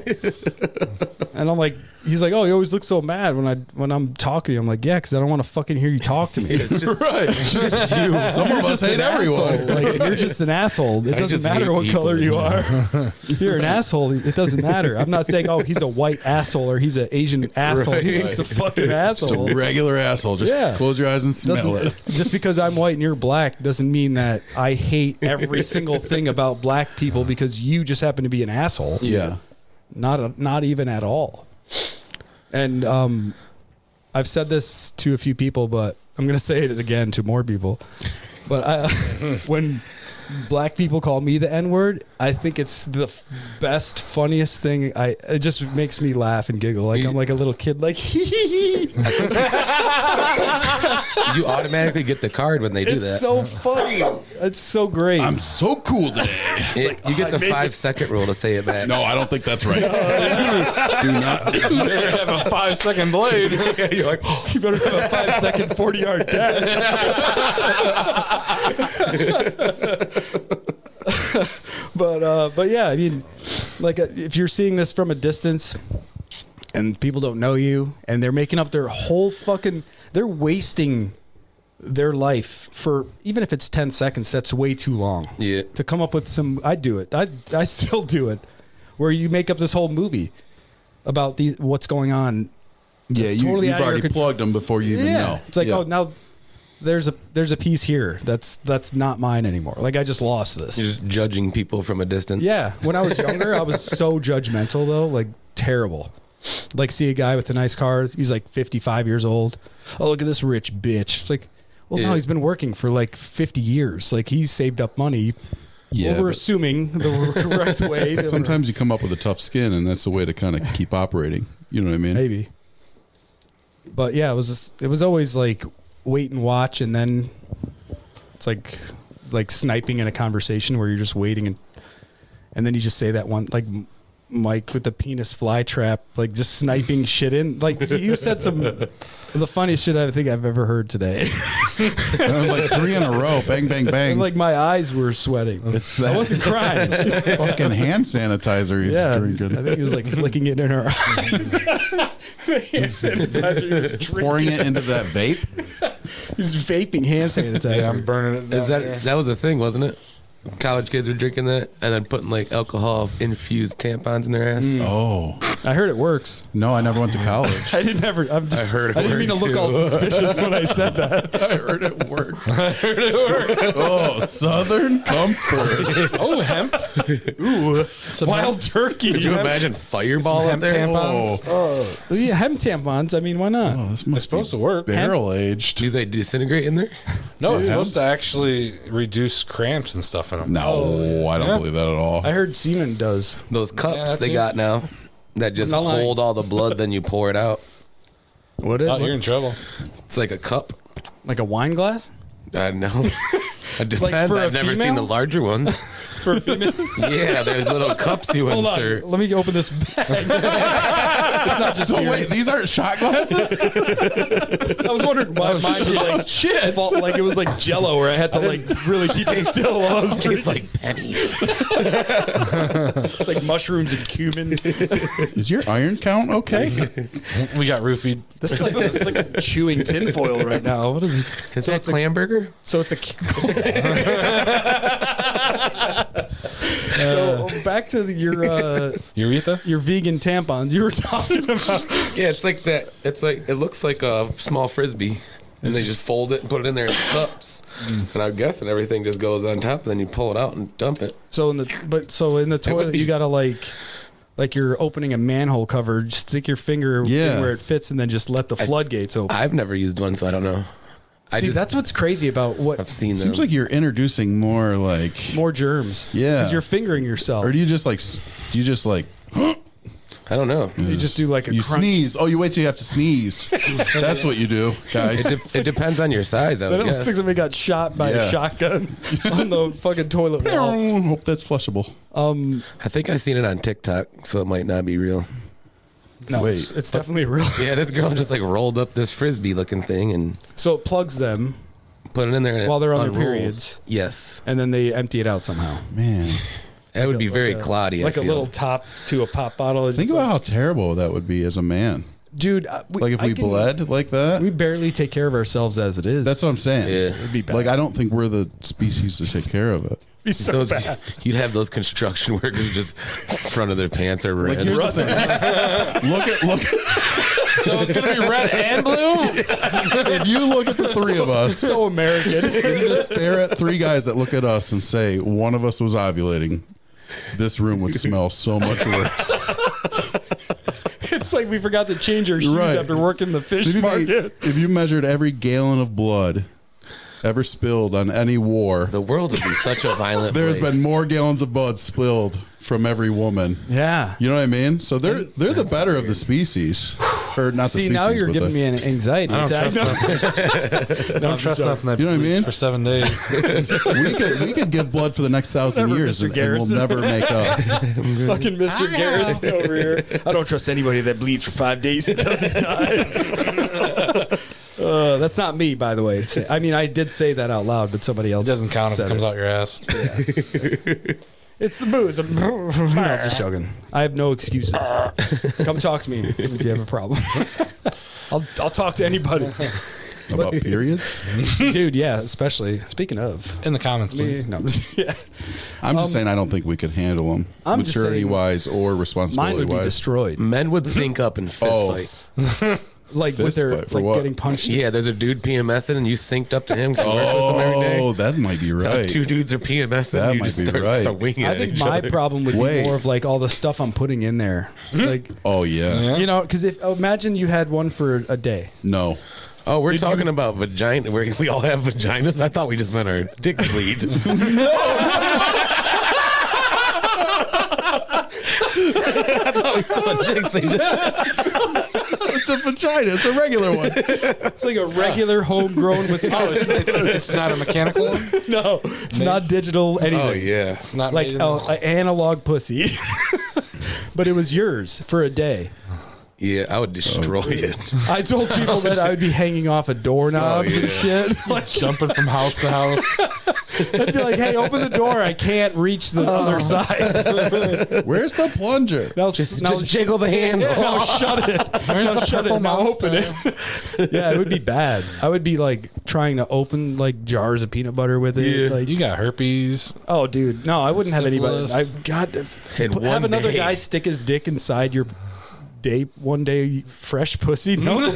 And I'm like, he's like, oh, you always look so mad when I'm talking to you. I'm like, yeah, because I don't want to fucking hear you talk to me. It's just, Right. It's just you. Some of us hate everyone. Like, you're just an asshole. It I doesn't just matter hate what people color in you are. If you're an asshole, it doesn't matter. I'm not saying, oh, he's a white asshole or he's an Asian asshole. He's just a fucking Just asshole. a regular asshole. Just Yeah. close your eyes and smell it. Just because I'm white and you're black doesn't mean that I hate every single thing about black people because you just happen to be an asshole. Yeah. Not even at all. And I've said this to a few people, but I'm going to say it again to more people. But when black people call me the N-word, I think it's the best, funniest thing. It just makes me laugh and giggle. Like I'm like a little kid, like, hee hee hee. you automatically get the card when they do It's that. so funny. It's so great. I'm so cool today. You get the 5-second rule to say it back. No, I don't think that's right. Do not. You better have a 5-second blade. You're like, You better have a 5-second 40-yard dash. But yeah, I mean, like if you're seeing this from a distance and people don't know you and they're making up their whole they're wasting their life for, even if it's 10 seconds, that's way too long. Yeah. To come up with I do it. I still do it, where you make up this whole movie about what's going on. Yeah, It's totally you've out of your already control. plugged them before you even know. It's like, Yeah. oh, now there's a piece here that's not mine anymore. Like I just lost this. You're just judging people from a distance. Yeah, when I was younger, I was so judgmental though, like terrible. Like see a guy with a nice car, he's like 55 years old. Oh, look at this rich bitch. It's like, well, no, Yeah. he's been working for like 50 years. Like he's saved up money. Yeah, Well, we're but assuming the correct way. sometimes you come up with a tough skin, and that's the way to kind of keep operating. You know what I mean? Maybe. But yeah, it was always like wait and watch, and then it's like sniping in a conversation where you're just waiting and then you just say that one, like Mike with the penis fly trap, like just sniping shit in. Like you said some of the funniest shit I think I've ever heard today. That was like 3 in a row. Bang, bang, bang. And like my eyes were sweating. It's I that wasn't crying. fucking hand sanitizer he's Yeah, drinking. I think he was like flicking it in her eyes. The hand sanitizer he was drinking. Pouring it into that vape. He's vaping hand sanitizer. Yeah, I'm burning it. Is that was a thing, wasn't it? College kids were drinking that and then putting like alcohol infused tampons in their ass. Oh. I heard it works. No, I never went to college. I didn't ever. I heard it I didn't mean to works, look all too. suspicious when I said that. I heard it worked. Oh, Southern Comfort. Oh, hemp. Ooh, Some wild turkey. Could you imagine Fireball up hemp there? tampons? Oh, Yeah, hemp tampons. I mean, why not? oh, this It's must supposed be to work. barrel aged. Do they disintegrate in there? No, it's Yeah. supposed to actually reduce cramps and stuff in them. No, I don't Yeah. believe that at all. I heard semen does. Those cups that's they it. got now that just Not lying. hold all the blood, then you pour it out. What is Oh, you're in trouble. It's like a cup. like a wine glass I don't know. It depends. for a I've never seen female? the larger ones. for a female? Yeah, there's little cups you Hold insert. on, let me open this bag. It's not just So beer. wait, these aren't shot glasses? I was wondering why mine was like shit. like it was like Jello, where I had to like really keep it still while I was It's drinking. like pennies. It's like mushrooms and cumin. Is your iron count okay? We got roofied. This is like it's like chewing tinfoil right now. What is it? Is that clam burger? So it's a so back to Urethra? your vegan tampons you were talking about. Yeah, it's like that. It's like it looks like a small frisbee, and they just fold it and put it in there in cups. And I'm guessing everything just goes on top, and then you pull it out and dump it. So in the toilet you gotta like you're opening a manhole cover, just stick your finger in where it fits and then just let the floodgates open. I've never used one, so I don't know. See, that's what's crazy about what I've seen them. Seems like you're introducing more like, more germs. Yeah. Because you're fingering yourself. or do you just like, I don't know. You just do like a you crunch. sneeze? Oh, you wait till you have to sneeze. That's what you do, guys. It depends on your size, I Then would it looks like guess. somebody got shot by a Yeah. shotgun on the fucking toilet wall. Hope that's flushable. I think I seen it on TikTok, so it might not be real. No, Wait. it's definitely real. Yeah, this girl just like rolled up this frisbee looking thing and So it plugs them put it in there and while they're on their unrolls. periods, Yes, and then they empty it out somehow. Man, that would be very a, cloddy. Like I a feel. little top to a pop bottle. It think just about how looks- terrible that would be as a man. dude. Like if we bled like that. we barely take care of ourselves as it is. That's what I'm saying. Yeah. It'd be bad. Like I don't think we're the species to take care of it. It'd be so Those, bad. you'd have those construction workers just front of their pants are red. Like here's the thing. look at So it's gonna be red and blue. if you look at the three of us, So American. if you just stare at three guys that look at us and say one of us was ovulating, this room would smell so much worse. It's like we forgot to change our shoes Right. after working the fish If you think- market. if you measured every gallon of blood ever spilled on any war, The world would be such a violent there's place. been more gallons of blood spilled from every woman. Yeah. You know what I mean? So they're the better of the species, or not the See, species. now you're but giving the, me an anxiety I don't attack. trust Don't trust nothing that You know what I bleeds mean? for 7 days. we could give blood for the next 1,000 Never, years Mr. and we'll Garrison. never make up. Fucking Mr. Garrison over here. I don't trust anybody that bleeds for 5 days and doesn't die. That's not me, by the way. I mean, I did say that out loud, but somebody else It doesn't count if said it comes out your ass. It's the booze. No, just joking. I have no excuses. Come talk to me if you have a problem. I'll talk to anybody, About periods? dude. Yeah, especially speaking of In the comments, me. please. No, I'm just, yeah, I'm just saying I don't think we could handle them I'm just maturity saying wise or mine responsibility would be wise. destroyed. Men would sync up and fist Oh. fight. Like with Fist their fight for like what? getting punched. Yeah, there's a dude PMSing and you synced up to him. 'cause you work with him every day. Oh, that might be right. Two dudes are PMSing. That you might just be start right. swinging I at think each my other. problem would Wait. be more of like all the stuff I'm putting in there. Like, Oh yeah. you know, because if imagine you had one for a day. No. Oh, we're Did talking you- about vagina. We all have vaginas. I thought we just meant our dicks bleed. I thought we still had dicks. They just, It's a vagina. It's a regular one. It's like a regular homegrown Wisconsin. It's not a mechanical one. No, it's not digital anything. oh yeah. Not Like made in an analog pussy. But it was yours for a day. Yeah, I would destroy it. I told people that I would be hanging off of doorknobs Oh, yeah. and shit. Like, jumping from house to house. I'd be like, "Hey, open the door! I can't reach the other side." Where's the plunger? Now, Just now, jiggle the handle. now shut it. Now shut it. Now open it. Yeah, it would be bad. I would be like trying to open like jars of peanut butter with it. Yeah. Like, You got herpes. oh, dude, no, I wouldn't have anybody. Syphilis. I've got to In have one another day. guy stick his dick inside your one day fresh pussy. No, no.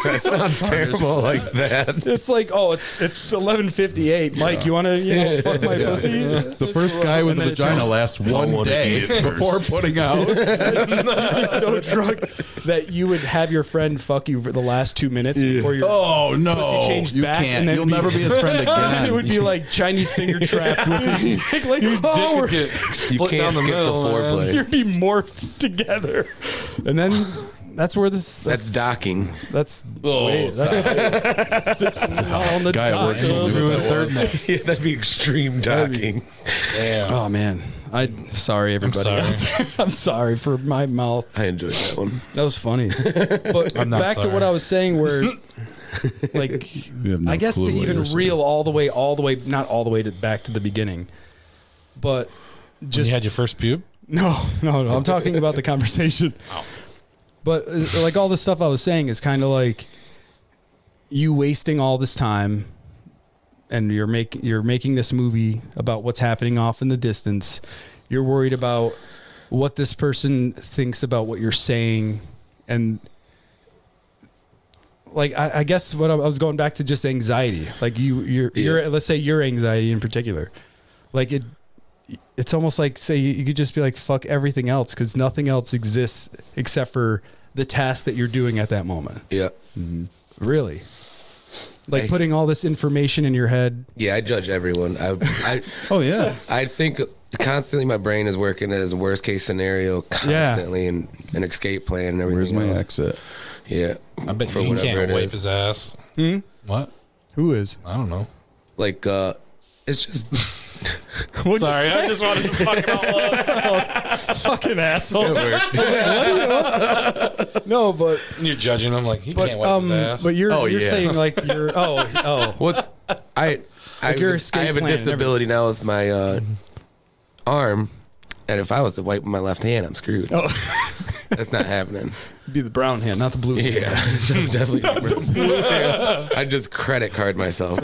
That sounds terrible like that. It's like, oh, it's 11:58. Mike, you want to fuck my pussy? The first guy with And a then it's vagina all- lasts one day before putting out. You'd be so drunk that you would have your friend fuck you for the last 2 minutes before your Oh no! pussy changed You back, can't. and then You'll be- never be his friend And then it would again. be like Chinese finger trapped with his dick. Like, oh, Dick we're, get You split can't down the skip the middle. man. you're foreplay. be morphed together, and then that's where this. That's docking. That's Oh, wait, that's sits on the Guy at work dock. told me what that was. Yeah, that'd be extreme docking. Damn. Oh man, I'm sorry, everybody. sorry. I'm sorry for my mouth. I enjoyed that one. That was funny. But I'm not back to sorry. what I was saying, where like You have no I guess to clue what even you're saying. reel all the way, not all the way to back to the beginning, but When just you had your first pube? no. I'm talking about the conversation. But like all the stuff I was saying is kind of like you wasting all this time, and you're making this movie about what's happening off in the distance. You're worried about what this person thinks about what you're saying, and like I guess what I was going back to just anxiety. Like your let's say your anxiety in particular, like it's almost like say you could just be like fuck everything else because nothing else exists except for the task that you're doing at that moment. Yeah. Really, like I- putting all this information in your head. Yeah, I judge everyone. Oh yeah. I think constantly my brain is working as a worst case scenario constantly and an escape plan and everything Where's my else. exit? Yeah. I bet For you whatever can't it wipe is. his ass. What? Who is? I don't know. Like it's just What'd Sorry, you say? I just wanted to fuck it all up. Fucking asshole. No, but You're judging him like he can't wipe his ass. but you're yeah. saying like you're What I your I escape have a plan and disability now with my arm, and if I was to wipe with my left hand, I'm screwed. Oh. That's not happening. be the brown hand, not the blue hand. Yeah, definitely. I just credit card myself.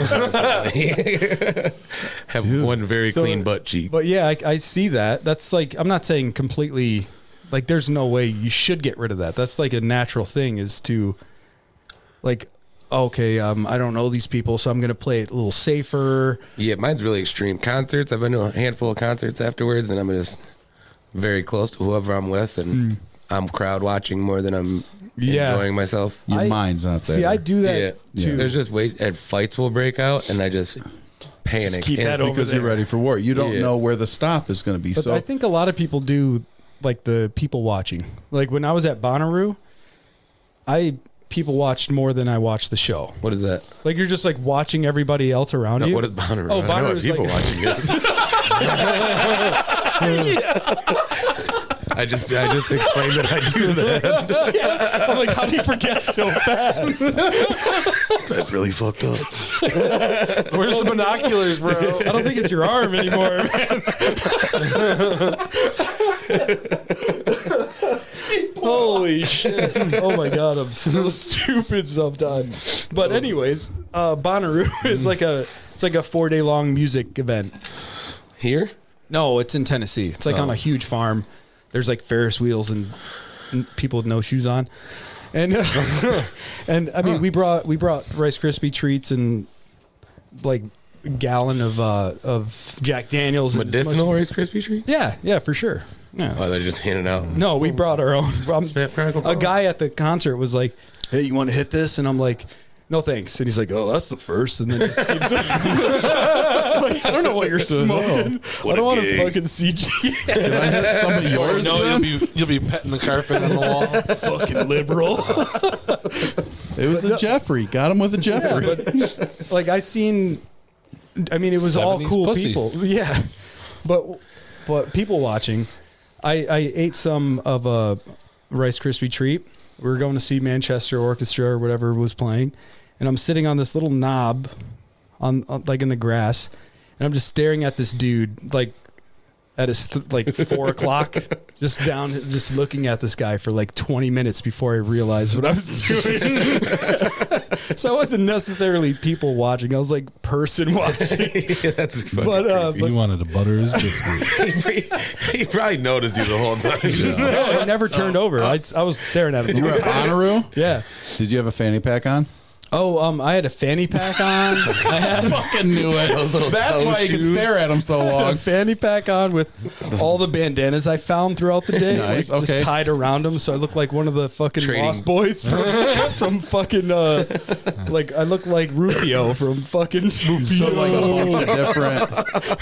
Have one very clean butt cheek. But yeah, I see that. That's like, I'm not saying completely, like there's no way you should get rid of that. That's like a natural thing is to like, okay, I don't know these people, so I'm going to play it a little safer. Yeah, mine's really extreme. Concerts, I've been to a handful of concerts afterwards, and I'm just very close to whoever I'm with, and I'm crowd watching more than I'm enjoying myself. Your mind's not there. See, I do that too. There's just and fights will break out, and I just panic. Just keep that over because there. you're ready for war. You don't know where the stop is going to be. But So I think a lot of people do like the people watching. Like when I was at Bonnaroo, people watched more than I watched the show. What is that? Like you're just like watching everybody else around you. What is Bonnaroo? Oh, I know what Bonnaroo's people like, watching is. I just explained that I do that. I'm like, how do you forget so fast? This guy's really fucked up. Where's the binoculars, bro? I don't think it's your arm anymore, man. Holy shit. Oh my God, I'm so stupid sometimes. But anyways, Bonnaroo is like a 4-day long music event. Here? No, it's in Tennessee. It's like on a huge farm. There's like Ferris wheels and people with no shoes on. And and I mean we brought Rice Krispie treats and like a gallon of Jack Daniels. Medicinal Rice Krispie treats? Yeah, for sure. Yeah. Oh, they're just handing out. No, we brought our own. Crackle A guy at the concert was like, "Hey, you want to hit this?" And I'm like, "No, thanks." And he's like, "Oh, that's the first." And then just keeps like, I don't know what you're smoking. I don't want to fucking CG. Did I hit some of yours? No, then? you'll be petting the carpet on the wall. Fucking liberal. It was a Jeffrey. Got him with a Jeffrey. But like I mean, it was all 70s cool pussy. people. Yeah, but people watching. I ate some of a Rice Krispie treat. We were going to see Manchester Orchestra or whatever was playing, and I'm sitting on this little knob, on like in the grass, and I'm just staring at this dude like at his 4 o'clock, just looking at this guy for like 20 minutes before I realized what I was doing. So I wasn't necessarily people watching; I was like person watching. Yeah, that's fucking But He wanted to butter his biscuit. he probably noticed you the whole time. no, it never turned over. I was staring at him. You were at Bonnaroo? Yeah. Did you have a fanny pack on? Oh, I had a fanny pack on. I had Fucking knew it. That's why you could stare at him so a long. fanny pack on with all the bandanas I found throughout the day, Nice, like, okay. just tied around them, so I look like one of the fucking Trading. Lost Boys from fucking like I look like Rufio from fucking So like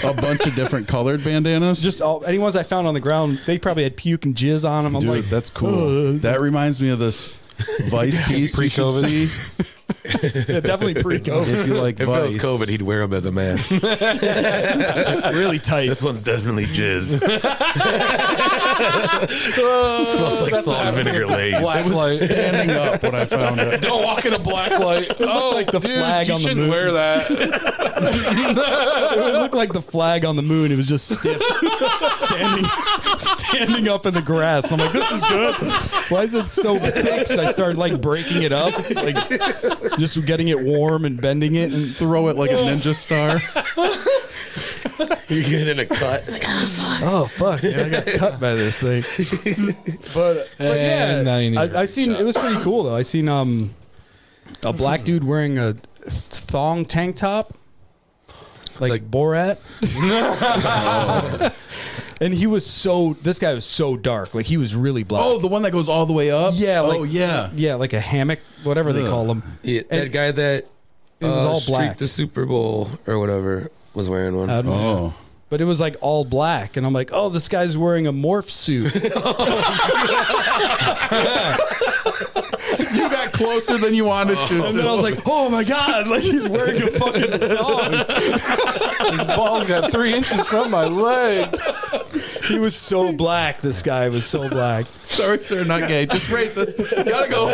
a bunch of different colored bandanas. just any ones I found on the ground. They probably had puke and jizz on them. I'm Dude, like, that's cool. That reminds me of this Vice piece you should Pre-COVID. see. yeah, definitely pre-COVID. If you like If it was Vice. COVID, he'd wear them as a mask. Really tight. This one's definitely jizz. Smells like salt and vinegar lays. Black light. Standing up when I found it. Don't walk in a black light. Oh, like the dude, flag you on the shouldn't moon. wear that. It looked like the flag on the moon. It was just stiff, standing up in the grass. I'm like, this is good. Why is it so thick? So I started like breaking it up, like just getting it warm and bending it. And Throw it like a ninja star. You get in a cut. oh fuck, man, I got cut by this thing. But yeah, And now you need a I seen shot. it was pretty cool though. I seen a black dude wearing a thong tank top. Like Borat. And this guy was so dark. Like he was really black. Oh, the one that goes all the way up? Yeah. Like, oh, yeah. Yeah, like a hammock, whatever they call them. Yeah, that And guy that it was all black. streaked the Super Bowl or whatever was wearing one. I don't know. Oh. But it was like all black. And I'm like, oh, this guy's wearing a morph suit. You got closer than you wanted to. And then I was like, oh my God, like he's wearing a fucking thong. His balls got 3 inches from my leg. He was so black. This guy was so black. Sorry, sir, not gay, just racist. Gotta go.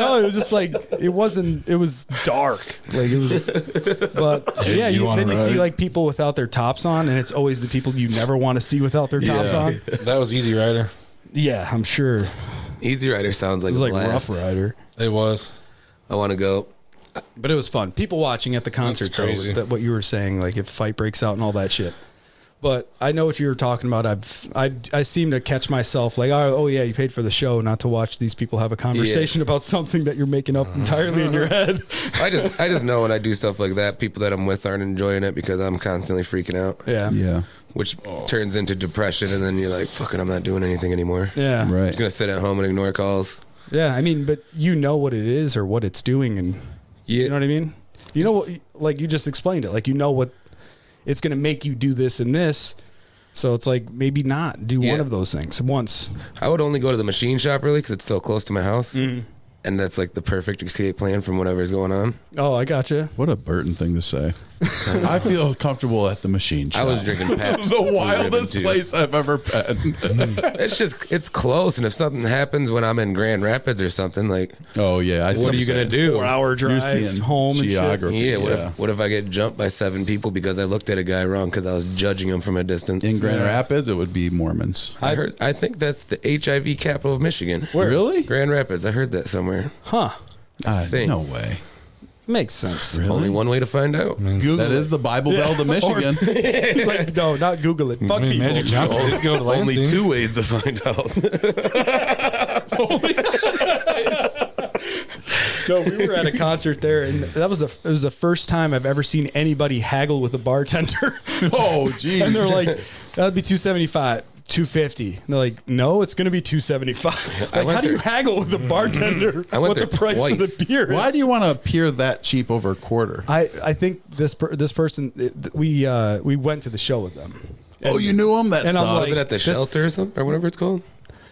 No, it was just like, it was dark. Like it was, but yeah, then you see like people without their tops on, and it's always the people you never want to see without their tops on. That was Easy Rider. Yeah, I'm sure. Easy Rider sounds like It was like blast. Rough Rider. It was. I want to go. But it was fun. People watching at the concert, That's crazy. though, what you were saying, like if a fight breaks out and all that shit. But I know what you were talking about. I seem to catch myself like, oh yeah, you paid for the show, not to watch these people have a conversation about something that you're making up entirely in your head. I just know when I do stuff like that, people that I'm with aren't enjoying it because I'm constantly freaking out. Yeah. Which turns into depression, and then you're like, fuck it, I'm not doing anything anymore. Yeah. I'm Right. just gonna sit at home and ignore calls. Yeah. I mean, but you know what it is or what it's doing, and you know what I mean? You know what, like you just explained it. Like, you know what it's going to make you do this and this. So it's like, maybe not do one of those things once. I would only go to the machine shop really because it's so close to my house. And that's like the perfect escape plan from whatever's going on. Oh, I gotcha. What a Burton thing to say. I feel comfortable at the machine shop. I was drinking Pabst. The wildest place I've ever been. It's close, and if something happens when I'm in Grand Rapids or something, like, Oh yeah, what are you gonna do? 4-hour You're drive seeing home and shit. geography. Yeah, what if I get jumped by 7 people because I looked at a guy wrong because I was judging him from a distance? In Grand Rapids, it would be Mormons. I think that's the HIV capital of Michigan. Where? Really? Grand Rapids. I heard that somewhere. Huh. think. No way. Makes sense. Really? Only one way to find out. Google That it. is the Bible Belt of Michigan. It's like, no, not Google it. Fuck people. Magic Johnson did go to Lansing. Only 2 ways to find out. No, we were at a concert there, and it was the first time I've ever seen anybody haggle with a bartender. Oh, geez. And they're like, that'd be $275, $250. And they're like, no, it's going to be $275. Like, how do you haggle with a bartender? I went what the there price of twice. the beer is? Why do you want to appear that cheap over a quarter? I think this person, we went to the show with them. Oh, you knew him? That and I'm sucks. like- Was it at the this- shelter or something, or whatever it's called?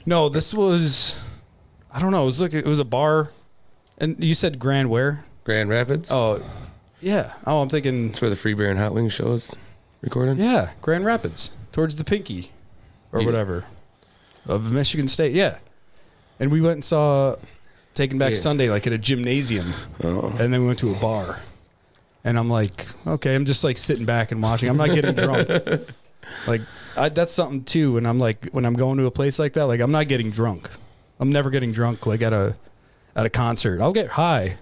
No, this was, I don't know. It was a bar. And you said Grand where? Grand Rapids. Oh, yeah. Oh, I'm thinking, That's where the Free Beer and Hot Wings show is recorded. yeah, Grand Rapids, towards the Pinky or Yeah. whatever of Michigan State. Yeah. And we went and saw Taking Back Yeah. Sunday, like at a gymnasium. Oh. And then we went to a bar. And I'm like, okay, I'm just like sitting back and watching. I'm not getting drunk. Like, that's something too. And I'm like, when I'm going to a place like that, like, I'm not getting drunk. I'm never getting drunk, like at a concert. I'll get high,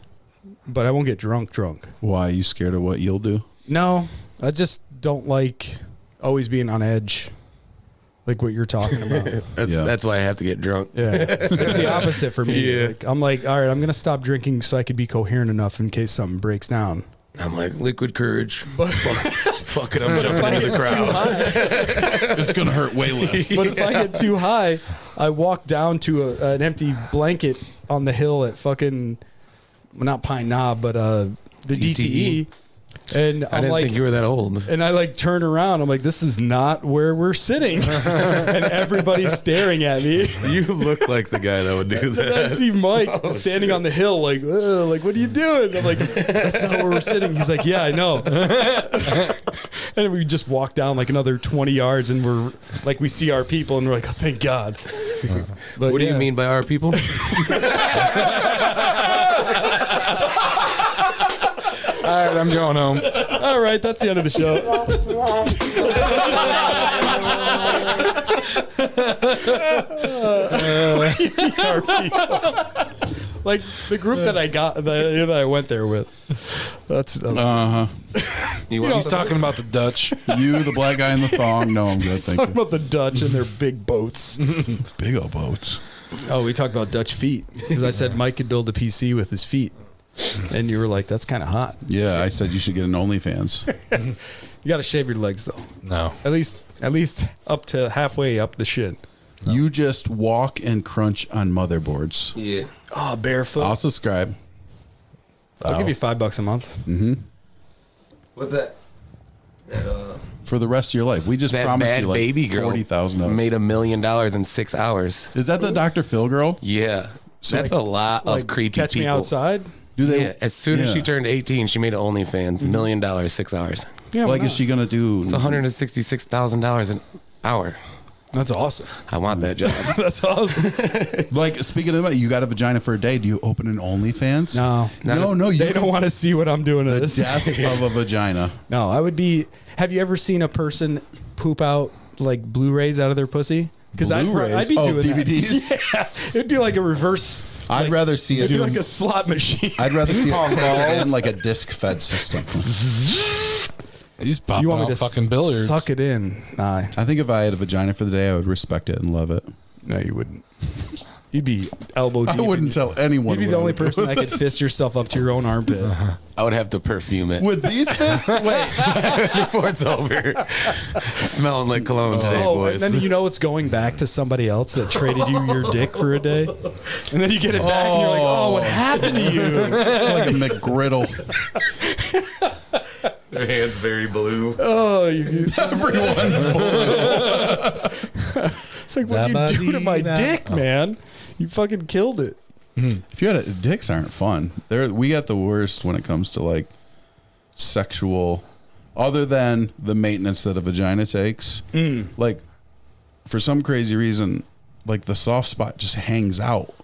but I won't get drunk. Why? You scared of what you'll do? No, I just don't like always being on edge, like what you're talking about. That's why I have to get drunk. Yeah, it's the opposite for me. Yeah. Like, I'm like, all right, I'm gonna stop drinking so I could be coherent enough in case something breaks down. I'm like, liquid courage. But Fuck it, I'm jumping into the crowd. It's going to hurt way less. But if I get too high, I walk down to an empty blanket on the hill at fucking, well, not Pine Knob, but the DTE. And I I'm didn't like, think you were that old. and I like turn around. I'm like, this is not where we're sitting. And everybody's staring at me. You look like the guy that would do And I that. see Mike standing on the hill, like, what are you doing? I'm like, that's not where we're sitting. He's like, yeah, I know. And we just walk down like another 20 yards, and we're like, we see our people, and we're like, oh, thank God. But What do yeah. you mean by our people? All right, I'm going home. All right, that's the end of the show. Like the group that I went there with. That's Uh-huh. He's talking about the Dutch. You, the black guy in the thong. No, I'm good. Thank talking you. about the Dutch and their big boats. Big old boats. Oh, we talked about Dutch feet because I said Mike could build a PC with his feet, and you were like, "That's kind of hot." Yeah, I said you should get an OnlyFans. You got to shave your legs though, No. at least up to halfway up the shin. You just walk and crunch on motherboards. Yeah. Oh, barefoot. I'll subscribe. I'll give you $5 a month. What that? For the rest of your life. We just That promised bad you like baby girl $40,000. made $1 million in 6 hours. Is that the Dr. Phil girl? Yeah. So That's a lot of creepy catch people. me outside. Do they? Yeah, as soon as Yeah. she turned 18, she made an OnlyFans, $1 million, 6 hours. Yeah, Like, is she gonna do? It's $166,000 an hour. That's awesome. I want that job. That's awesome. Like, speaking of that, you got a vagina for a day. Do you open an OnlyFans? No, no. You they don't want to see what I'm doing to the this. death of a vagina. No, I would be. Have you ever seen a person poop out like Blu-rays out of their pussy? Because I'd Blu-rays? be Oh, doing DVDs? that. Yeah, it'd be like a reverse. I'd rather see it. It'd be like a slot machine. I'd rather see it taken in like a disc-fed system. He's popping You want me out to fucking billiards. suck it in? Nah, I think if I had a vagina for the day, I would respect it and love it. no, you wouldn't. You'd be elbow deep. I wouldn't tell anyone. You'd be the what only I would do person with that could fist yourself up to your own armpit. I would have to perfume it With these fists? Wait. before it's over. Smelling like cologne today, Oh, boys. and then you know it's going back to somebody else that traded you your dick for a day, and then you get it back and you're like, oh, what happened to you? It's like a McGriddle. Their hand's very blue. Oh, you. Everyone's It's like, what did you do to my dick, man? You fucking killed it. If you had dicks aren't fun. We got the worst when it comes to like sexual, other than the maintenance that a vagina takes. Like, for some crazy reason, like the soft spot just hangs out,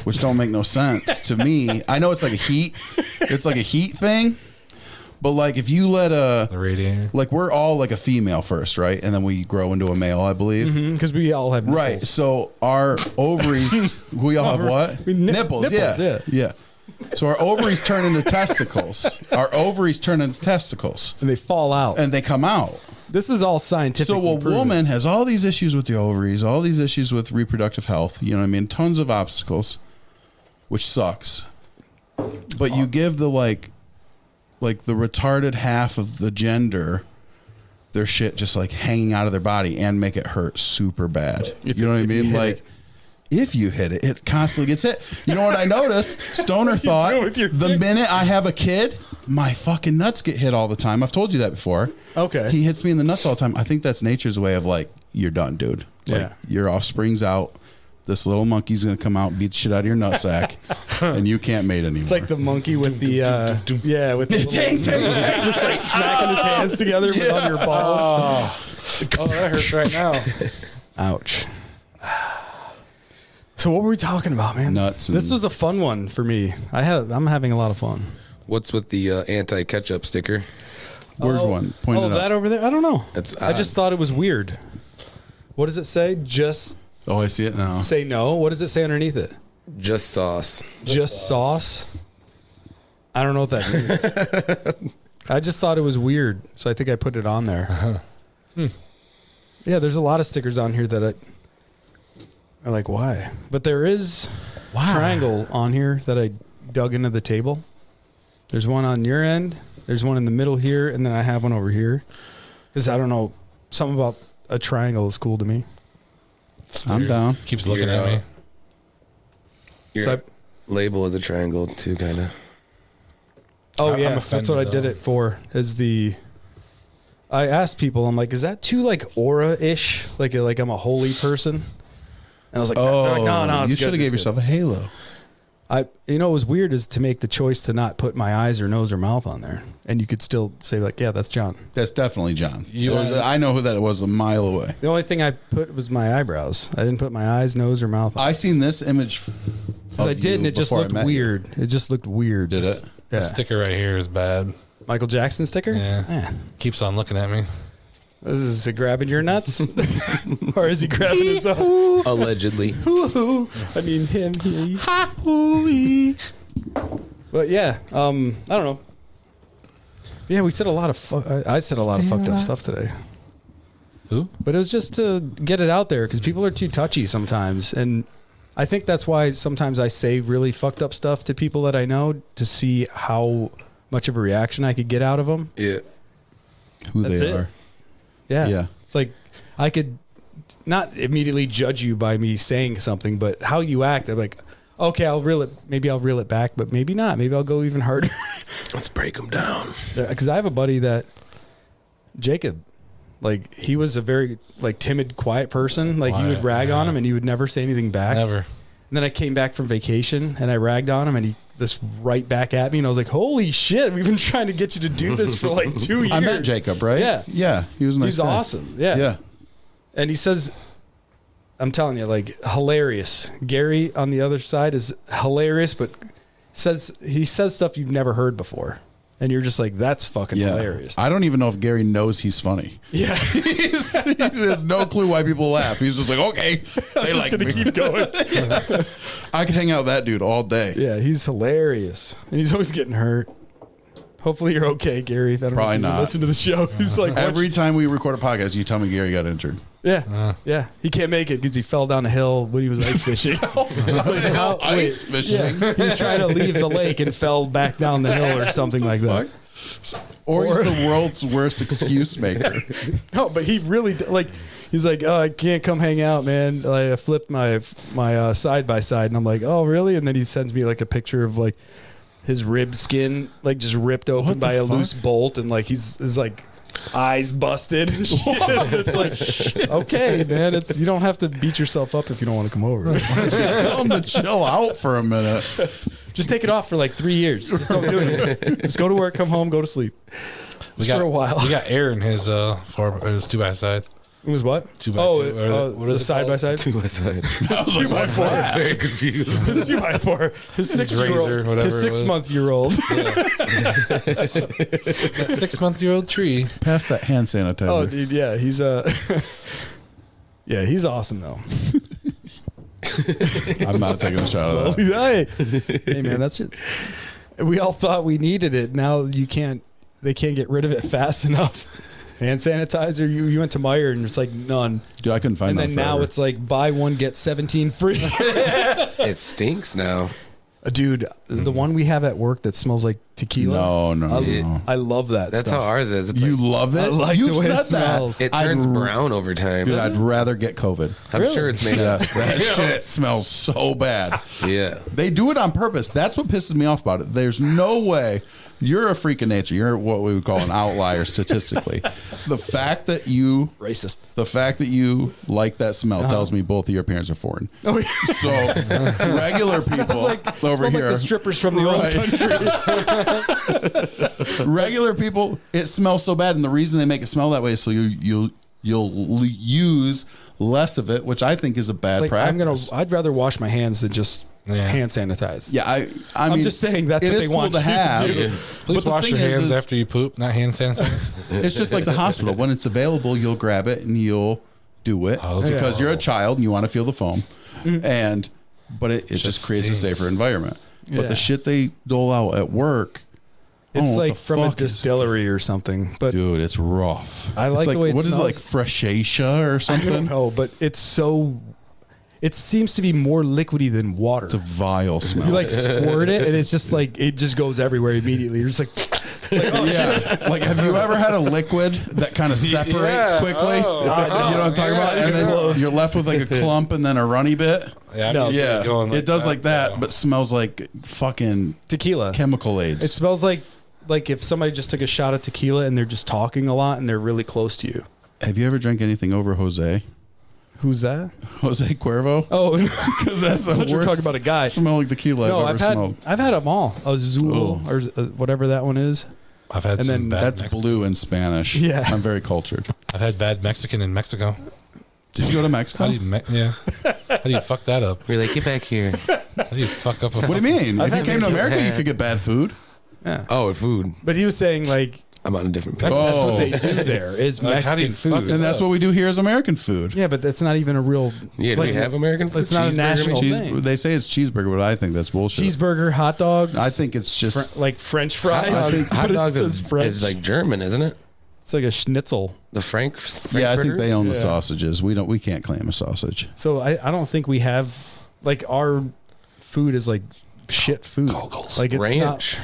which don't make no sense to me. I know it's like a heat thing, but like if you let The radiator. like we're all like a female first, right? And then we grow into a male, I believe. Because we all have nipples. Right. So our ovaries, we all have what? Nipples. Yeah. Yeah. So our ovaries turn into testicles. Our ovaries turn into testicles, And they fall out. and they come out. This is all scientific. So a woman has all these issues with the ovaries, all these issues with reproductive health. You know what I mean? Tons of obstacles, which sucks. But you give the like the retarded half of the gender their shit just like hanging out of their body and make it hurt super bad. You know what I mean? Like, if you hit it, it constantly gets hit. You know what I noticed? Stoner thought the minute I have a kid, my fucking nuts get hit all the time. I've told you that before. Okay. He hits me in the nuts all the time. I think that's nature's way of like, you're done, dude. Like, Yeah. your offspring's out. This little monkey's going to come out and beat the shit out of your nutsack, and you can't mate anymore. It's like the monkey with the with the just like smacking his hands together on your balls. Oh, that hurts right now. Ouch. So what were we talking about, man? Nuts and- This was a fun one for me. I'm having a lot of fun. What's with the anti-ketchup sticker? Where's one? Point it that up. over there? I don't know. It's I just thought it was weird. What does it say? Just Oh, I see it now. say no. What does it say underneath it? just sauce. Just sauce. I don't know what that means. I just thought it was weird, so I think I put it on there. Yeah, there's a lot of stickers on here that I like. Why? But there is a triangle on here that I dug into the table. There's one on your end. There's one in the middle here, and then I have one over here. Because I don't know, something about a triangle is cool to me. I'm down. Keeps looking at me. Your So label is a triangle too, kind of. Oh I'm yeah, that's offended, what I did though. it for. I asked people, I'm like, is that too like aura-ish? Like I'm a holy person? And I was like, no, you should have gave yourself a halo. What was weird is to make the choice to not put my eyes or nose or mouth on there, and you could still say like, yeah, that's John. That's definitely John. You are- I know who that was a mile away. The only thing I put was my eyebrows. I didn't put my eyes, nose, or mouth on. I seen this image. I did, and it just looked weird. It just looked weird. Did it? Yeah. The sticker right here is bad. Michael Jackson sticker? Yeah. Keeps on looking at me. Is it grabbing your nuts? Or is he grabbing his own? Allegedly. I mean, him. But yeah, I don't know. Yeah, we said a lot of I said a lot of fucked up stuff today. Who? But it was just to get it out there because people are too touchy sometimes. And I think that's why sometimes I say really fucked up stuff to people that I know to see how much of a reaction I could get out of them. Yeah. Who That's they it. are. Yeah. Yeah. It's like I could not immediately judge you by me saying something, but how you act, I'm like, okay, maybe I'll reel it back, but maybe not. Maybe I'll go even harder. Let's break them down. Because I have a buddy that, Jacob, like he was a very like timid, quiet person. Like you would Quiet, rag on yeah. him and he would never say anything back. Never. And then I came back from vacation and I ragged on him and he just right back at me. And I was like, holy shit, we've been trying to get you to do this for like 2 years. I met Jacob, right? Yeah. Yeah. He was a nice He's guy. awesome. Yeah. Yeah. And he says, I'm telling you, like, hilarious. Gary on the other side is hilarious, but he says stuff you've never heard before. And you're just like, that's fucking hilarious. I don't even know if Gary knows he's funny. Yeah. he has no clue why people laugh. He's just like, okay, they like me. Keep going. I could hang out with that dude all day. Yeah, he's hilarious. And he's always getting hurt. Hopefully you're okay, Gary. If I don't Probably know if you not. listen to the show. He's like, Every time we record a podcast, you tell me Gary got injured. yeah. Yeah. He can't make it because he fell down a hill when he was ice fishing. Ice fishing. Yeah. He was trying to leave the lake and fell back down the hill or something like that. Or he's the world's worst excuse maker. No, but he really like. He's like, oh, I can't come hang out, man. I flipped my side by side, and I'm like, oh, really? And then he sends me like a picture of like his rib skin like just ripped open by a loose bolt, and like his like eyes busted and shit. It's like, okay, man, you don't have to beat yourself up if you don't want to come over. Tell him to chill out for a minute. Just take it off for like 3 years. Just don't do it. Just go to work, come home, go to sleep. For a while. We got air in his 2x-side. It was what? 2x2. What is the side by side? 2x-side. I was like, what? Very confused. His 2x4. His 6-year-old. whatever His it was. 6-month-year-old. That 6-month-old tree. Pass that hand sanitizer. Oh, dude, yeah, he's yeah, he's awesome though. I'm not taking a shot of that. Hey, man, that's just. We all thought we needed it. Now you can't. They can't get rid of it fast enough. Hand sanitizer. You went to Meijer and it's like none. Dude, I couldn't find And none then now forever. it's like buy one get 17 free. It stinks now. Dude, the one we have at work that smells like tequila. No. I love that. That's stuff. how ours is. It's You like, love it? I like you the way it said smells. it turns I'd- brown over time. Dude, I'd rather get COVID. I'm sure it's made up. Yes, that shit smells so bad. Yeah. They do it on purpose. That's what pisses me off about it. There's no way. You're a freak of nature. You're what we would call an outlier statistically. The fact that you like that smell tells me both of your parents are foreign. Oh, yeah. So regular people over here, like the strippers from the old country. regular people, it smells so bad, and the reason they make it smell that way is so you'll use less of it, which I think is a bad Like, practice. I'd rather wash my hands than just hand sanitize. Yeah, I mean, just saying that's it what is they want cool to you to have. do. Yeah. Please But the wash your thing hands is- after you poop, not hand sanitize. It's just like the hospital. When it's available, you'll grab it and you'll do it Oh, because yeah. you're a child and you want to feel the foam. But it just creates a stinks. safer environment. But Yeah. the shit they dole out at work, It's what like the from a fuck is- distillery or something. But dude, it's rough. I like It's the way it what is it, smells. like Freshacia or I something? don't know, but it's so. It seems to be more liquidy than water. It's a vile smell. You like squirt it, and it's just like it just goes everywhere immediately. You're just like, yeah. Like, have you ever had a liquid that kind of separates quickly? Oh. You know what I'm talking about? And then you're left with like a clump and then a runny bit. Yeah, No. Yeah, going like it does that, like that, though. but smells like fucking tequila. chemical aids. It smells like if somebody just took a shot of tequila and they're just talking a lot and they're really close to you. Have you ever drank anything over Jose? Who's that? Jose Cuervo? Oh, Because that's the I thought you were worst talking about a guy. smelling tequila no, I've ever smelled. I've had them all. Azul or whatever that one is. I've had And some then bad That's Mexican. blue in Spanish. Yeah. I'm very cultured. I've had bad Mexican in Mexico. Did you go to How Mexico? do you How do you fuck that up? We're like, get back here. How do you fuck up? What do you mean? If you had came to Mexican. America, you could get bad food. Yeah. Oh, with food. But he was saying like I'm on a different page. that's Oh. what they do there is Like, how do Mexican you fuck food. it And that's what we do here as American food. Yeah, but that's not even a real. Yeah, do like, we have American food? It's not a Cheeseburger, national maybe? thing. They say it's cheeseburger, but I think that's bullshit. Cheeseburger, hot dogs. I think it's just like French fries. Hot dog, hot But it dog says French. is like German, isn't it? It's like a schnitzel. The Frank yeah. I think they own the Yeah. sausages. We can't claim a sausage. So I don't think we have like our food is like shit food. Goggles. Like it's ranch.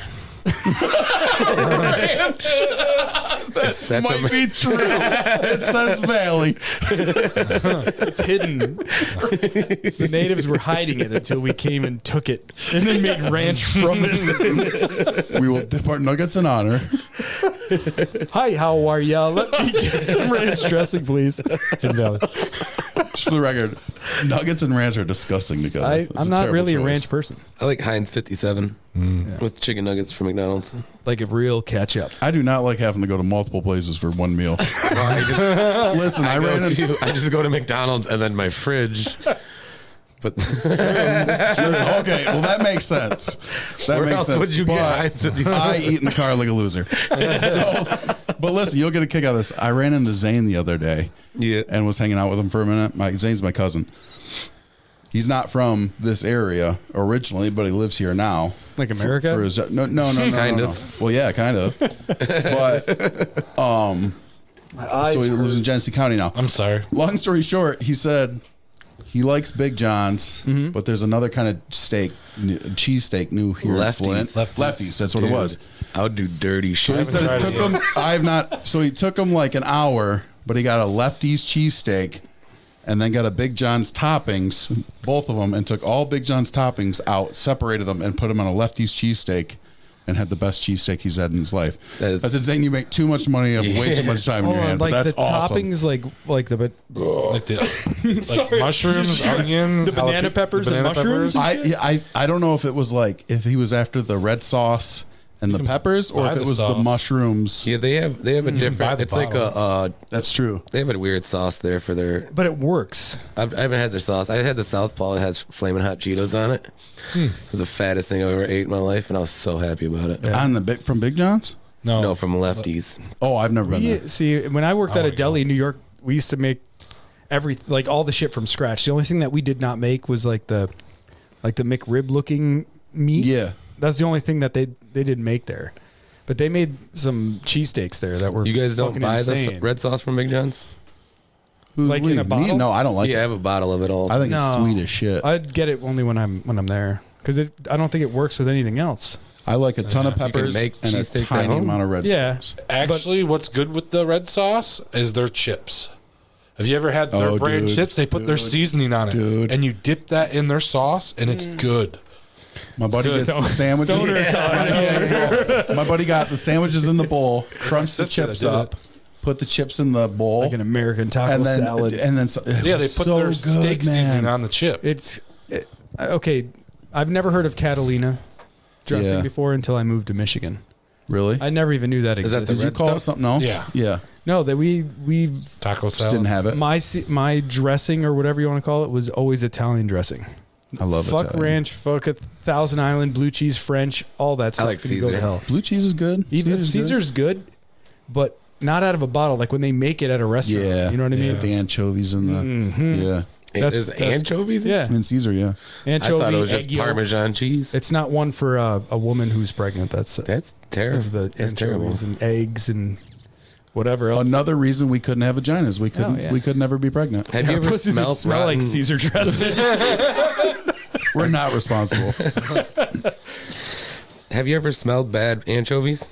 That That's might a- be true. It says Valley. it's hidden. The natives were hiding it until we came and took it and then made ranch from it. We will dip our nuggets in honor. Hi, how are ya? Let me get some ranch dressing, please. Hidden Valley. Just for the record, nuggets and ranch are disgusting together. It's I'm a not terrible really a choice. ranch person. I like Heinz 57 with chicken nuggets from McDonald's. Like a real ketchup. I do not like having to go to multiple places for one meal. Listen, I just go to McDonald's and then my fridge. But okay, well that makes sense. That Where makes else sense. would you but get Heinz 57? I eat in the car like a loser. But listen, you'll get a kick out of this. I ran into Zane the other day, and was hanging out with him for a minute. Zane's my cousin. He's not from this area originally, but he lives here now. Like America? For his, no, Kind no. of. Well, yeah, kind of. But so he lives in Genesee County now. I'm sorry. Long story short, he said he likes Big John's, but there's another kind of steak, cheese steak new here in Flint. Lefties, that's what it was. I would do dirty So shit. he said it took him. So he took him like an hour, but he got a Lefty's cheesesteak, and then got a Big John's toppings, both of them, and took all Big John's toppings out, separated them, and put them on a Lefty's cheesesteak, and had the best cheesesteak he's had in his life. I said, Zane, you make too much money, you have way too much time in your hand. Like but that's the awesome. toppings, like Mushrooms, onions, the banana peppers and mushrooms. I don't know if it was like if he was after the red sauce and the peppers, or buy if it the was the sauce. mushrooms. Yeah, they have a buy different. the It's like bottle. That's true. they have a weird sauce there for their. But it works. I haven't had their sauce. I had the Southpaw. It has flaming hot Cheetos on it. It was the fattest thing I've ever ate in my life, and I was so happy about it. On the from Big John's. No, from Lefties. Oh, I've never been there. See, when I worked at a deli in New York, we used to make all the shit from scratch. The only thing that we did not make was like the McRib looking meat. Yeah. That's the only thing that they didn't make there. But they made some cheesesteaks there that were You guys don't fucking buy the insane. red sauce from Big John's? Like in a bottle? No, I don't like Yeah, I it. have a bottle of it all. I think it's No. sweet as shit. I'd get it only when I'm there because I don't think it works with anything else. I like a ton of peppers make and a cheesesteaks at tiny home? amount of red sauce. Actually, what's good with the red sauce is their chips. Have you ever had their brand dude. chips? They put their seasoning on it, Dude. and you dip that in their sauce, and it's good. My buddy gets the sandwiches. My buddy got the sandwiches in the bowl, crunched the sister chips that did up, put the chips in the bowl, Like an American taco salad. and then Yeah, they put their steak seasoning on the chip. Okay. I've never heard of Catalina dressing Yeah. before until I moved to Michigan. Really? I never even knew that Is that existed. Did you red call it stuff? something else? Yeah. Yeah. No, that we Taco Just salad. didn't have it. my dressing or whatever you want to call it was always Italian dressing. I love it. Fuck ranch, fuck a Thousand Island, blue cheese, French, all that stuff. like can go to Caesar. hell. Blue cheese is good. Even Caesar's Caesar's good, but not out of a bottle. Like when they make it at a good. restaurant. Yeah. You know what I mean? With the anchovies and the yeah. There's anchovies? Yeah. And Caesar, yeah. Anchovy, I thought it was just egg yolk. Parmesan cheese. It's not one for a woman who's pregnant. That's terrible. the That's terrible. anchovies and eggs and whatever else. Another reason we couldn't have vaginas. We couldn't. yeah. We could never be pregnant. Have you ever Pussies would smelled smell like rotten- Caesar dressing? We're not responsible. Have you ever smelled bad anchovies?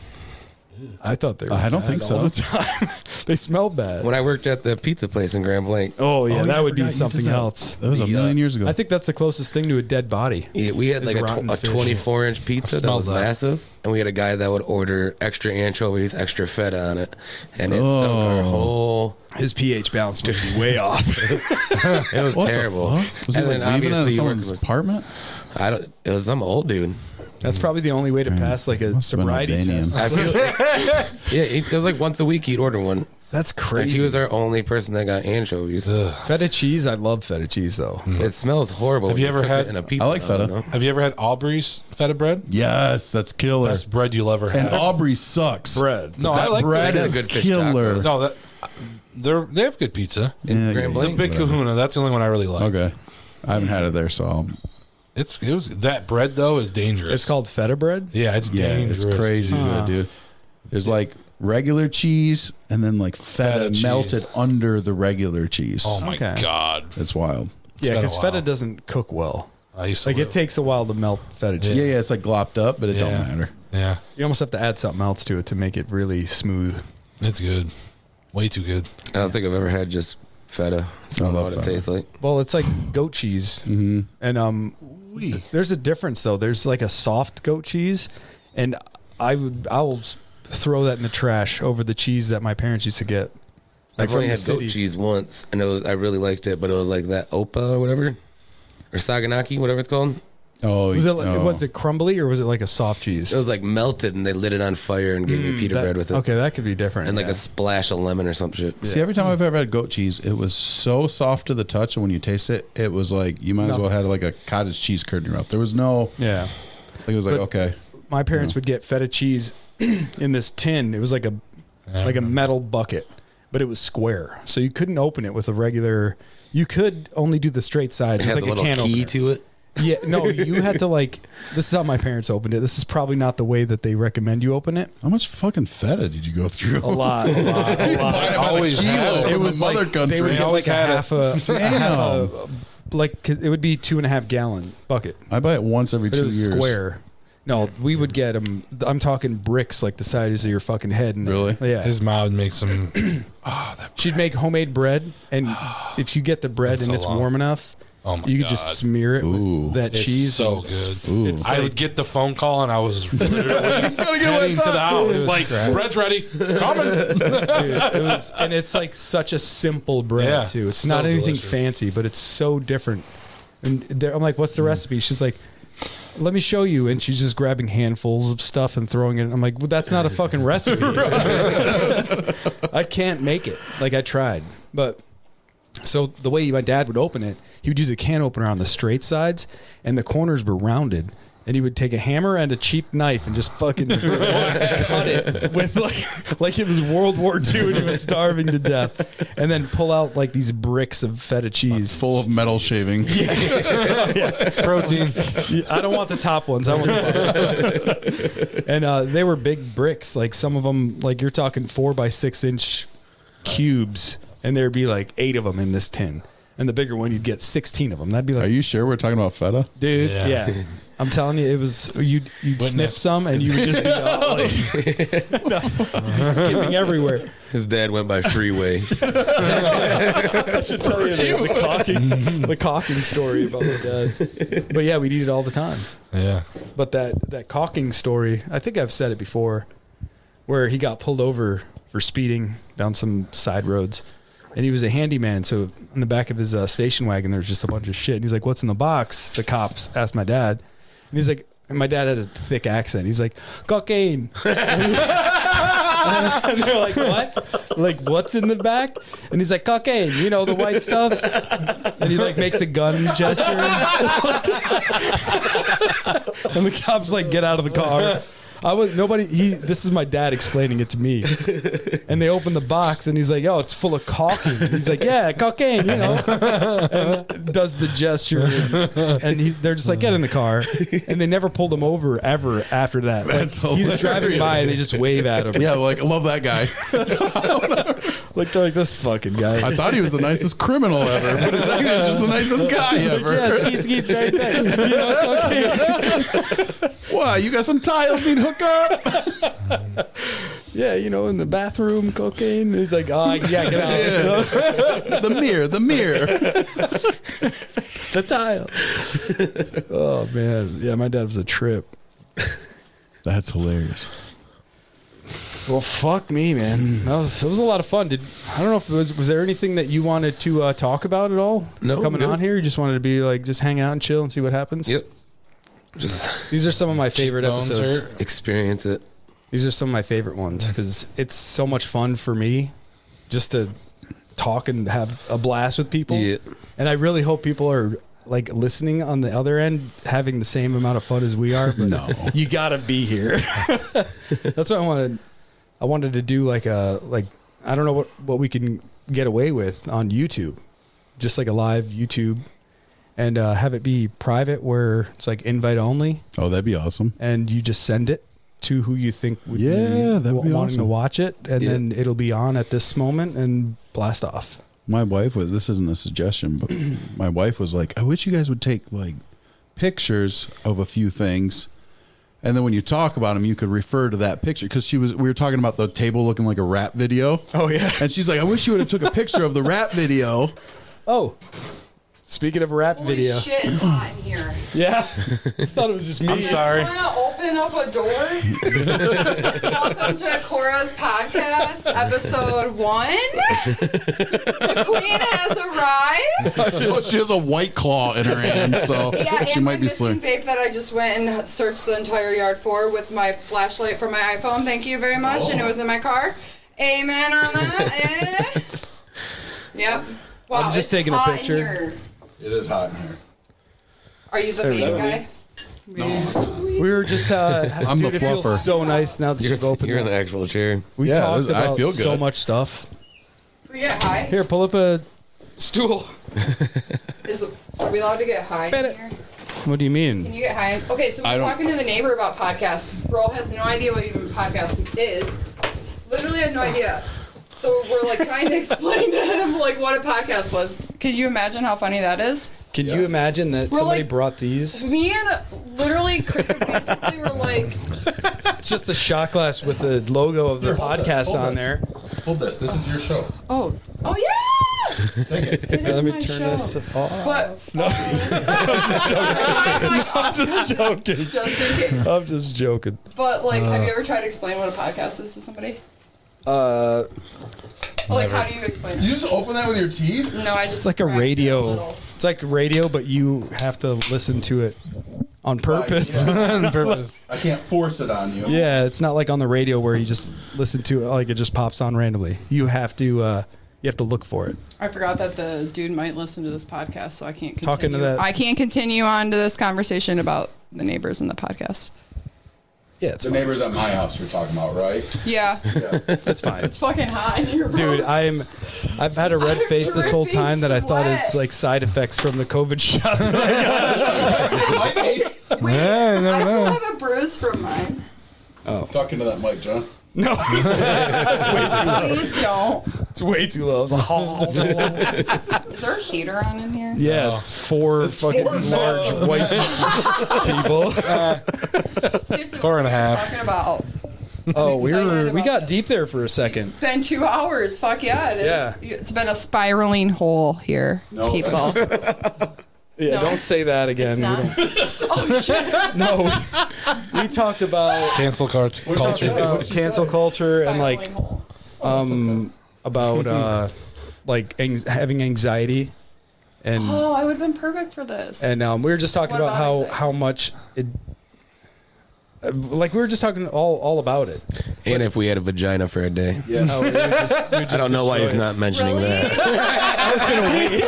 I thought they were I don't bad think so. all the time. They smelled bad. When I worked at the pizza place in Grand Blanc, Oh, yeah, Oh, that I would be forgot you did something that. else. That was a million years ago. I think that's the closest thing to a dead body. we had Is like rotten a fish. 24-inch pizza that smelled was that. massive, and we had a guy that would order extra anchovies, extra feta on it, and it stunk our whole. His pH balance must be way off. It was What terrible. the fuck? Was And he then like leaving it in obviously someone's working with- apartment? It was some old dude. That's probably the only way to pass like a Must have been sobriety Albanian. test. I feel it was like once a week he'd order one. That's Like crazy. he was our only person that got anchovies. Feta cheese, I love feta cheese though. It smells horrible. Have when you ever cook it had- in a pizza? I like feta. don't know. Have you ever had Aubrey's feta bread? Yes, that's killer. Best bread you'll ever And have. Aubrey sucks. Bread. No, That I like bread They got is good fish killer. tacos. No, they have good pizza. Yeah, Grand The Blanc? Big Kahuna, that's the only one I really like. Okay. I haven't had it there, so I'll, It was that bread though is dangerous. It's called feta bread? yeah, it's yeah, dangerous. it's crazy good, dude. There's like regular cheese and then like feta, Feta cheese. melted under the regular cheese. Oh my Okay. god! It's wild. Yeah, been a because feta while. doesn't cook well. I used to Like live- it takes a while to melt feta cheese. Yeah, yeah, it's like glopped up, but it don't Yeah. matter. Yeah, You almost have to add something else to it to make it really smooth. it's good. Way too good. I don't think I've ever had just feta. So I don't know love what it feta. tastes like. Well, it's like goat cheese. Mm-hmm. And there's a difference though. There's like a soft goat cheese, and I'll throw that in the trash over the cheese that my parents used to get I've only from had the goat city. cheese once, and I really liked it, but it was like that Opa or whatever, or Saganaki, whatever it's called. Oh, Was it crumbly or was it like a soft cheese? It was like melted, and they lit it on fire and gave me pita bread with it. Okay, that could be different. And like a splash of lemon or some shit. See, every time I've ever had goat cheese, it was so soft to the touch, and when you taste it, it was like you might as well have like a cottage cheese curd in your mouth. There was no, Yeah. like it was like okay. My parents would get feta cheese in this tin. It was like a metal bucket, but it was square, so you couldn't open it with a regular. You could only do the straight sides. It had with like the a little can key opener. to it. Yeah, no, you had to like. This is how my parents opened it. This is probably not the way that they recommend you open it. How much fucking feta did you go through? A lot. I always had it. From the mother They country. would get always like had a it. half a like 'cause it would be 2.5 gallon bucket. I buy it once every But 2 it was years. square. No, we would get them. I'm talking bricks like the size of your fucking head. And Really? Yeah. His mom would make some. She'd make homemade bread, and if you get the bread That's and so it's long. warm enough, Oh my you God. could just smear it Ooh. with that It's cheese. so It's- good. Ooh. it's I like- would get the phone call and I was literally heading to the house. Like, bread's ready. Coming. Dude, it was, and it's like such a simple bread Yeah, too. It's so not anything delicious. fancy, but it's so different. And I'm like, "What's the recipe?" She's like, "Let me show you." And she's just grabbing handfuls of stuff and throwing it. I'm like, "Well, that's not a fucking recipe. I can't make it." Like I tried, but so the way my dad would open it, he would use a can opener on the straight sides, and the corners were rounded. And he would take a hammer and a cheap knife and just fucking cut it with like it was World War II and he was starving to death, and then pull out like these bricks of feta cheese. Full of metal shaving. Protein. I don't want the top ones. I want the bottom. And they were big bricks. Like some of them, like you're talking 4 by 6 inch cubes, and there'd be like 8 of them in this tin. And the bigger one, you'd get 16 of them. That'd be like, Are you sure we're talking about feta? dude, Yeah. yeah. I'm telling you, it was you'd sniff Witness. some and you would just be like, skipping everywhere. His dad went by freeway. I should tell you the caulking story about my dad. But yeah, we'd eat it all the time. Yeah. But that caulking story, I think I've said it before, where he got pulled over for speeding down some side roads. And he was a handyman, so in the back of his station wagon, there was just a bunch of shit. And he's like, "What's in the box?" The cops asked my dad. And he's like, and my dad had a thick accent. He's like, "Cocaine." And they're like, "What?" Like, "What's in the back?" And he's like, "Cocaine, you know, the white stuff." And he like makes a gun gesture. And the cops like get out of the car. This is my dad explaining it to me. And they open the box and he's like, "Oh, it's full of caulking." He's like, "Yeah, cocaine, you know." And does the gesture. And they're just like, "Get in the car." And they never pulled him over ever after that. That's Like, he's driving hilarious. by and they just wave at him. Yeah, like I love that guy. Like they're like, "This fucking guy." I thought he was the nicest criminal ever, but he was just the nicest guy ever. Yeah, skeet, right there. You know, cocaine. Wow, you got some tiles need hook up? Yeah, you know, in the bathroom, cocaine. He's like, "Oh, yeah, get out." You know? The mirror. The tile. Oh man, yeah, my dad was a trip. That's hilarious. Well, fuck me, man. It was a lot of fun. I don't know if was there anything that you wanted to talk about at all? No, coming no. on here, you just wanted to be like, just hang out and chill and see what happens. Yep. Just These are some of my favorite Cheekbones episodes. hurt. experience it. These are some of my favorite ones because it's so much fun for me just to talk and have a blast with people. Yeah. And I really hope people are like listening on the other end, having the same amount of fun as we are. But No. you gotta be here. That's what I wanted. I wanted to do like I don't know what we can get away with on YouTube, just like a live YouTube, and have it be private where it's like invite only, Oh, that'd be awesome. and you just send it to who you think would Yeah, be that'd be wanting to awesome. watch it, and Yeah. then it'll be on at this moment and blast off. My wife was, this isn't a suggestion, but my wife was like, I wish you guys would take like pictures of a few things. And then when you talk about them, you could refer to that picture. Cause we were talking about the table looking like a rap video. Oh yeah. And she's like, I wish you would have took a picture of the rap video. Oh, Speaking of rap Holy video. shit, it's hot in here. Yeah. I thought it was just me. I'm sorry. Want to open up a door? Welcome to Cora's podcast, episode 1. The queen has arrived. She has a White Claw in her hand, so Yeah, she and might my be missing slim. vape that I just went and searched the entire yard for with my flashlight from my iPhone. Thank you very much. And it was in my car. Amen on that. Yep. Wow, I'm just it's taking a hot in picture. here. It is hot in here. Are you the There we vape go. guy? We were just, I'm dude, the it feels fluffer. so nice now that you've opened You're in it. the actual chair. We Yeah, talked I about feel so good. much stuff. We get high? Here, pull up a stool. Are we allowed to get high in here? What do you Can mean? you get high? Okay, so I we're don't- talking to the neighbor about podcasts. Bro has no idea what even a podcast is. Literally had no idea. So we're like trying to explain to him like what a podcast was. Could you imagine how funny that is? Can you imagine that We're somebody like- brought these? Me and literally Critter basically were like, It's just a shot glass with the logo of the podcast on there. Hold this. This is your show. oh yeah! Take it. It Here, is let me my turn show. this off. But I'm just joking. just in case. I'm just joking. But like, have you ever tried to explain what a podcast is to somebody? Like, how do you explain You it? just open that with your teeth? No, I just. It's like a cracked it radio. little. It's like radio, but you have to listen to it on purpose. Yeah. Purpose. I can't force it on you. Yeah, it's not like on the radio where you just listen to it like it just pops on randomly. You have to look for it. I forgot that the dude might listen to this podcast, so I can't continue. Talking to that- I can't continue on to this conversation about the neighbors in the podcast. Yeah, it's The fine. neighbors at my house you're talking about, right? Yeah, It's fine. it's fucking hot in here, bro. Dude, I've had a red I'm face this whole dripping time that I thought is sweat. like side effects from the COVID shot. Wait, Yeah, you never I still know. have a bruise from mine. Talking to that mic, John. No, Please don't. it's way too low. It's like, Is there a heater on in here? yeah, it's four fucking large white people. Seriously, 4 and a what were we half. Talking about. Oh, we excited got about deep this. there for a second. Been 2 hours. Fuck yeah, it is. Yeah. It's been a spiraling hole here, No. people. Yeah, No. don't say that again. It's We not. don't- Oh shit. No, we talked about Cancel culture. cancel culture and like Spiraling hole. about like having anxiety and Oh, I would have been perfect for this. we were just talking What about about anxiety? how much it like we were just talking all about it. And if we had a vagina for a day. Yeah. How we would just I don't know why he's destroy it. not mentioning Really? that. I was gonna wait.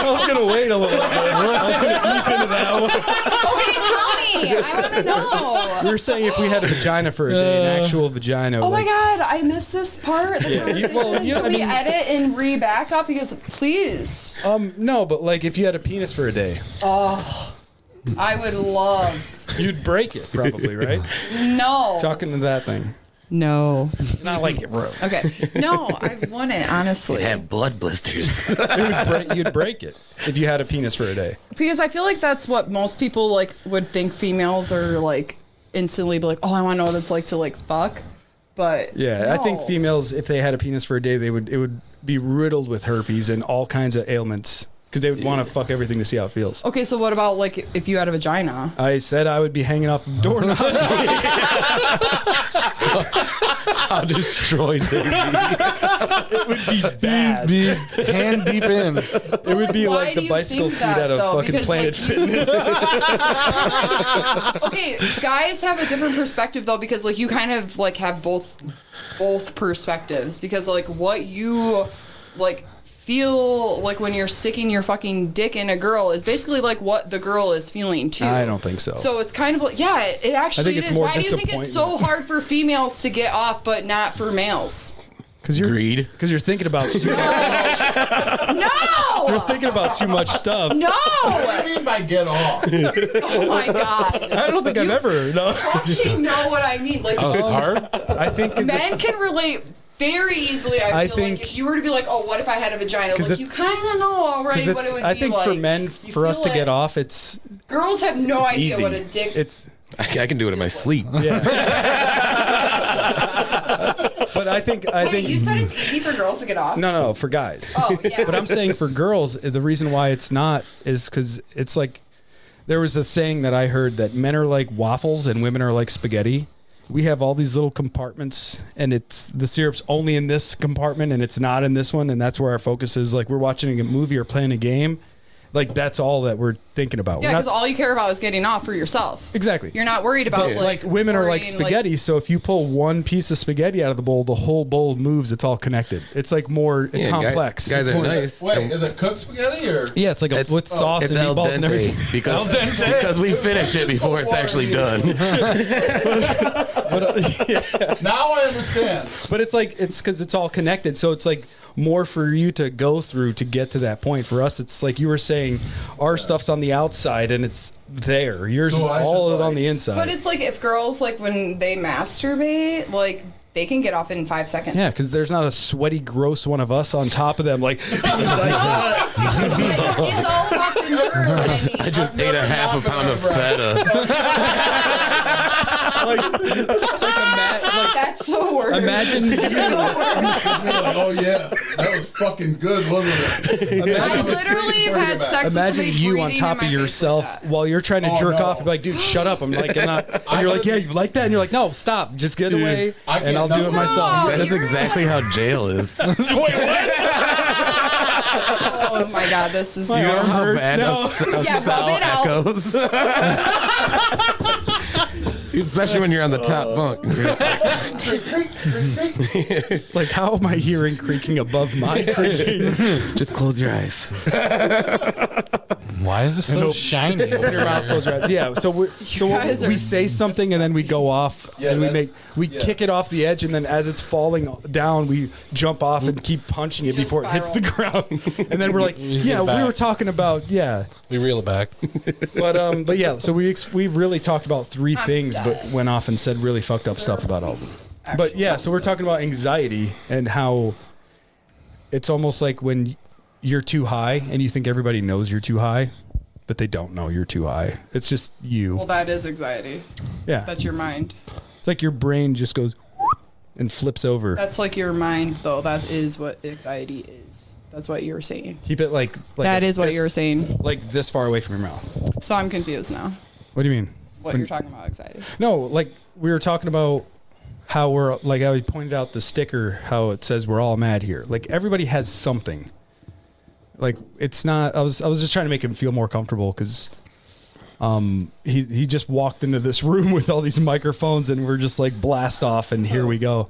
I was gonna wait a little bit. I was gonna ease into that one. Okay, tell me. I want to know. We were saying if we had a vagina for a day, an actual vagina. Oh my like, god, I missed this part. The Yeah, conversation. yeah, Can I we mean- edit and re-back up? Because please, no, but like if you had a penis for a day, I would love. you'd break it probably, right? No. Talking to that thing. No. Not like it broke. Okay. No, I want it, honestly. Have blood blisters. You'd break it if you had a penis for a day. Because I feel like that's what most people like would think females are like instantly be like, oh, I want to know what it's like to like fuck. But Yeah, I think no. females, if they had a penis for a day, it would be riddled with herpes and all kinds of ailments because they would want to fuck everything to see how it feels. Okay, so what about like if you had a vagina? I said I would be hanging off the doorknob. How destroyed they It would be bad. Hand deep in. It would be Why like do the you bicycle think seat that, out of though? fucking Because, Planet like, Fitness. Okay, guys have a different perspective though because like you kind of like have both perspectives because like what you like feel like when you're sticking your fucking dick in a girl is basically like what the girl is feeling too. I don't think so. So it's kind of like yeah, it actually think it it's is. more Why do you think it's so disappointment. hard for females to get off but not for males? Because you're Greed. Because you're thinking about No. you're thinking about too much stuff. No. What do you mean by get off? Oh my god. I don't think I've ever. No. fucking know what I mean. Like Oh, it's hard? I think 'cause men it's- can relate very easily. I feel think- like if you were to be like, "Oh, what if I had a vagina?" 'Cause Like you it's- kind of know already Because what it would I be think like. for men, You for us feel to get it. off, it's Girls have no idea easy. what a dick. It's I can do it in my sleep. yeah. But I think you said it's easy for girls to get off. no, for guys. Oh, yeah. But I'm saying for girls, the reason why it's not is because it's like there was a saying that I heard that men are like waffles and women are like spaghetti. We have all these little compartments, and it's the syrup's only in this compartment, and it's not in this one, and that's where our focus is. Like we're watching a movie or playing a game, like that's all that we're thinking about. Yeah, because all you care about is getting off for yourself. Exactly. You're not worried about like women are like spaghetti. So if you pull one piece of spaghetti out of the bowl, the whole bowl moves. It's all connected. It's like more complex. Guys it's are more, nice. Wait, is it cooked spaghetti or? Yeah, it's like with sauce It's and al meatballs and everything. dente because we finish it before it's actually done. Now I understand. But it's like it's because it's all connected. So it's like more for you to go through to get to that point. For us, it's like you were saying, our stuff's on the outside and it's there. Yours is all on the inside. But it's like if girls like when they masturbate, like they can get off in 5 seconds. Yeah, because there's not a sweaty, gross one of us on top of them. Like, No, it's because it's all about the nerve. I just ate a half a pound of feta. That's the worst. Imagine you, Oh yeah, that was fucking good, wasn't it? I literally have had sex imagine with somebody you on breathing top in my of face yourself like that. while you're trying to jerk no. off and be like, dude, shut up. I'm like, I'm not. And you're like, yeah, you like that? And you're like, no, stop. Just get away. I can't And I'll do it no. myself. That is exactly how jail is. Oh my god, this is. My You know arm how hurts bad now. a Yeah, cell rub it out. echoes. Especially when you're on the top bunk. It's like, how am I hearing creaking above my creaking? Just close your eyes. Why is this so shiny? Open your mouth, close your eyes. Yeah. So we guys we are say something and then we go off Yeah, and we that's- kick it off the edge, and then as it's falling down, we jump off and keep punching it Just before it hits the ground. And then we're like, yeah, it we back. were talking about We reel it back. but yeah. So we really talked about three things, but went off and said really fucked up stuff about all of them. But yeah, so we're talking about anxiety and how it's almost like when you're too high and you think everybody knows you're too high, but they don't know you're too high. It's just you. Well, that is anxiety. Yeah. That's your mind. It's like your brain just goes and flips over. That's like your mind, though. That is what anxiety is. That's what you were saying. Keep it like That is what this- you were saying. like this far away from your mouth. So I'm confused now. What do you mean? What you're talking about, anxiety. No, like we were talking about how we're like I pointed out the sticker, how it says we're all mad here. Like everybody has something. Like it's not. I was just trying to make him feel more comfortable because he just walked into this room with all these microphones and we're just like blast off and here we go.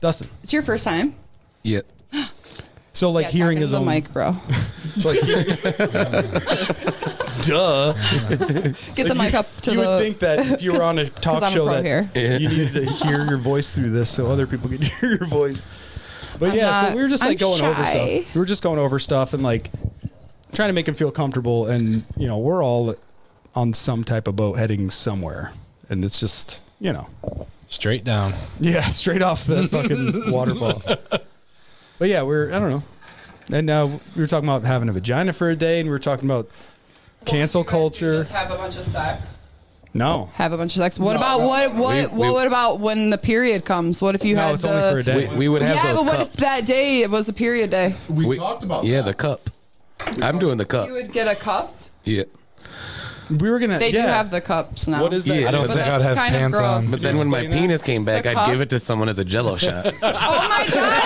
Dustin. It's your first time. Yeah. So like Yeah, hearing talking his to the own mic, bro. So like, duh. Get the mic up to You the. would think that if you were on a talk 'cause I'm a show pro that here. you needed to hear your voice through this so other people could hear your voice. But I'm yeah, so not- we were just like I'm going over shy. stuff. We were just going over stuff and like trying to make him feel comfortable. And you know, we're all on some type of boat heading somewhere, and it's just Straight down. yeah, straight off the fucking waterfall. But yeah, I don't know. And we were talking about having a vagina for a day, and we were talking about cancel culture. Just have a bunch of sex. No, Have a bunch of sex. What about what about when the period comes? What if you no, had it's the? only for a day. We would have Yeah, those but what cups. if that day it was a period day? We talked about Yeah, that. the cup. I'm doing the cup. You would get a cup. Yeah. We were gonna. They do yeah. have the cups now. What is that? Yeah. I don't But think I'd that's have kind of pants on. gross. But then when my explain that? penis came back, The I'd cup? give it to someone as a Jello shot. Oh my god!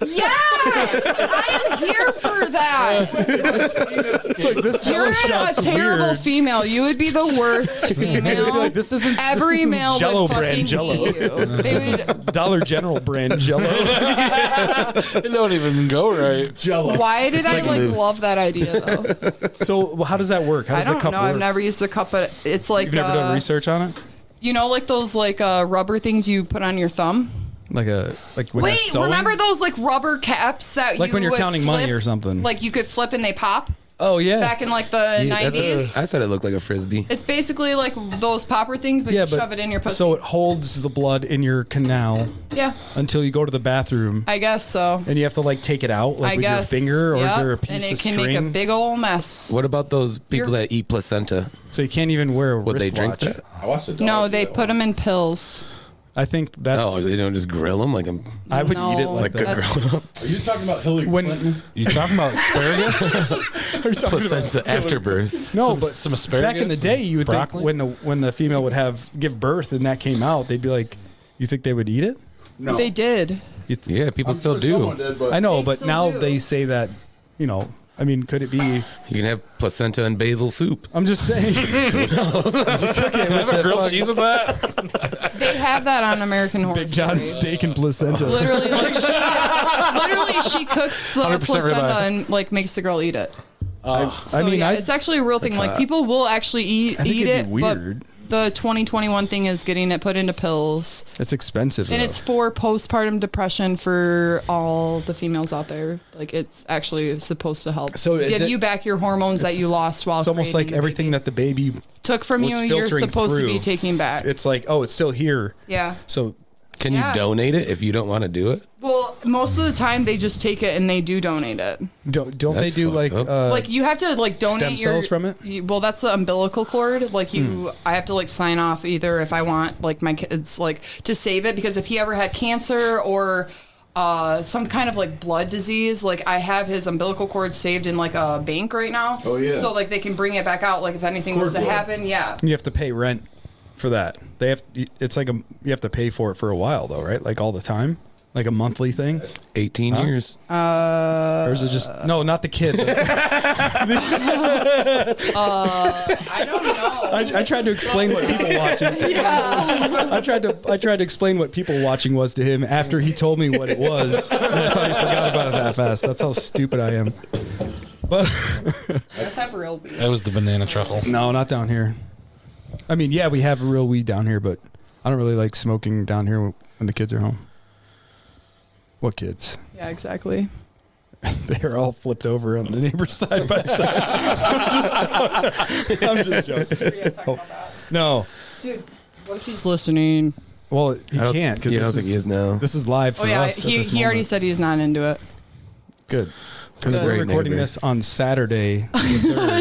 Yes! Yes! I am here for that. It's like this You're Jello shot's a terrible weird. female. You would be the worst female. Like, this isn't Every this isn't male Jello would brand fucking Jello. hate you. They would, Dollar General brand Jello. It don't even go right. Jello. why did I like like loose. love that idea though? So well, how does that work? How I does the don't cup know. work? I've never used the cup, but it's like You've never done research on it? you know, like those like rubber things you put on your thumb. Like when you're Wait, sewing? remember those like rubber caps that Like you when you're would counting flip? money or something. Like you could flip and they pop. Oh yeah. Back in like the That's 90s. I said it looked like a frisbee. It's basically like those popper things, but yeah, you shove it in your pussy. so it holds the blood in your canal yeah, until you go to the bathroom, I guess so. and you have to like take it out like I with guess. your finger, or Yep. is there a piece and it of can string? make a big old mess. What about those people You're- that eat placenta? So you can't even wear a Would they drink wristwatch. that? I watched it. No, they put them in pills. I think that's. Oh, they don't just grill them like a I would No, eat it like like a that. grown up Are you talking about Hillary When Clinton? You talking about asparagus? are you talking about? placenta afterbirth. No, Some- but some asparagus back in the day, you would broccoli? think when the female would give birth and that came out, they'd be like, "You think they would eat it?" No. They did. Yeah, people I'm still sure someone do. did, but I know, They but still now do. they say that. I mean, could it be? You can have placenta and basil soup. I'm just saying. have a grilled cheese with that? They have that on American Horror Big John Story. steak and placenta. Literally, she cooks the 100% placenta ribeye. and like makes the girl eat it. I So, mean, yeah, it's actually a real thing. Like people will actually eat think it, it'd be weird. but the 2021 thing is getting it put into pills, it's expensive. and though. it's for postpartum depression for all the females out there. Like it's actually supposed to help So give you back your hormones that you lost while It's almost like creating the everything baby. that the baby. took from was you. You're filtering supposed to be through. taking back. It's like, oh, it's still here. Yeah. So Can Yeah. you donate it if you don't want to do it? Well, most of the time they just take it and they do donate it. don't they That's do fucked like up. Like you have to like donate stem your cells from it? Well, that's the umbilical cord. Like I have to like sign off either if I want like my kids like to save it, because if he ever had cancer or some kind of like blood disease, like I have his umbilical cord saved in like a bank right now. Oh, yeah. So like they can bring it back out like if anything was to Cord blood. happen. Yeah. you have to pay rent for that. They have. It's like you have to pay for it for a while though, right? Like all the time, like a monthly thing. 18 years. Or is it just no? Not the kid. I don't know. I tried to explain what people watching. Yeah. I tried to explain what people watching was to him after he told me what it was. And I thought he forgot about it that fast. That's how stupid I am. But Let's have real weed. That was the banana truffle. no, not down here. I mean, yeah, we have real weed down here, but I don't really like smoking down here when the kids are home. What kids? Yeah, exactly. They're all flipped over on the neighbor's side by side. I'm just joking. What are you guys talking about that? No. Dude, what if he's listening? Well, he I don't- can't because you don't think he is now. This is live for Oh yeah, us. at he this already moment. said he's not into it. Good. Because Good. we're Great recording neighbor. this on Saturday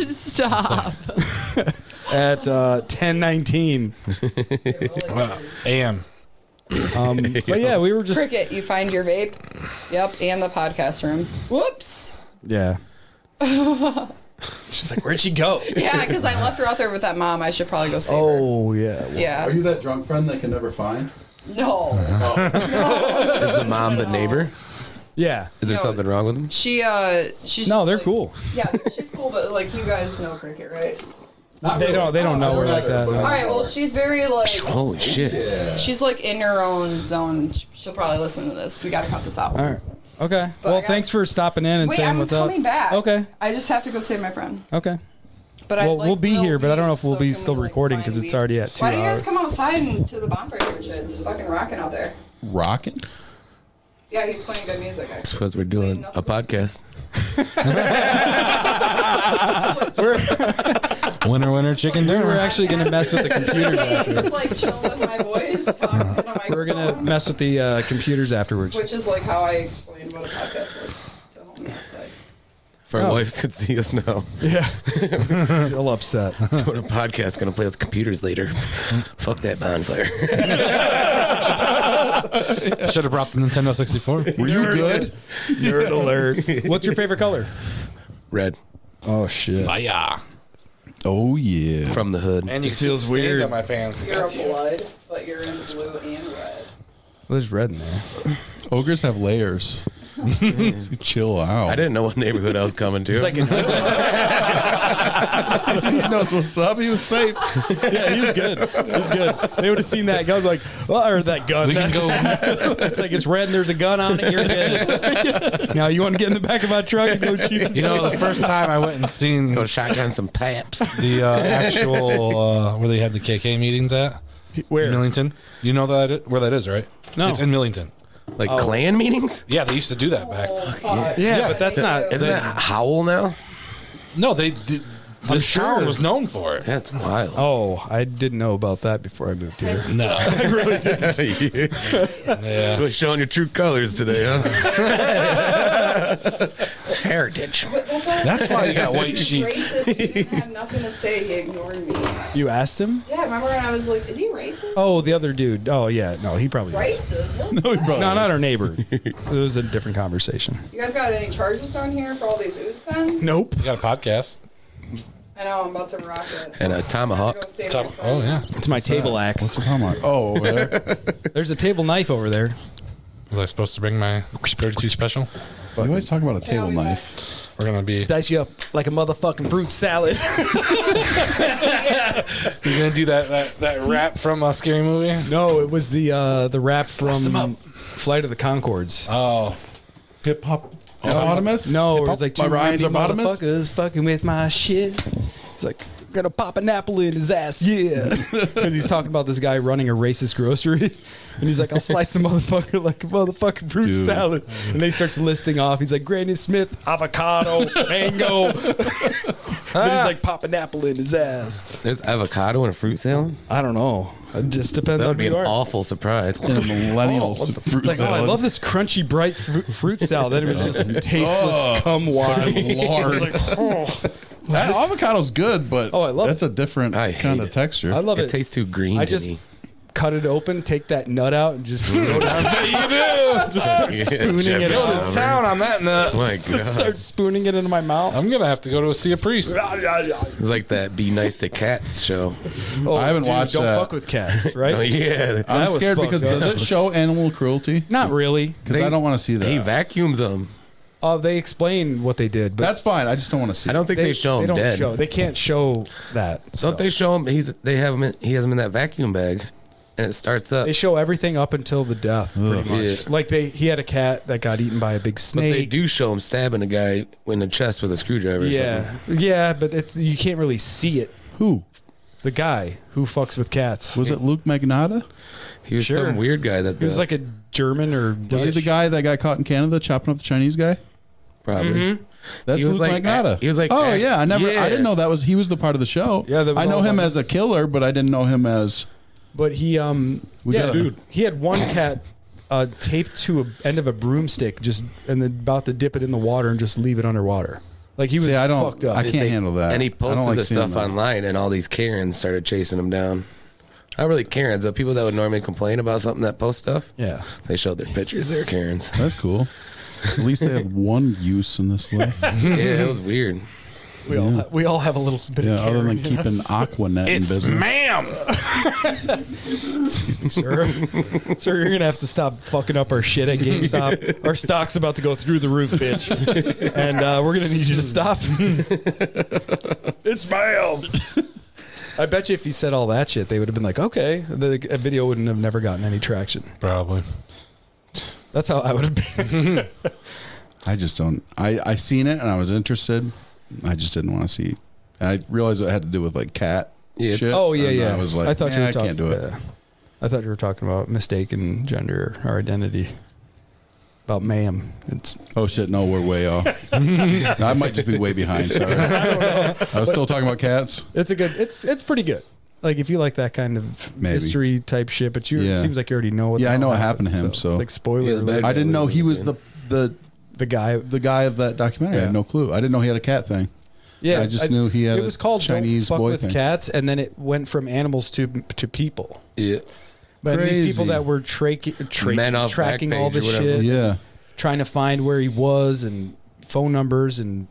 Stop. at 10:19. AM. But yeah, we were just Cricket, you find your vape? Yep, and the podcast room. Whoops. yeah. She's like, where'd she go? Yeah, because I left her out there with that mom. I should probably go save her. Oh yeah. Yeah. Are you that drunk friend they can never find? No. Is the mom the neighbor? Yeah. Is there No. something wrong with them? She's No, just they're like- cool. Yeah, she's cool, but like you guys know Cricket, right? Not They don't know her like that, no. All right, well, she's very like Holy shit. she's like in her own zone. She'll probably listen to this. We got to cut this out. All right. Okay. But I Well, got- thanks for stopping in and Wait, saying I'm what's up. coming back. Okay. I just have to go save my friend. Okay. But Well, I'd like we'll be real here, but I don't know if weed, we'll be can still we, like, recording find 'cause it's weed? already at 2 Why do you guys hours. come outside and to the bonfire and shit? It's fucking rocking out there. Rocking? Yeah, he's playing good music. Actually. It's because we're doing a podcast. Winner, chicken We were dinner. actually going to mess with the computers after. Just like chill with my voice, talking into my We're going to mess with the computers afterwards. which is like how I explained what a podcast was to homies outside. If our Oh. wives could see us now. Yeah. Still upset. Doing a podcast, gonna play with computers later. Fuck that bonfire. Should have brought the Nintendo 64. Were you good? Nerd alert. What's your favorite color? Red Oh, shit. Fire. Oh, yeah. from the hood. And you feels see the stains weird. on my pants. You're a blood, but you're in blue and red. Well, there's red in there. Ogres have layers. Chill out. I didn't know what neighborhood I was coming to. It's like an, He knows what's up. He was safe. yeah, he's good. He's good. They would have seen that gun like, well, or that gun. We can go. It's like it's red and there's a gun on it. You're good. Now you want to get in the back of my truck and go shoot some. You know, the first time I went and seen go shotgun some paps. the actual where they had the KK meetings at Where? in Millington. You know where that is, right? No. It's in Millington. Like clan meetings? Yeah, they used to do that back. Fuck. Yeah, but that's not. Isn't that Howl now? No, they did. This sure. town was known for it. That's wild. Oh, I didn't know about that before I moved here. No, I really didn't. yeah. Quit showing your true colors today, huh? It's heritage. That's why you got white sheets. Racist. He didn't have nothing to say. He ignored me. You asked him? Yeah, remember when I was like, is he racist? Oh, the other dude. Oh, yeah. No, he probably was. Racist? What? No, he probably No, not is. our neighbor. It was a different conversation. You guys got any charges down here for all these ooze pens? Nope. You got a podcast. I know, I'm about to rock it. And a I'm tomahawk. gonna go save my phone. Oh yeah. It's my table What's axe. the problem? Oh, over there. There's a table knife over there. Was I supposed to bring my 32 special? You always talk about a Yeah, I'll table be knife. We're gonna be. Dice you up like a motherfucking fruit salad. You gonna do that rap from a scary movie? No, it was the rap from Flight of the Conchords. Oh, Hip hop. Hippopotamus? No, it Hip-hop was like by two Ryan rapey Hippopotamus? motherfuckers fucking with my shit. He's like, gonna pop an apple in his ass, yeah. Because he's talking about this guy running a racist grocery. And he's like, I'll slice the motherfucker like a motherfucking fruit Dude. salad. And then he starts listing off. He's like, Granny Smith, avocado, mango. Then he's like, pop an apple in his ass. There's avocado in a fruit salad? I don't know. It just depends That on would be who an you are. awful surprise. In a millennials fruit It's like, oh, I salad. love this crunchy, bright fruit salad. Then it was just tasteless cum wine. Lard. It's like, oh. That avocado's good, but Oh, I love that's a different I hate kind of it. texture. I love It it. tastes too green I to just me. cut it open, take that nut out, and just go down. Just start spooning it Jeffrey go out. to town on that nut. Oh my Just God. start spooning it into my mouth. I'm gonna have to go to see a priest. It's like that Be Nice to Cats show. Oh, I haven't watched Don't that. fuck with cats, right? Oh, yeah. That I'm was scared fucked because up. does it show animal cruelty? Not really. Because I don't want to see that. He vacuums them. They explain what they did, but That's fine. I just don't want to see I don't think they show him don't dead. They can't show that. Don't stuff. they show him? He has him in that vacuum bag, and it starts up. They show everything up until the death, pretty much. Yeah. Like he had a cat that got eaten by a big But snake. they do show him stabbing a guy in the chest with a screwdriver. Or Yeah, yeah, but you can't really see it. Who? The guy who fucks with cats. Was it Luke Magnotta? something. He was Sure. some weird guy that He was like a German or Was he the guy that got caught in Canada chopping up the Chinese guy? probably. Mm-hmm. That's He was Luke like- Magnotta. he was like- oh yeah, I yeah. didn't know that was he was the part of the show. Yeah, that was I know all him about- as a killer, but I didn't know him as. But he, gotta- he had one cat taped to a end of a broomstick, and then about to dip it in the water and just leave it underwater. Like he was See, I don't. fucked up. I can't handle that. And he I don't posted like this seeing stuff that. online, and all these Karens started chasing him down. Not really Karens, but people that would normally complain about something that post stuff. Yeah. They showed their pictures. They're Karens. That's cool. At least they have one use in this life. Yeah, it was weird. We all have a little bit Yeah, of other than caring in keeping us. Aquanet in business. ma'am. Sir, you're gonna have to stop fucking up our shit at GameStop. Our stock's about to go through the roof, bitch, and we're gonna need you to stop. It's ma'am. I bet you if he said all that shit, they would have been like, okay, the video wouldn't have never gotten any traction. Probably. That's how I would have been. I just don't. I seen it and I was interested. I just didn't want to see. I realized it had to do with like cat. Yeah, shit. Oh yeah, and yeah. I was like, I thought you were I talking. can't do it. I thought you were talking about mistaken gender or identity. About ma'am. It's Oh shit! No, we're way off. I might just be way behind. Sorry. I was still talking about cats. it's pretty good. Like if you like that kind of Maybe. history type shit, but it Yeah. seems like you already know what. Yeah, the I know hell what happened to him, so- it's like spoiler Yeah, the alert. bad I didn't know he was the guy. guy of that documentary. I had Yeah. no clue. I didn't know he had a cat thing. Yeah, I just knew he had It a was called Chinese Don't Fuck boy with thing. Cats, and then it went from animals to people. Yeah. But these people Crazy. that were Men off tracking all Backpage or this whatever. shit, Yeah. trying to find where he was and phone numbers and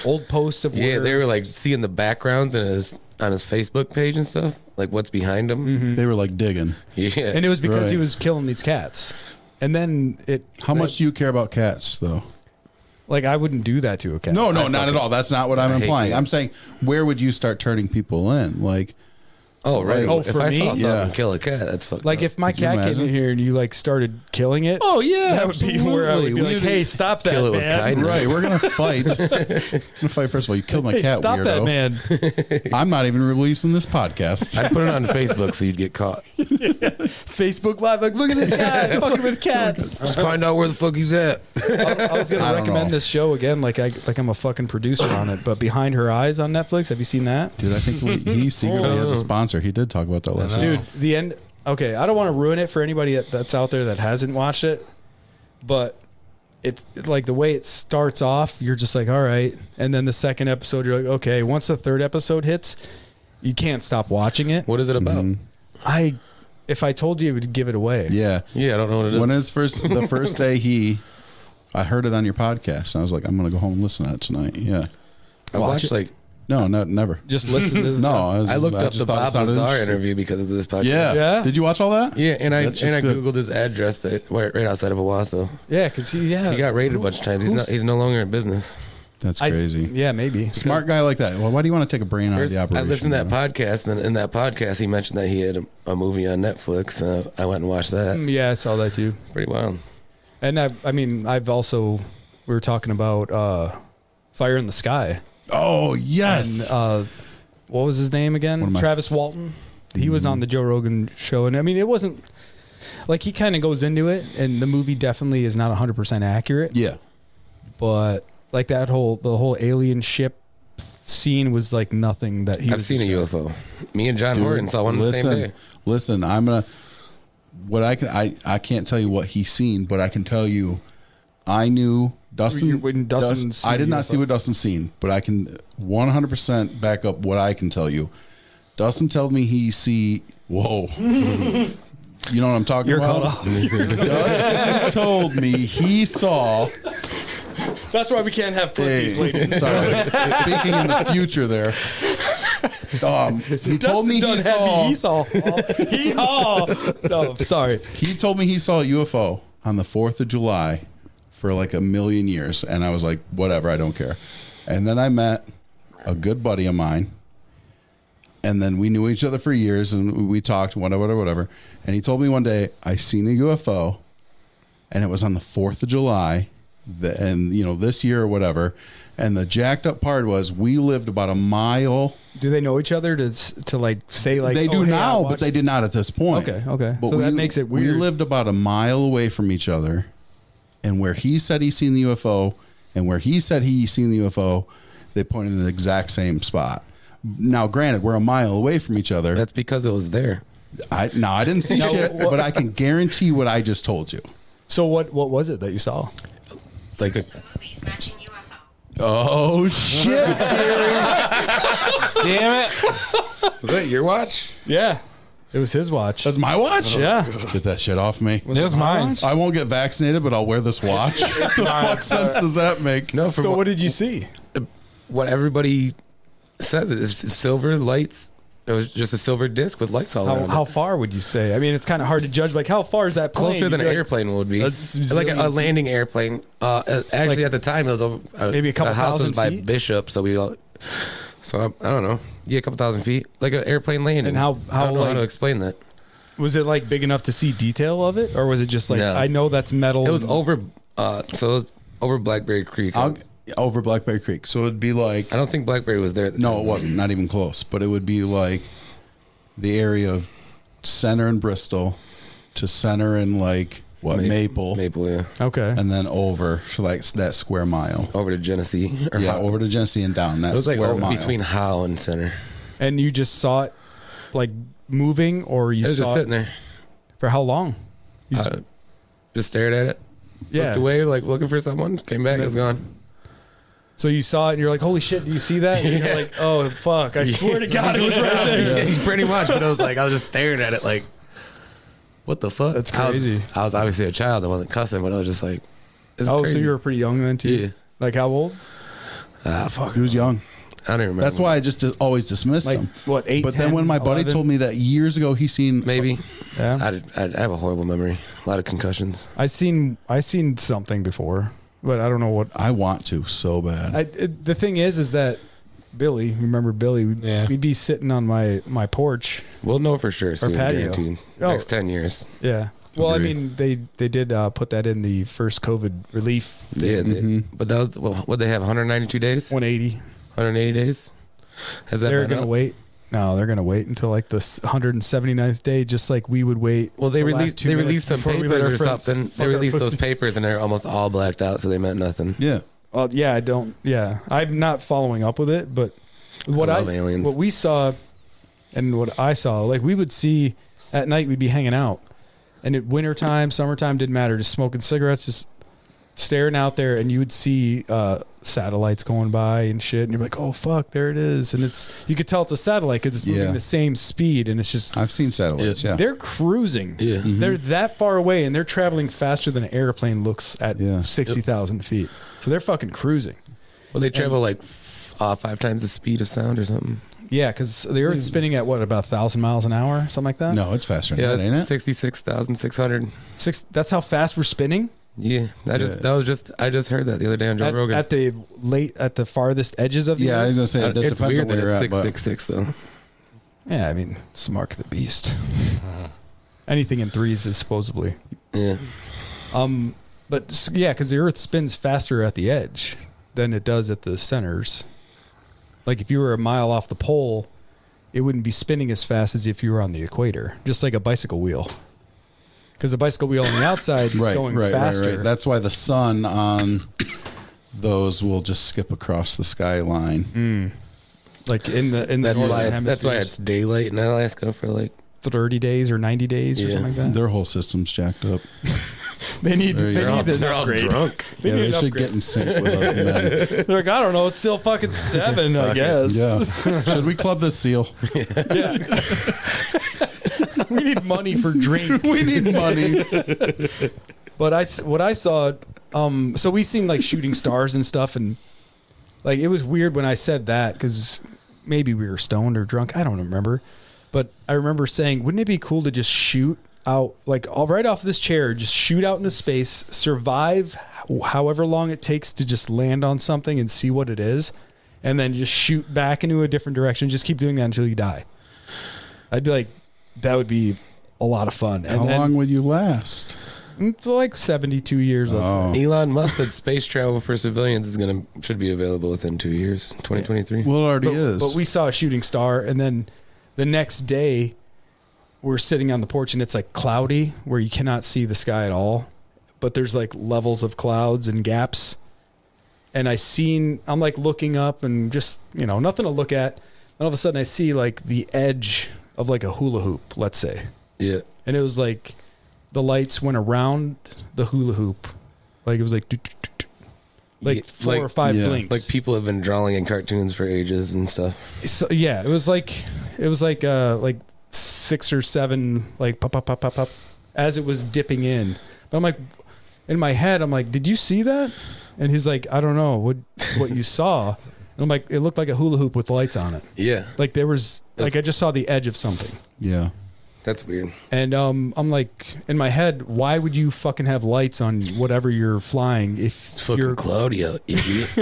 old posts of Yeah, where they were like seeing the backgrounds on his Facebook page and stuff, like what's behind him. They were like digging. Yeah, and it was because he Right. was killing these cats. And then How much do you care about cats, though? like I wouldn't do that to a cat. No, not at all. That's not what I'm I hate implying. I'm cats. saying, where would you start turning people in? Like, Oh right. Oh, if for I me? saw something Yeah. kill a cat, that's fucked Like up. if my Could you cat came imagine? in here and you like started killing it. oh yeah, that would be where I would be absolutely. like, hey, stop that, Kill it with man. kindness. Right, we're gonna fight. We're gonna fight. First of all, you killed my Hey, cat, stop weirdo. that, man. I'm not even releasing this podcast. I'd put it on Facebook so you'd get caught. Facebook Live, like, look at this guy fucking with cats. Just find out where the fuck he's at. I was gonna I don't recommend know. this show again, like I'm a fucking producer on it. But Behind Her Eyes on Netflix, have you seen that? Dude, I think he secretly has a sponsor. He did talk about that last know. week. Dude, the end. Okay, I don't want to ruin it for anybody that's out there that hasn't watched it, but it's like the way it starts off, you're just like, all right. And then the second episode, you're like, okay. Once the third episode hits, you can't stop watching it. What is it about? If I told you, it would give it away. Yeah. Yeah, I don't know what it is. When his the first day I heard it on your podcast, and I was like, I'm going to go home and listen to it tonight. Yeah. I watched like No, never. Just listen to the No, I looked up just the thought it Bob sounded Lazar interesting. interview because of this podcast. Yeah. Yeah? Did you watch all that? Yeah, and I That shit's good. googled his address right outside of Owasso. Yeah, because he He got raided a bunch of times. He's no longer in business. That's crazy. Yeah, maybe. Smart guy like that. Well, why do you want to take a brain out of First, the operation? I listened to that bro? podcast, and then in that podcast, he mentioned that he had a movie on Netflix. I went and watched that. Yeah, I saw that too. Pretty wild. And I've also, we were talking about Fire in the Sky. Oh, yes. And what was his name One of again? my- Travis Walton. He was on the Joe Rogan show, and I mean, it wasn't like he kind of goes into it, and the movie definitely is not 100% accurate. Yeah. But like the whole alien ship scene was like nothing that he. I've seen a UFO. Me and John Dude, Horton saw one the same day. Listen, I'm gonna. What I can't tell you what he's seen, but I can tell you, I knew Dustin. When Dustin seen I did the not see UFO. what Dustin seen, but I can 100% back up what I can tell you. Dustin told me he see. Whoa. You know what I'm talking You're about? caught off. Dustin told me he saw. That's why we can't have pussies, Hey, ladies. sorry. Speaking in the future, there. He told me he saw. No, sorry. He told me he saw a UFO on the 4th of July for like a million years, and I was like, whatever, I don't care. And then I met a good buddy of mine, and then we knew each other for years, and we talked, whatever. And he told me one day, I seen a UFO, and it was on the 4th of July, and this year or whatever. And the jacked up part was we lived about a mile. Do they know each other to like say like They do oh, hey, I now, but watched- they did not at this point. Okay. But So that makes it weird. We lived about a mile away from each other, and where he said he seen the UFO, and where he said he seen the UFO, they pointed in the exact same spot. Now, granted, we're a mile away from each other. That's because it was there. I didn't see shit, but I can guarantee what I just told you. So what was it that you saw? It's like a Movies matching UFO. Oh shit! Damn it. was that your watch? Yeah, it was his watch. That's my watch. Yeah. Get that shit off me. It was mine. I won't get vaccinated, but I'll wear this watch. What the fuck sense does that make? No, So what did you see? what everybody says is silver lights. It was just a silver disc with lights all around. How far would you say? I mean, it's kind of hard to judge. Like, how far is that plane? Closer than You'd an be like, airplane would be. That's It's like a zillion landing airplane. Actually, Like, at the time, it was over. maybe a couple the house was thousand by feet? Bishop, so we all. So I don't know. Yeah, a couple thousand feet, like an airplane landing. And how I don't know how to like- explain that. Was it like big enough to see detail of it, or was it just like No. I know that's metal? It was and- over. So it was over Blackberry Creek. Over Blackberry Creek, so it'd be like I don't think Blackberry was there at the no, time. it wasn't. Not even close. But it would be like the area of center in Bristol to center in like Maple, Maple, yeah. Okay. and then over for like that square mile. Over to Genesee. Or Yeah, Howe. over to Genesee and down that It was like square over mile. between Howe and Center. And you just saw it like moving, or you It was saw just it sitting there. for how long? Just stared at it. Yeah. Looked away, like looking for someone. Came back. It was gone. So you saw it, and you're like, "Holy shit! Do you see that?" And Yeah. you're like, "Oh fuck! I swear to God, it was right there." Pretty much. But I was like, I was just staring at it, like, what the fuck? That's I was- crazy. I was obviously a child. I wasn't cussing, but I was just like, this is Oh, crazy. so you were pretty young then too. Yeah. Like how old? Fuck. He was young. I don't even remember. That's why I just always dismissed Like him. what? 8, But 10, then when my buddy 11? told me that years ago he seen maybe. Yeah. I have a horrible memory. A lot of concussions. I seen something before, but I don't know what. I want to so bad. The thing is that Billy, remember Billy? Yeah. We'd be sitting on my porch. We'll know for sure soon. patio. Guaranteed. Oh. Next 10 years. Yeah. Well, Agreed. I mean, they did put that in the first COVID relief. Yeah. But that was, what they have, 192 days? 180. 180 days? Has that They're been gonna up? wait. No, they're gonna wait until like the 179th day, just like we would wait. Well, they the last released 2 they minutes released some before we let papers our or friends something. fuck They our released those pussy. papers and they're almost all blacked out, so they meant nothing. Yeah. Well, yeah, I don't. Yeah, I'm not following up with it, but what I love aliens. what we saw, and what I saw, like we would see at night, we'd be hanging out, and at wintertime, summertime didn't matter, just smoking cigarettes, just staring out there, and you would see satellites going by and shit, and you're like, oh fuck, there it is. And you could tell it's a satellite because it's moving the same speed, and it's just, I've seen satellites. Yeah, they're cruising. Yeah. They're that far away, and they're traveling faster than an airplane looks at 60,000 feet. So they're fucking cruising. Well, they travel like 5 times the speed of sound or something. Yeah, because the Earth's spinning at what, about 1,000 miles an hour, something like that. no, it's faster than that, ain't it? 66,600. That's how fast we're spinning. Yeah, I just heard that the other day on Joe Rogan. At the farthest edges of the I was Earth. gonna say it It's depends on weird where that you're it's at. But 666 though. Yeah, I mean, it's the mark of the beast. Anything in threes is supposedly. Yeah. But yeah, because the Earth spins faster at the edge than it does at the centers. Like if you were a mile off the pole, it wouldn't be spinning as fast as if you were on the equator, just like a bicycle wheel. Because the bicycle wheel on the outside is going faster. Right. That's why the sun on those will just skip across the skyline. Like in the northern hemisphere. That's why it's daylight in Alaska for like 30 days or 90 days or something like that. Their whole system's jacked up. They need they're all upgrade. drunk. They should get in sync with us, man. They're like, I don't know, it's still fucking 7, I guess. Yeah. Should we club this seal? Yeah. We need money for drink. We need money. But what I saw, so we seen like shooting stars and stuff, and like it was weird when I said that because maybe we were stoned or drunk. I don't remember, but I remember saying, wouldn't it be cool to just shoot out, like right off this chair, just shoot out into space, survive however long it takes to just land on something and see what it is, and then just shoot back into a different direction. Just keep doing that until you die. I'd be like, that would be a lot of fun. And How long would you last? Like 72 years, let's say. Elon Musk said space travel for civilians should be available within 2 years, 2023. Well, it already is. But we saw a shooting star, and then the next day we're sitting on the porch, and it's like cloudy where you cannot see the sky at all. But there's like levels of clouds and gaps. And I'm like looking up and just, nothing to look at. And all of a sudden I see like the edge of like a hula hoop, let's say. Yeah. And it was like the lights went around the hula hoop. Like it was like, like 4 or 5 blinks. Like people have been drawing in cartoons for ages and stuff. So, yeah, it was like 6 or 7, like pop, pop, pop, pop, pop, as it was dipping in. But I'm like, in my head, I'm like, did you see that? And he's like, I don't know what you saw. And I'm like, it looked like a hula hoop with lights on it. Yeah. Like there was, like I just saw the edge of something. Yeah. That's weird. And I'm like, in my head, why would you fucking have lights on whatever you're flying if It's fucking you're cloudy out, idiot.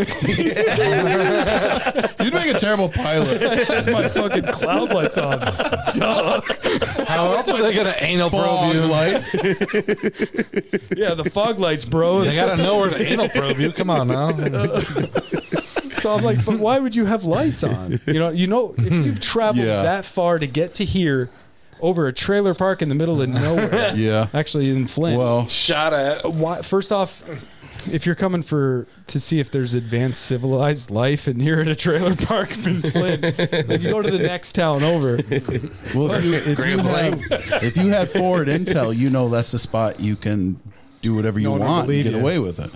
You'd make a terrible pilot. my fucking cloud lights on? Duh. How else are they going to anal probe you? lights. Yeah, the fog lights, bro. They got to know where to anal probe you. Come on now. So I'm like, but why would you have lights on? You know, if you've traveled that far to get to here over a trailer park in the middle of nowhere. Yeah. Actually in Flint. Well, Shot at. Why, first off, if you're coming to see if there's advanced civilized life and you're in a trailer park in Flint, like you go to the next town over. well, if you had forward intel, that's the spot you can do whatever you want and get away with it.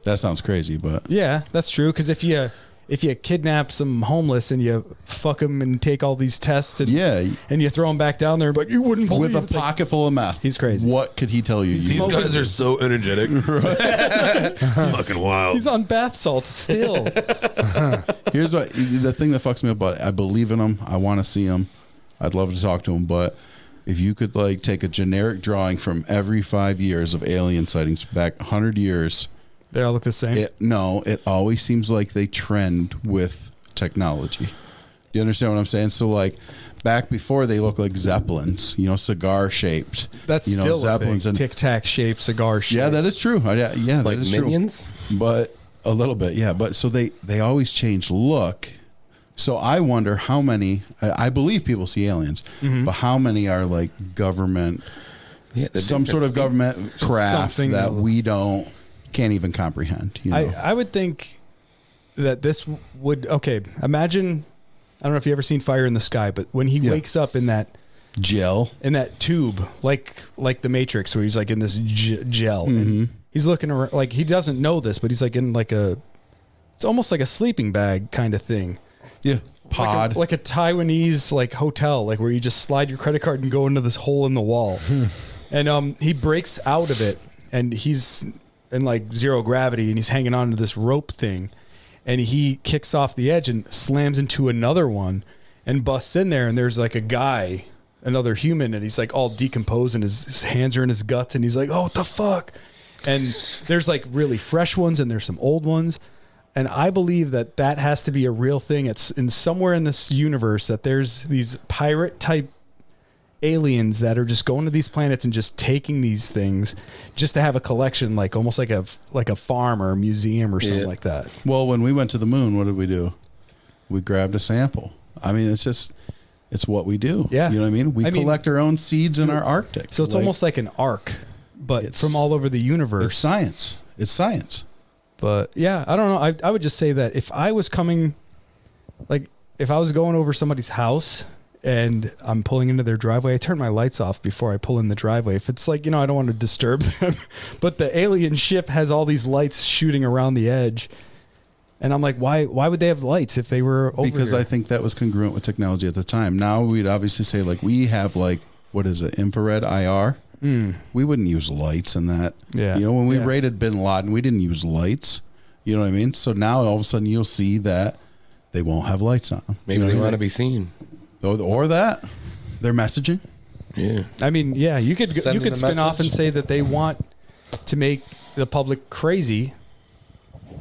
That sounds crazy, but yeah, that's true. Because if you kidnap some homeless and you fuck them and take all these tests and you throw them back down there, but you wouldn't believe with a pocket full of meth, he's crazy. What could he tell you? These guys are so energetic. Fucking wild. He's on bath salts still. Here's the thing that fucks me up about it. I believe in him. I want to see him. I'd love to talk to him, but if you could like take a generic drawing from every 5 years of alien sightings back 100 years. They all look the same. It always seems like they trend with technology. Do you understand what I'm saying? So like back before they look like Zeppelins, cigar shaped. That's still Zeppelins and Tic Tac shaped, cigar shaped. Yeah, that is true. Yeah, Like that is Minions? true. But a little bit, yeah. But so they always change look. So I wonder how many. I believe people see aliens, but how many are like government, some sort of government craft that we can't even comprehend. I would think that this would imagine, I don't know if you ever seen Fire in the Sky, but when he wakes up in that gel, in that tube, like the Matrix, where he's like in this gel, and he's looking around, like he doesn't know this, but he's like in like it's almost like a sleeping bag kind of thing. Yeah. Pod. Like a Taiwanese like hotel, like where you just slide your credit card and go into this hole in the wall. And he breaks out of it, and he's in like zero gravity, and he's hanging on to this rope thing, and he kicks off the edge and slams into another one and busts in there, and there's like a guy, another human, and he's like all decomposed, and his hands are in his guts, and he's like, oh, what the fuck? And there's like really fresh ones, and there's some old ones. And I believe that has to be a real thing. It's in somewhere in this universe that there's these pirate type aliens that are just going to these planets and just taking these things just to have a collection, like almost like a farm or a museum or something like that. Well, when we went to the moon, what did we do? We grabbed a sample. I mean, it's what we do. Yeah. You know what I mean? We collect our own seeds in our Arctic. So it's almost like an ark, but from all over the universe. It's science. It's science. But yeah, I don't know. I would just say that if I was coming, like if I was going over somebody's house and I'm pulling into their driveway, I turn my lights off before I pull in the driveway. If it's like, I don't want to disturb them, but the alien ship has all these lights shooting around the edge. And I'm like, why would they have lights if they were over Because here? I think that was congruent with technology at the time. Now we'd obviously say like we have like, what is it? Infrared IR. We wouldn't use lights in that. Yeah. When we raided Bin Laden, we didn't use lights. You know what I mean? So now all of a sudden you'll see that they won't have lights on them. Maybe they want to be seen. Or that. They're messaging. Yeah. I mean, yeah, you could Sending spin the off and message. say that they want to make the public crazy.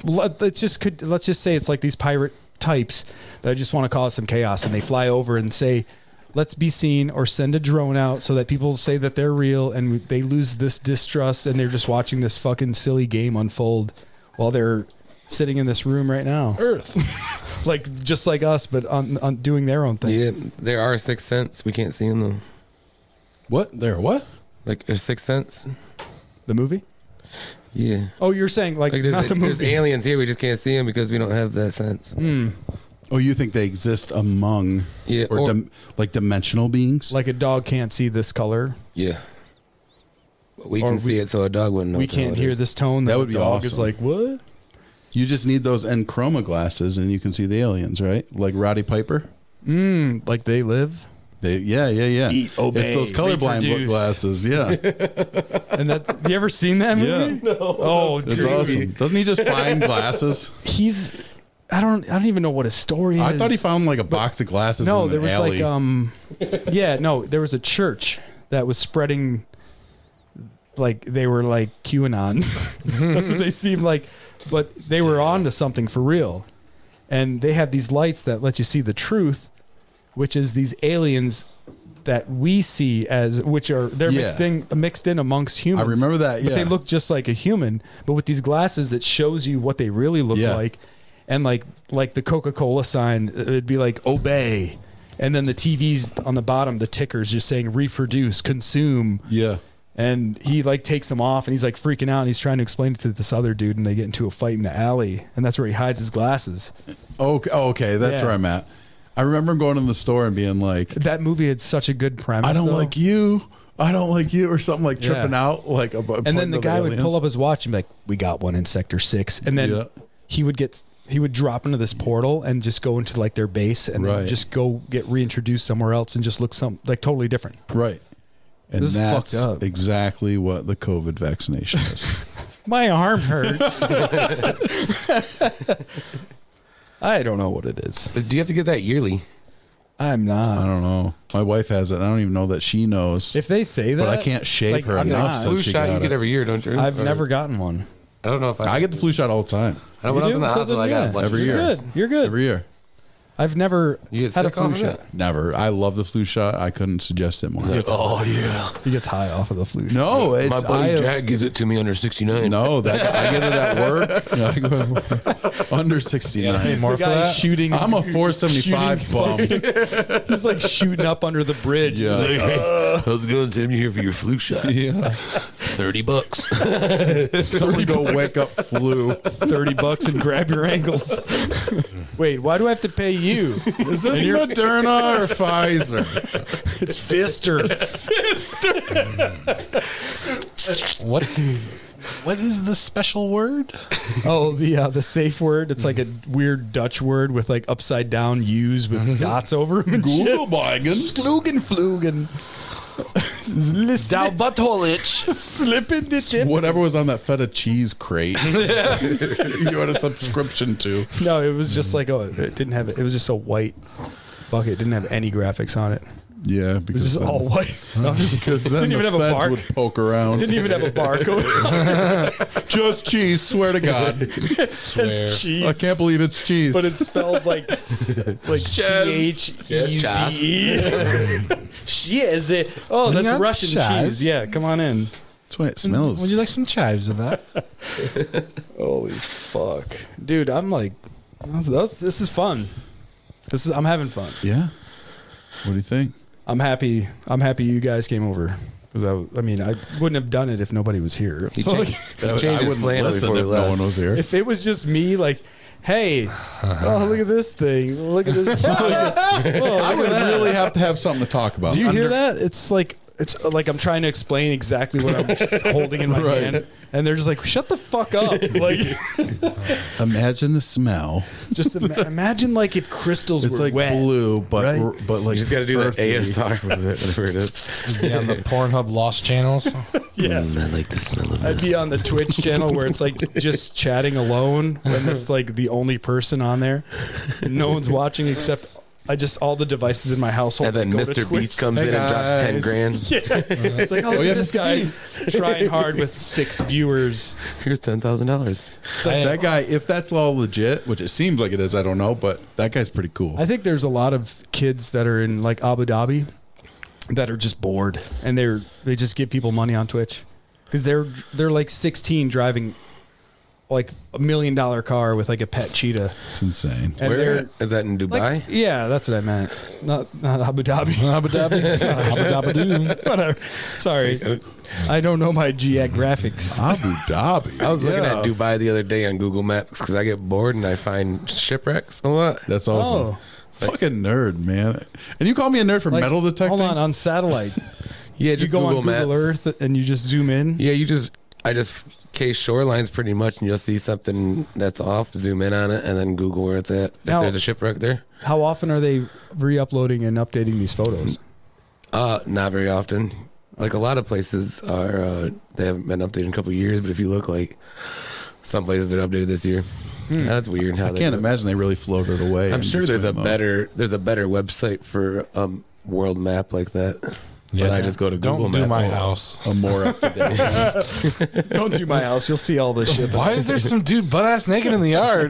Let's just say it's like these pirate types that just want to cause some chaos, and they fly over and say, let's be seen, or send a drone out so that people say that they're real, and they lose this distrust, and they're just watching this fucking silly game unfold while they're sitting in this room right now. Earth. Like, just like us, but on doing their own thing. Yeah, there are Sixth Sense. We can't see them though. What? What? Like a Sixth Sense. The movie? Yeah. Oh, you're saying like not the there's movie. aliens here. We just can't see them because we don't have that sense. Oh, you think they exist among like dimensional beings? Like a dog can't see this color. Yeah. But we Or can see it, so a dog wouldn't know. We what the hell can't it hear is. this tone. That The would be dog is awesome. like, what? You just need those Enchroma glasses and you can see the aliens, right? Like Roddy Piper. Like they live. Yeah. Eat, obey, it's those colorblind reproduce. glasses. Yeah. And that, you ever seen that movie? Yeah. No. Oh, It's dude. awesome. Doesn't he just find glasses? I don't even know what his story is. I thought he found like a box of glasses No, in there an was alley. there was a church that was spreading, like they were like QAnon. That's what they seemed like, but they were on to something for real. And they have these lights that let you see the truth, which is these aliens that we see as, which are they're mixed in amongst humans. I remember that. But they look just like a human, but with these glasses that shows you what they really look like. And like the Coca-Cola sign, it'd be like obey. And then the TVs on the bottom, the tickers just saying reproduce, consume. Yeah. And he like takes them off and he's like freaking out and he's trying to explain it to this other dude and they get into a fight in the alley. And that's where he hides his glasses. Okay. That's where I'm at. I remember going in the store and being like, that movie had such a good premise. I don't like you, or something, like tripping out. Like, and then the guy would pull up his watch and be like, we got one in Sector 6. And then he would drop into this portal and just go into like their base and then just go get reintroduced somewhere else and just look like totally different. Right. And This is that's fucked up. exactly what the COVID vaccination is. My arm hurts. I don't know what it is. But do you have to get that yearly? I'm not. I don't know. My wife has it. I don't even know that she knows. If they say that, But I can't shave her I'm enough. not. So Flu she shot you got get it. every year, don't you? I've Or- never gotten one. I don't know if I get the flu shot all the time. I know when I was in the So hospital, then, I got yeah. a bunch Every of year. You're shots. good. You're good. Every year. I've never You get had a sick flu off of shot. it? Never. I love the flu shot. I couldn't suggest it more. Oh yeah. He gets high off of the flu shot. No, it's My buddy I have- Jack gives it to me under 69. No, that I get it at work. Yeah, I go under 69. Hey, more The for guy that? shooting. I'm a 475 shooting bum. He's like shooting up under the bridge. Yeah. He's like, How's it going, Tim? You here for your flu shot? Yeah. $30. Someone go wake up flu. $30 and grab your ankles. Wait, why do I have to pay you? Is this Moderna or Pfizer? It's Fister. What's What is the special word? Oh, the safe word. It's like a weird Dutch word with like upside down U's with dots over them. Googelbeigen. Sklugenflugen. Thou butthole itch. Slip in the tip. Whatever was on that feta cheese crate. You had a subscription to. No, it was just like it didn't have. It was just a white bucket. It didn't have any graphics on it. Yeah, It was because just then, all white. No, because then didn't the even have a feds bar. would poke around. Didn't even have a barcode. Just cheese, swear to God. Swear. Cheese. I can't believe it's cheese. But it's spelled like CHEEZE. Cheese. Oh, that's Not Russian chaz. cheese. Yeah, come on in. That's why it smells. Would you like some chives with that? Holy fuck, dude! I'm like, this is fun. I'm having fun. Yeah. What do you think? I'm happy. I'm happy you guys came over because I wouldn't have done it if nobody was here. He So, changed, like, he changed his plan listen before we if left. no one was here. if it was just me, like, hey, oh look at this thing, look at this. I would really have to have something to talk about. Do you hear that? It's like I'm trying to explain exactly what I'm just holding in my Right. hand, and they're just like, "Shut the fuck up!" Like, Imagine the smell. just imagine like if crystals It's were like wet. blue, but right? like You just got to do that earthy. ASR with it, whatever it is. Be on the Pornhub Lost channels. Yeah. I like the smell of I'd this. be on the Twitch channel where it's like just chatting alone when it's like the only person on there. No one's watching except all the devices in my household. And then go to Mr. Twitch. Beast comes Hey, in and drops 10 guys. grand. Yeah. It's like, oh, look yeah, at this Mr. guy Beast. trying hard with 6 viewers. Here's $10,000. It's like, That guy, if that's all legit, which it seems like it is, I don't know, but that guy's pretty cool. I think there's a lot of kids that are in like Abu Dhabi that are just bored and they just give people money on Twitch because they're like 16 driving like $1 million car with like a pet cheetah. It's insane. And Where they're is that in Dubai? like, yeah, that's what I meant. Not Abu Dhabi. Abu Dhabi. Abu Dhabi. Whatever. Sorry, I don't know my geographics. Abu Dhabi. I was looking Yeah. at Dubai the other day on Google Maps because I get bored and I find shipwrecks a lot. That's awesome. Oh, Fucking nerd, man. And you call me a nerd for like, metal detecting? hold on satellite. Yeah, You just go Google on Maps. Google Earth and you just zoom in. Yeah, I just case shorelines pretty much, and you'll see something that's off. Zoom in on it, and then Google where it's at. Now- if there's a shipwreck there, How often are they re-uploading and updating these photos? not very often. Like a lot of places are, they haven't been updated in a couple of years. But if you look like some places they're updated this year, that's weird. How I they can't do it. imagine they really floated away. I'm in sure there's a between better website for world map like that. Yeah, but I just go to Google Don't do Maps. my house. a more up to date. Don't do my house. You'll see all this shit. Why is there some dude butt ass naked in the yard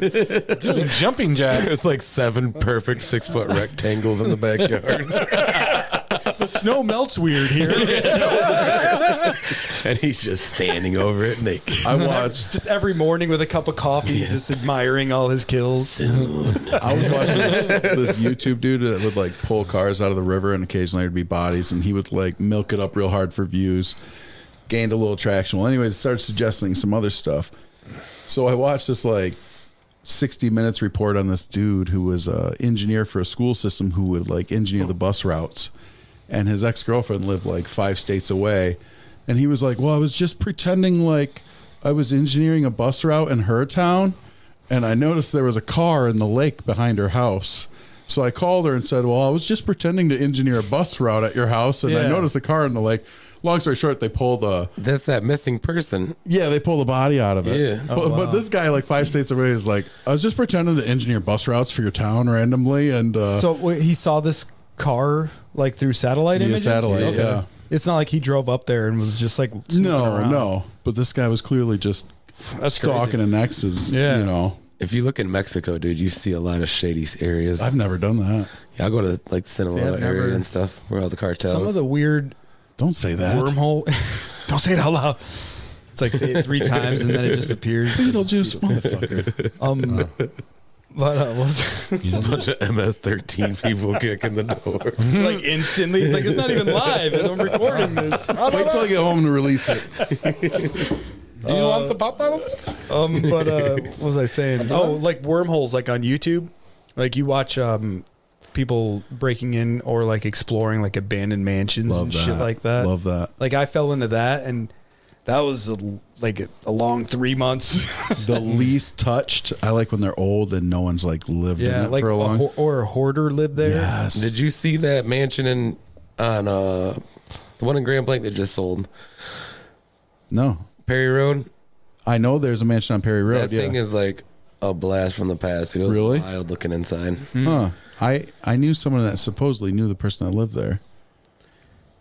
doing jumping jacks? It's like 7 perfect 6-foot rectangles in the backyard. The snow melts weird here. And he's just standing over it naked. I watched. Just every morning with a cup of coffee, just admiring all his kills. I was watching this YouTube dude that would like pull cars out of the river, and occasionally there'd be bodies, and he would like milk it up real hard for views. Gained a little traction. Well, anyways, started suggesting some other stuff. So I watched this like 60 Minutes report on this dude who was an engineer for a school system who would like engineer the bus routes, and his ex-girlfriend lived like 5 states away, and he was like, well, I was just pretending like I was engineering a bus route in her town, and I noticed there was a car in the lake behind her house. So I called her and said, well, I was just pretending to engineer a bus route at your house, and I Yeah. noticed a car in the lake. Long story short, they pulled That's that missing person. they pulled the body out of it. Yeah. But this guy, like 5 states away, is like, I was just pretending to engineer bus routes for your town randomly, and So wait, he saw this car like through satellite via images? satellite. Okay. Yeah. It's not like he drove up there and was just like snooping around. No. But this guy was clearly just That's stalking crazy. an ex's. Yeah. You know, If you look in Mexico, dude, you see a lot of shady areas. I've never done that. Yeah, I go to like Sinaloa See, I've never- area and stuff where all the cartels. Some of the weird Don't say that. wormhole. Don't say it out loud. It's like say it 3 times and then it just appears. Beetlejuice, motherfucker. But what was There's a bunch of MS-13 people kicking the door. like instantly? It's like it's not even live, and I'm recording this. Wait till I get home to release it. Do you want the pop bottle? But what was I saying? Oh, like wormholes, like on YouTube. Like you watch people breaking in or like exploring like abandoned mansions Love and that. shit like that. Love that. Like I fell into that, and that was a long 3 months. The least touched. I like when they're old and no one's like lived in it for a long. Or a hoarder lived there. Yes. Did you see that mansion on the one in Grand Blanc that just sold? No. Perry Road. I know there's a mansion on Perry Road. That thing is like a blast from the past. It was Really? wild looking inside. Huh. I knew someone that supposedly knew the person that lived there.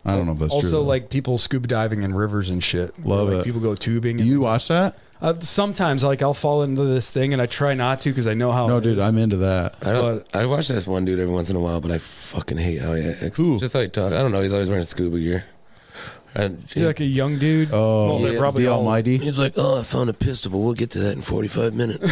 I don't know if that's true. Also, though. like people scuba diving in rivers and shit. Love like it. People go tubing. You watch that? Sometimes, like I'll fall into this thing, and I try not to because I know how. No, it dude, is. I'm into that. I watch this one dude every once in a while, but I fucking hate how he acts. Who? Just how he talks. I don't know. He's always wearing scuba gear. And Is he like a young dude? Oh, Well, they're yeah, probably the all- Almighty. he's like, oh, I found a pistol, but we'll get to that in 45 minutes.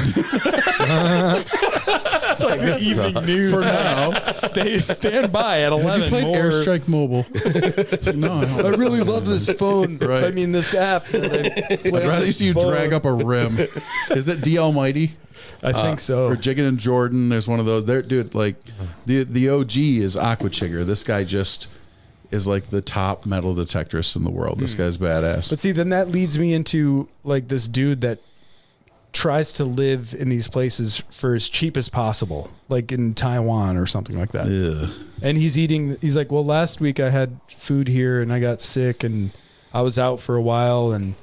It's like the evening news. For now. Stand by at 11. Have you played more. Airstrike Mobile? It's like, no, I don't. I really love this phone. Right. I mean, this app. That I play I'd on rather this see you phone. drag up a rim. Is it D Almighty? I think so. Or Jiggin and Jordan? There's one of those. There, dude. Like the OG is Aqua Chigger. This guy just is like the top metal detectorist in the world. This guy's badass. But see, then that leads me into like this dude that tries to live in these places for as cheap as possible, like in Taiwan or something like that. Ugh. And he's like, well, last week I had food here and I got sick and I was out for a while and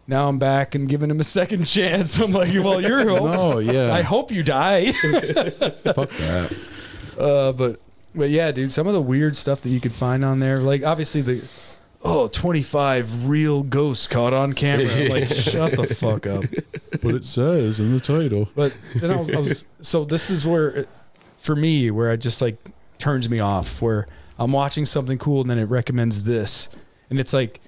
now I'm back and giving him a second chance. I'm like, well, you're No, yeah. I hope you die. Fuck that. But yeah, dude, some of the weird stuff that you could find on there, like obviously 25 real ghosts caught on camera. I'm like, shut the fuck up. But it says in the title. But then I was so this is where, for me, where it just like turns me off, where I'm watching something cool and then it recommends this. And it's like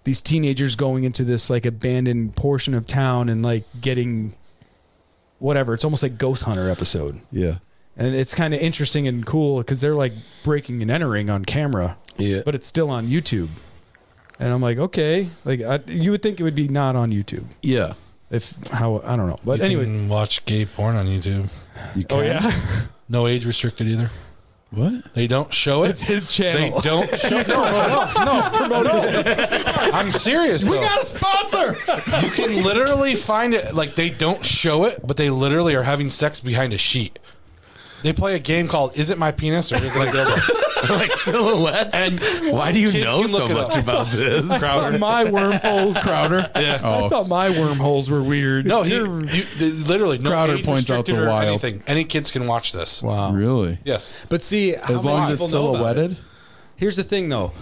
these teenagers going into this like abandoned portion of town and like getting whatever. It's almost like Ghost Hunter episode. Yeah. And it's kind of interesting and cool because they're like breaking and entering on camera. Yeah. But it's still on YouTube. And I'm like, okay. Like you would think it would be not on YouTube. Yeah. I don't know. But You anyways. can watch gay porn on YouTube. You can. Oh, yeah. No age restricted either. What? They don't show it. It's his They channel. don't show it. No. I'm serious. We though. got a sponsor. You can literally find it. Like they don't show it, but they literally are having sex behind a sheet. They play a game called "Is it my penis or is it a dildo?" Like silhouettes. And why do you kids know can so look it much up. about this? I thought my wormholes. Crowder. Yeah. I thought my wormholes were weird. No, literally no Crowder age points out the restricted or wild. anything. Any kids can watch this. Wow. Really? Yes. But see, how As many long as it's people know about it? silhouetted? Here's the thing, though.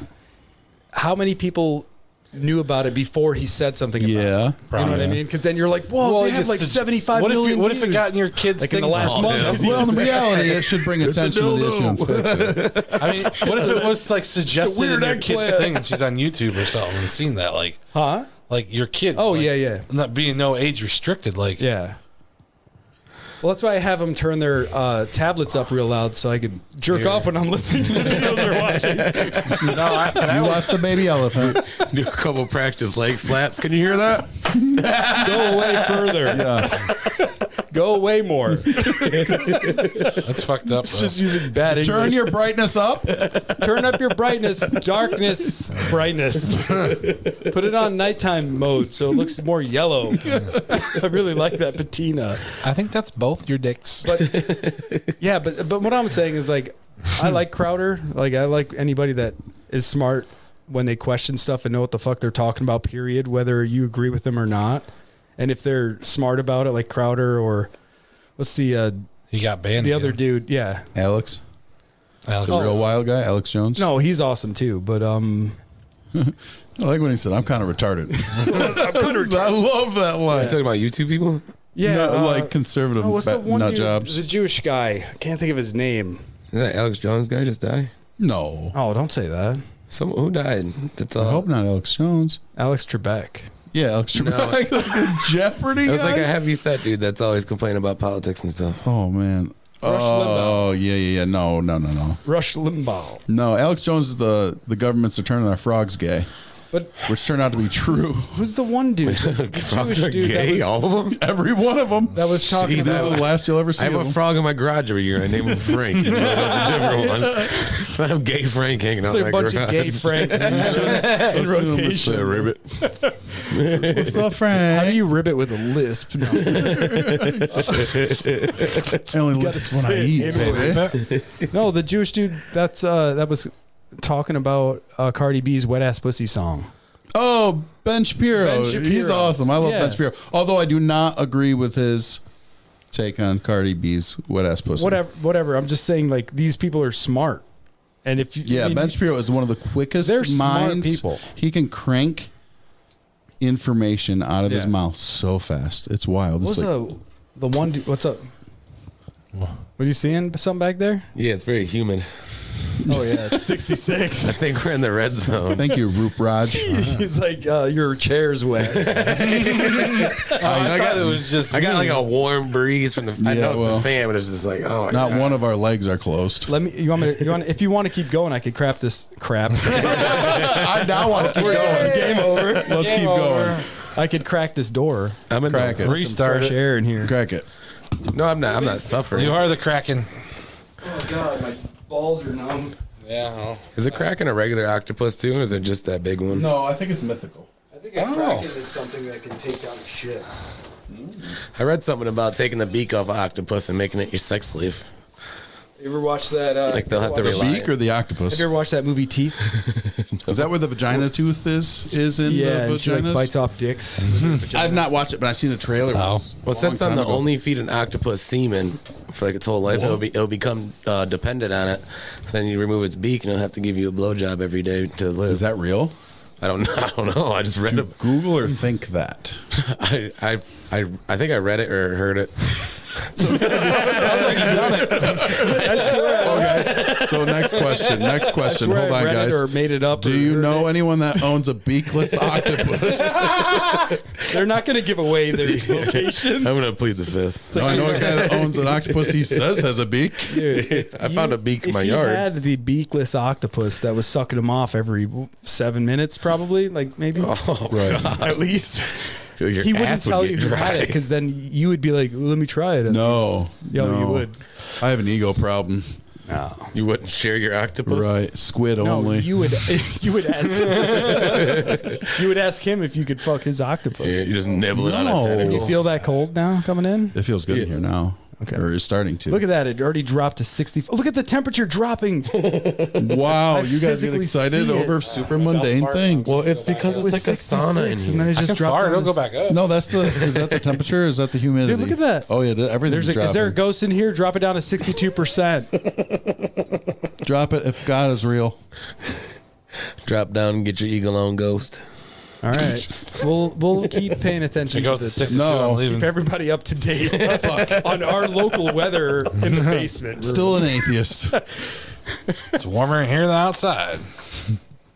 How many people knew about it before he said something about it? Yeah. You know what I Probably. mean? Because then you're like, whoa, they have like 75 what million What if it views. got in your kids' Like in thing? the last month? Yeah. Well, in reality, it should bring attention to the issue and fix it. I mean, what if it was like suggested in weird your eggplant. kid's thing and she's on YouTube or something and seen that? Like, Huh? like your kids. Oh, like, yeah. Not being no age restricted. Like, Yeah. Well, that's why I have them turn their tablets up real loud so I could jerk off when I'm listening to the videos they're watching. no, I You was, watch the baby elephant. Do a couple practice leg slaps. Can you hear that? Go away further. Yeah. Go away more. that's fucked up. Though. Just using bad English. Turn your brightness up. Turn up your brightness, darkness, brightness. Put it on nighttime mode so it looks more yellow. I really like that patina. I think that's both your dicks. But yeah, but what I'm saying is like I like Crowder. Like I like anybody that is smart when they question stuff and know what the fuck they're talking about, period, whether you agree with them or not. And if they're smart about it, like Crowder or what's the He got banned. other again. dude, yeah. Alex, Alex, the real wild guy, Alex Jones. No, he's awesome too, but I like when he said, "I'm kind of retarded." I love that line. You talking about YouTube people? yeah, No, like conservative what's the one nut dude? jobs. There's a Jewish guy. I can't think of his name. Did that Alex Jones guy just die? No, Oh, don't say that. Who died? That's I all. hope not. Alex Jones. Alex Trebek. Yeah, Alex Trebek, the Jeopardy It was guy. like a heavy set dude that's always complaining about politics and stuff. Oh man. Rush Oh yeah. No. Rush Limbaugh. No, Alex Jones is the government's attorney on our frogs gay. which turned out to be true. Who's the one dude? The Frogs Jewish are dude gay, all of them. Every one of them. that was talking These are about. the last you'll ever see I have of a them. frog in my garage every year. I name him Frank. You know, that's a different one. So I have gay Frank hanging out It's in a my bunch garage. of gay Franks in rotation. A ribbit. What's up, How Frank? do you ribbit with a lisp? No. I only listen when I eat, baby. No, the Jewish dude that was talking about Cardi B's "Wet Ass Pussy" song. Oh, Ben Shapiro. Ben Shapiro. He's awesome. I love Yeah. Ben Shapiro. Although I do not agree with his take on Cardi B's wet ass pussy. Whatever. I'm just saying, like, these people are smart, and if you, Yeah, I mean, Ben Shapiro is one of the quickest They're smart minds. people. He can crank information out of his Yeah. mouth so fast. It's wild. What's It's like, the one dude? What's up? What are you seeing? Something back there? Yeah, it's very humid. Oh yeah, it's 66. I think we're in the red zone. thank you, Roop Raj. He's like, your chair's wet. I thought it was just. I got like a warm breeze from the. I Yeah, know it's well, the fan, but it's just like, oh, my Not God. one of our legs are closed. Let me. If you want to keep going, I could crap this crap. I now want to keep going. Game over. Let's keep going. I could crack this door. I'm in Crack the, it. Restart Fresh it. air in here. Crack it. No, I'm not. I'm not suffering. You are the Kraken. Oh god, my balls are numb. Yeah. Well, Is it cracking a regular octopus too, or is it just that big one? No, I think it's mythical. I think I don't know. is something that can take down a ship. I read something about taking the beak off an octopus and making it your sex slave. You ever watch that? Like they'll have to The rely. beak or the octopus? Have you ever watched that movie Teeth? Is that where the vagina tooth is in Yeah, the and she like vaginas? bites off dicks. I've not watched it, but I've seen a trailer. Oh. Well, since I'm the only feed an octopus semen for like its whole life, it'll become dependent on it. So then you remove its beak, and it'll have to give you a blowjob every day to live. Is that real? I don't know. I don't know. I just read it. Google or think that? I think I read it or heard it. Okay. So next question. Next question. Swear Hold I on, read it guys. or made it up. Do or you heard know it. anyone that owns a beakless octopus? They're not going to give away their location. I'm gonna plead the fifth. No, I know a guy that owns an octopus he says has a beak. Dude, I found a beak in my if yard. you had the beakless octopus that was sucking him off every 7 minutes, probably, like maybe Oh, Right. at least, your he wouldn't ass would tell get you who dry. had it because then you would be like, "Let me try it." at No. least." Yo, no. you would. I have an ego problem. No, You wouldn't share your octopus, Right. Squid no, only. you would. You would ask. You would ask him if you could fuck his octopus. Yeah, you just nibbling on No. a tentacle. You feel that cold now coming in? It feels good in here now. Okay. Or it's starting to. Look at that! It already dropped to 60. Look at the temperature dropping. Wow, I you guys get physically excited see it. over super mundane things. Well, it's because It it's was like a 66, sauna in and here. then it I just can dropped. fart. down It'll to- go back up. No, is that the temperature or is that the humidity? Dude, look at that. Oh yeah, everything's Is there a dropping. ghost in here? Drop it down to 62%. Drop it if God is real. Drop down and get your eagle on ghost. All right, we'll keep paying attention It to goes to this. 62. No. I'm leaving. Keep everybody up to date on our local weather in the basement. Still an atheist. It's warmer in here than outside.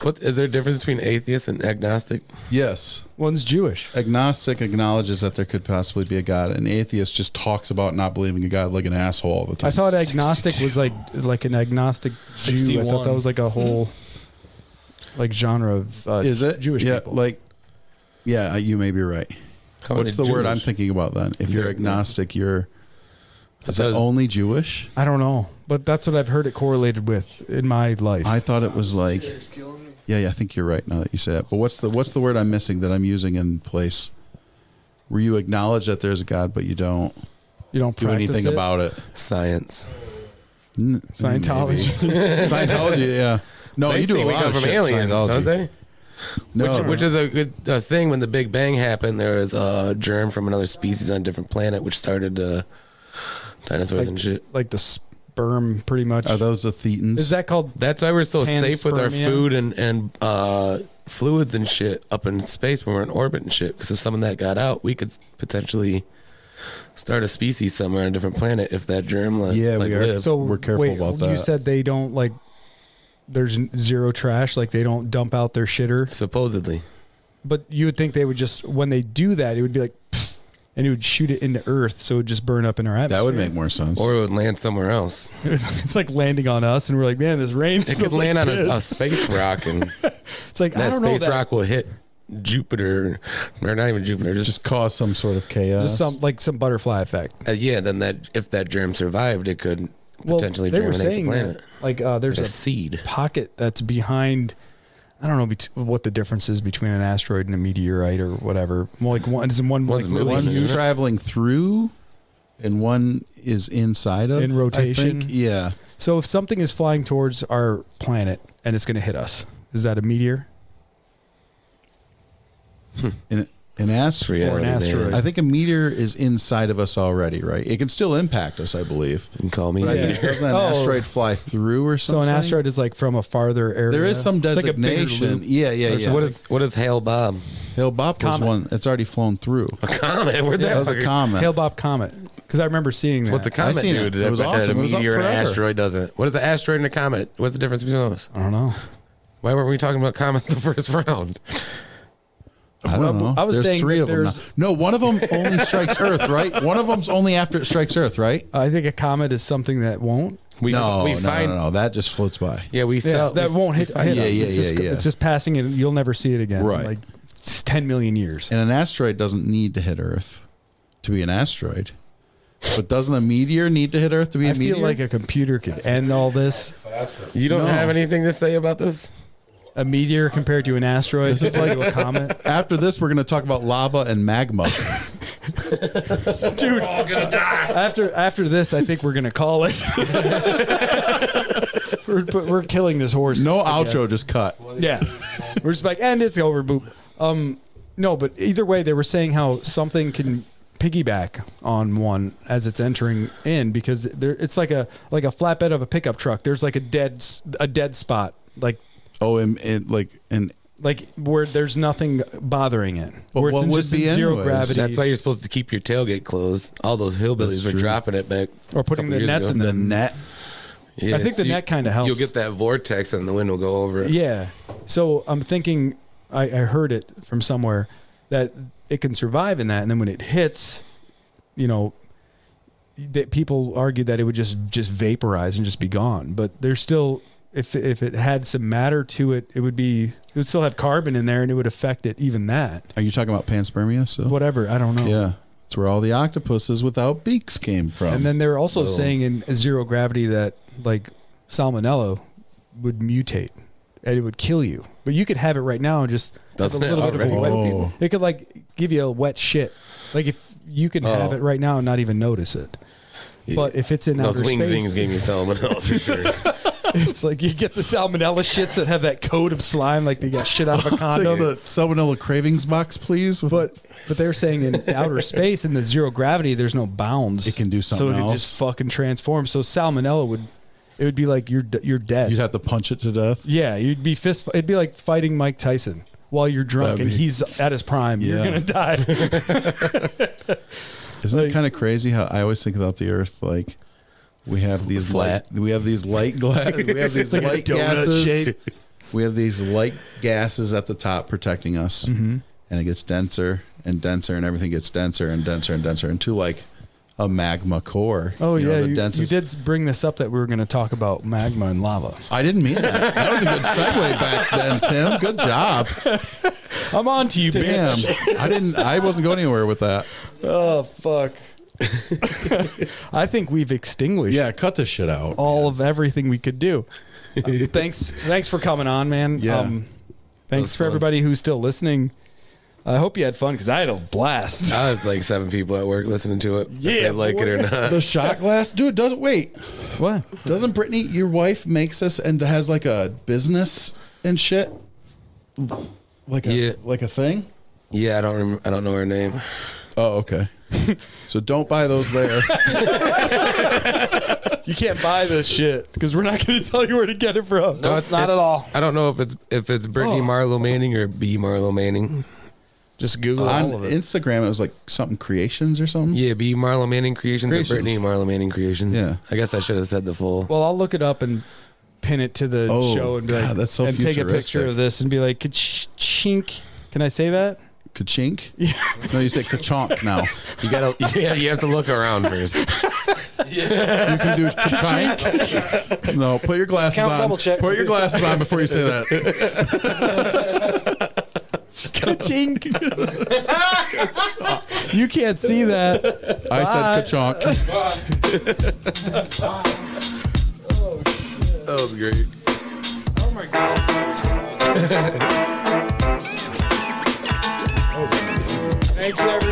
What is there a difference between atheist and agnostic? Yes. One's Jewish. Agnostic acknowledges that there could possibly be a God. An atheist just talks about not believing in God like an asshole all the time. I thought agnostic was like an agnostic Jew. I 61. thought that was like a whole like genre of Is it Jewish Yeah, people. yeah, you may be right. How What's many the word Jewish? I'm thinking about then? If you're They're- agnostic, you're is thought it it was- only Jewish? I don't know, but that's what I've heard it correlated with in my life. I thought it was like yeah, I think you're right now that you say that. But what's the word I'm missing that I'm using in place? Where you acknowledge that there's a God, but you don't you don't do practice anything it? about it. Science. Scientology. Scientology, yeah. No, They you do a think we lot come of from shit, aliens, Scientology. don't they? No, Which is a good thing. When the Big Bang happened, there was a germ from another species on a different planet, which started dinosaurs and shit. like the sperm, pretty much. are those the Thetans? Is that called? That's why we're so safe with our Panspermia? food and fluids and shit up in space when we're in orbit and shit. Because if some of that got out, we could potentially start a species somewhere on a different planet if that germ Yeah, we are. lived. So We're careful about You that. said they don't like. There's zero trash. Like they don't dump out their shitter. Supposedly. But you would think they would just when they do that, it would be like, pfft, and it would shoot it into Earth, so it would just burn up in our atmosphere. That would make more sense. Or it would land somewhere else. It's like landing on us, and we're like, man, this rain It smells could land like on a piss. space rock, and It's like, I that don't know space that. rock will hit Jupiter, or not even Jupiter, Just cause some sort of chaos. Just some butterfly effect. yeah. Then that if that germ survived, it could Well, potentially they were germinate the saying planet. that, like, there's Like a a seed. pocket that's behind. I don't know what the difference is between an asteroid and a meteorite or whatever. More like one is one One's like really moving, One's isn't it? traveling through, and one is inside of In I rotation? think. Yeah. So if something is flying towards our planet and it's going to hit us, is that a meteor? An asteroid. Or an asteroid. I think a meteor is inside of us already, right? It can still impact us, I believe. You can call me. But I Yeah. think doesn't an Oh. asteroid fly through or So something? an asteroid is like from a farther area. There is some It's like a bigger designation. loop. Yeah. Or What is Hale Bob? Hale Bob was Comet. one. It's already flown through. A comet? Where'd That that was a fucker- comet. Hale-Bopp comet. Because I remember seeing that. What the comet seen do? it. It was awesome. A It was up meteor and an forever. asteroid doesn't. What is an asteroid and a comet? What's the difference between those? I don't know. Why weren't we talking about comets the first round? I don't know. I was There's saying three that of them. there's- Now. No, one of them only strikes Earth, right? One of them's only after it strikes Earth, right? I think a comet is something that won't. No. That just floats by. Yeah, we Yeah, sell that we- won't we hit. find- hit Yeah, us. yeah, It's just, yeah. It's just passing it. You'll never see it again. Right. Like it's 10 million years. And an asteroid doesn't need to hit Earth to be an asteroid. But doesn't a meteor need to hit Earth to be a I meteor? feel like a computer could end all this. You don't No. have anything to say about this? A meteor compared to an asteroid. This is compared like- to a comet. After this, we're going to talk about lava and magma. Dude, after this, I think we're gonna call it. we're killing this horse. No again. outro, just cut. Yeah, we're just like, and it's over. Boop. No, but either way, they were saying how something can piggyback on one as it's entering in because it's like a flatbed of a pickup truck. There's like a dead spot, like Oh, and where there's nothing bothering it. But Where it's what in would just in be zero anyways? gravity. That's why you're supposed to keep your tailgate closed. All those hillbillies That's were true. dropping it back. Or putting a couple the years nets ago. in the them. net. Yeah, I think the net kinda helps. You'll get that vortex and the wind will go over it. Yeah. So I'm thinking, I heard it from somewhere that it can survive in that, and then when it hits, that people argue that it would just vaporize and just be gone. But there's still, if it had some matter to it, it would still have carbon in there, and it would affect it. Even that, Are you talking about panspermia? So whatever, I don't know. yeah, it's where all the octopuses without beaks came from. And then they're also Oh. saying in zero gravity that like salmonella would mutate and it would kill you. But you could have it right now and just have Doesn't a it little bit of a already? wet. Oh. It could like give you a wet shit. Like if you can have Oh. it right now and not even notice it. Yeah. But if it's in Those outer wing space, zings gave me salmonella for sure. it's like you get the salmonella shits that have that coat of slime, like they got shit out of a Take condom. the salmonella cravings box, please. But they're saying in outer space in the zero gravity, there's no bounds. It can do so something it could else. just fucking transform. So salmonella would be like you're dead. You'd have to punch it to death. Yeah, you'd be it'd be like fighting Mike Tyson while you're drunk That'd and be- he's at his prime. You're Yeah. gonna die. Isn't Like- it kind of crazy how I always think about the Earth like we have these Flat. we have these light glass, we have these like a light donut gases. shape. We have these light gases at the top protecting us, Mm-hmm. and it gets denser and denser, and everything gets denser and denser and denser into like a magma core. Oh You know, yeah, the you densest. did bring this up that we were going to talk about magma and lava. I didn't mean that. That was a good segue back then, Tim. Good job. I'm on to you, Damn, bitch. I wasn't going anywhere with that. Oh fuck. I think we've extinguished Yeah, cut this shit out. all of everything we could do. Thanks for coming on, man. Yeah. Thanks was for fun. everybody who's still listening. I hope you had fun because I had a blast. I have like 7 people at work listening to it. Yeah, if they like it or not. The shot glass, dude. Doesn't wait. What? Doesn't Brittany, your wife, makes us and has like a business and shit, like a Yeah. like a thing. Yeah, I don't know her name. Oh, okay. So don't buy those there. You can't buy this shit because we're not going to tell you where to get it from. No, not at all. I don't know if it's Brittany Oh. Marlowe Manning or B Marlowe Manning. Just Google On all of it. Instagram, it was like something creations or something. Yeah, B Marlowe Manning Creations, Creations. or Brittany Marlowe Manning Creations. Yeah. I guess I should have said the full. Well, I'll look it up and pin it to the Oh, show and be like, God, that's so and take a futuristic. picture of this and be like, chink. Can I say that? Ka-chink? Yeah. No, you say ka-chonk now. You have to look around first. You can do ka-chink. No, put your glasses Count, on. double check. Put your glasses on before you say that. Ka-chink. You can't see that. I said ka-chonk. That was great. Oh my God. Thank you, everybody.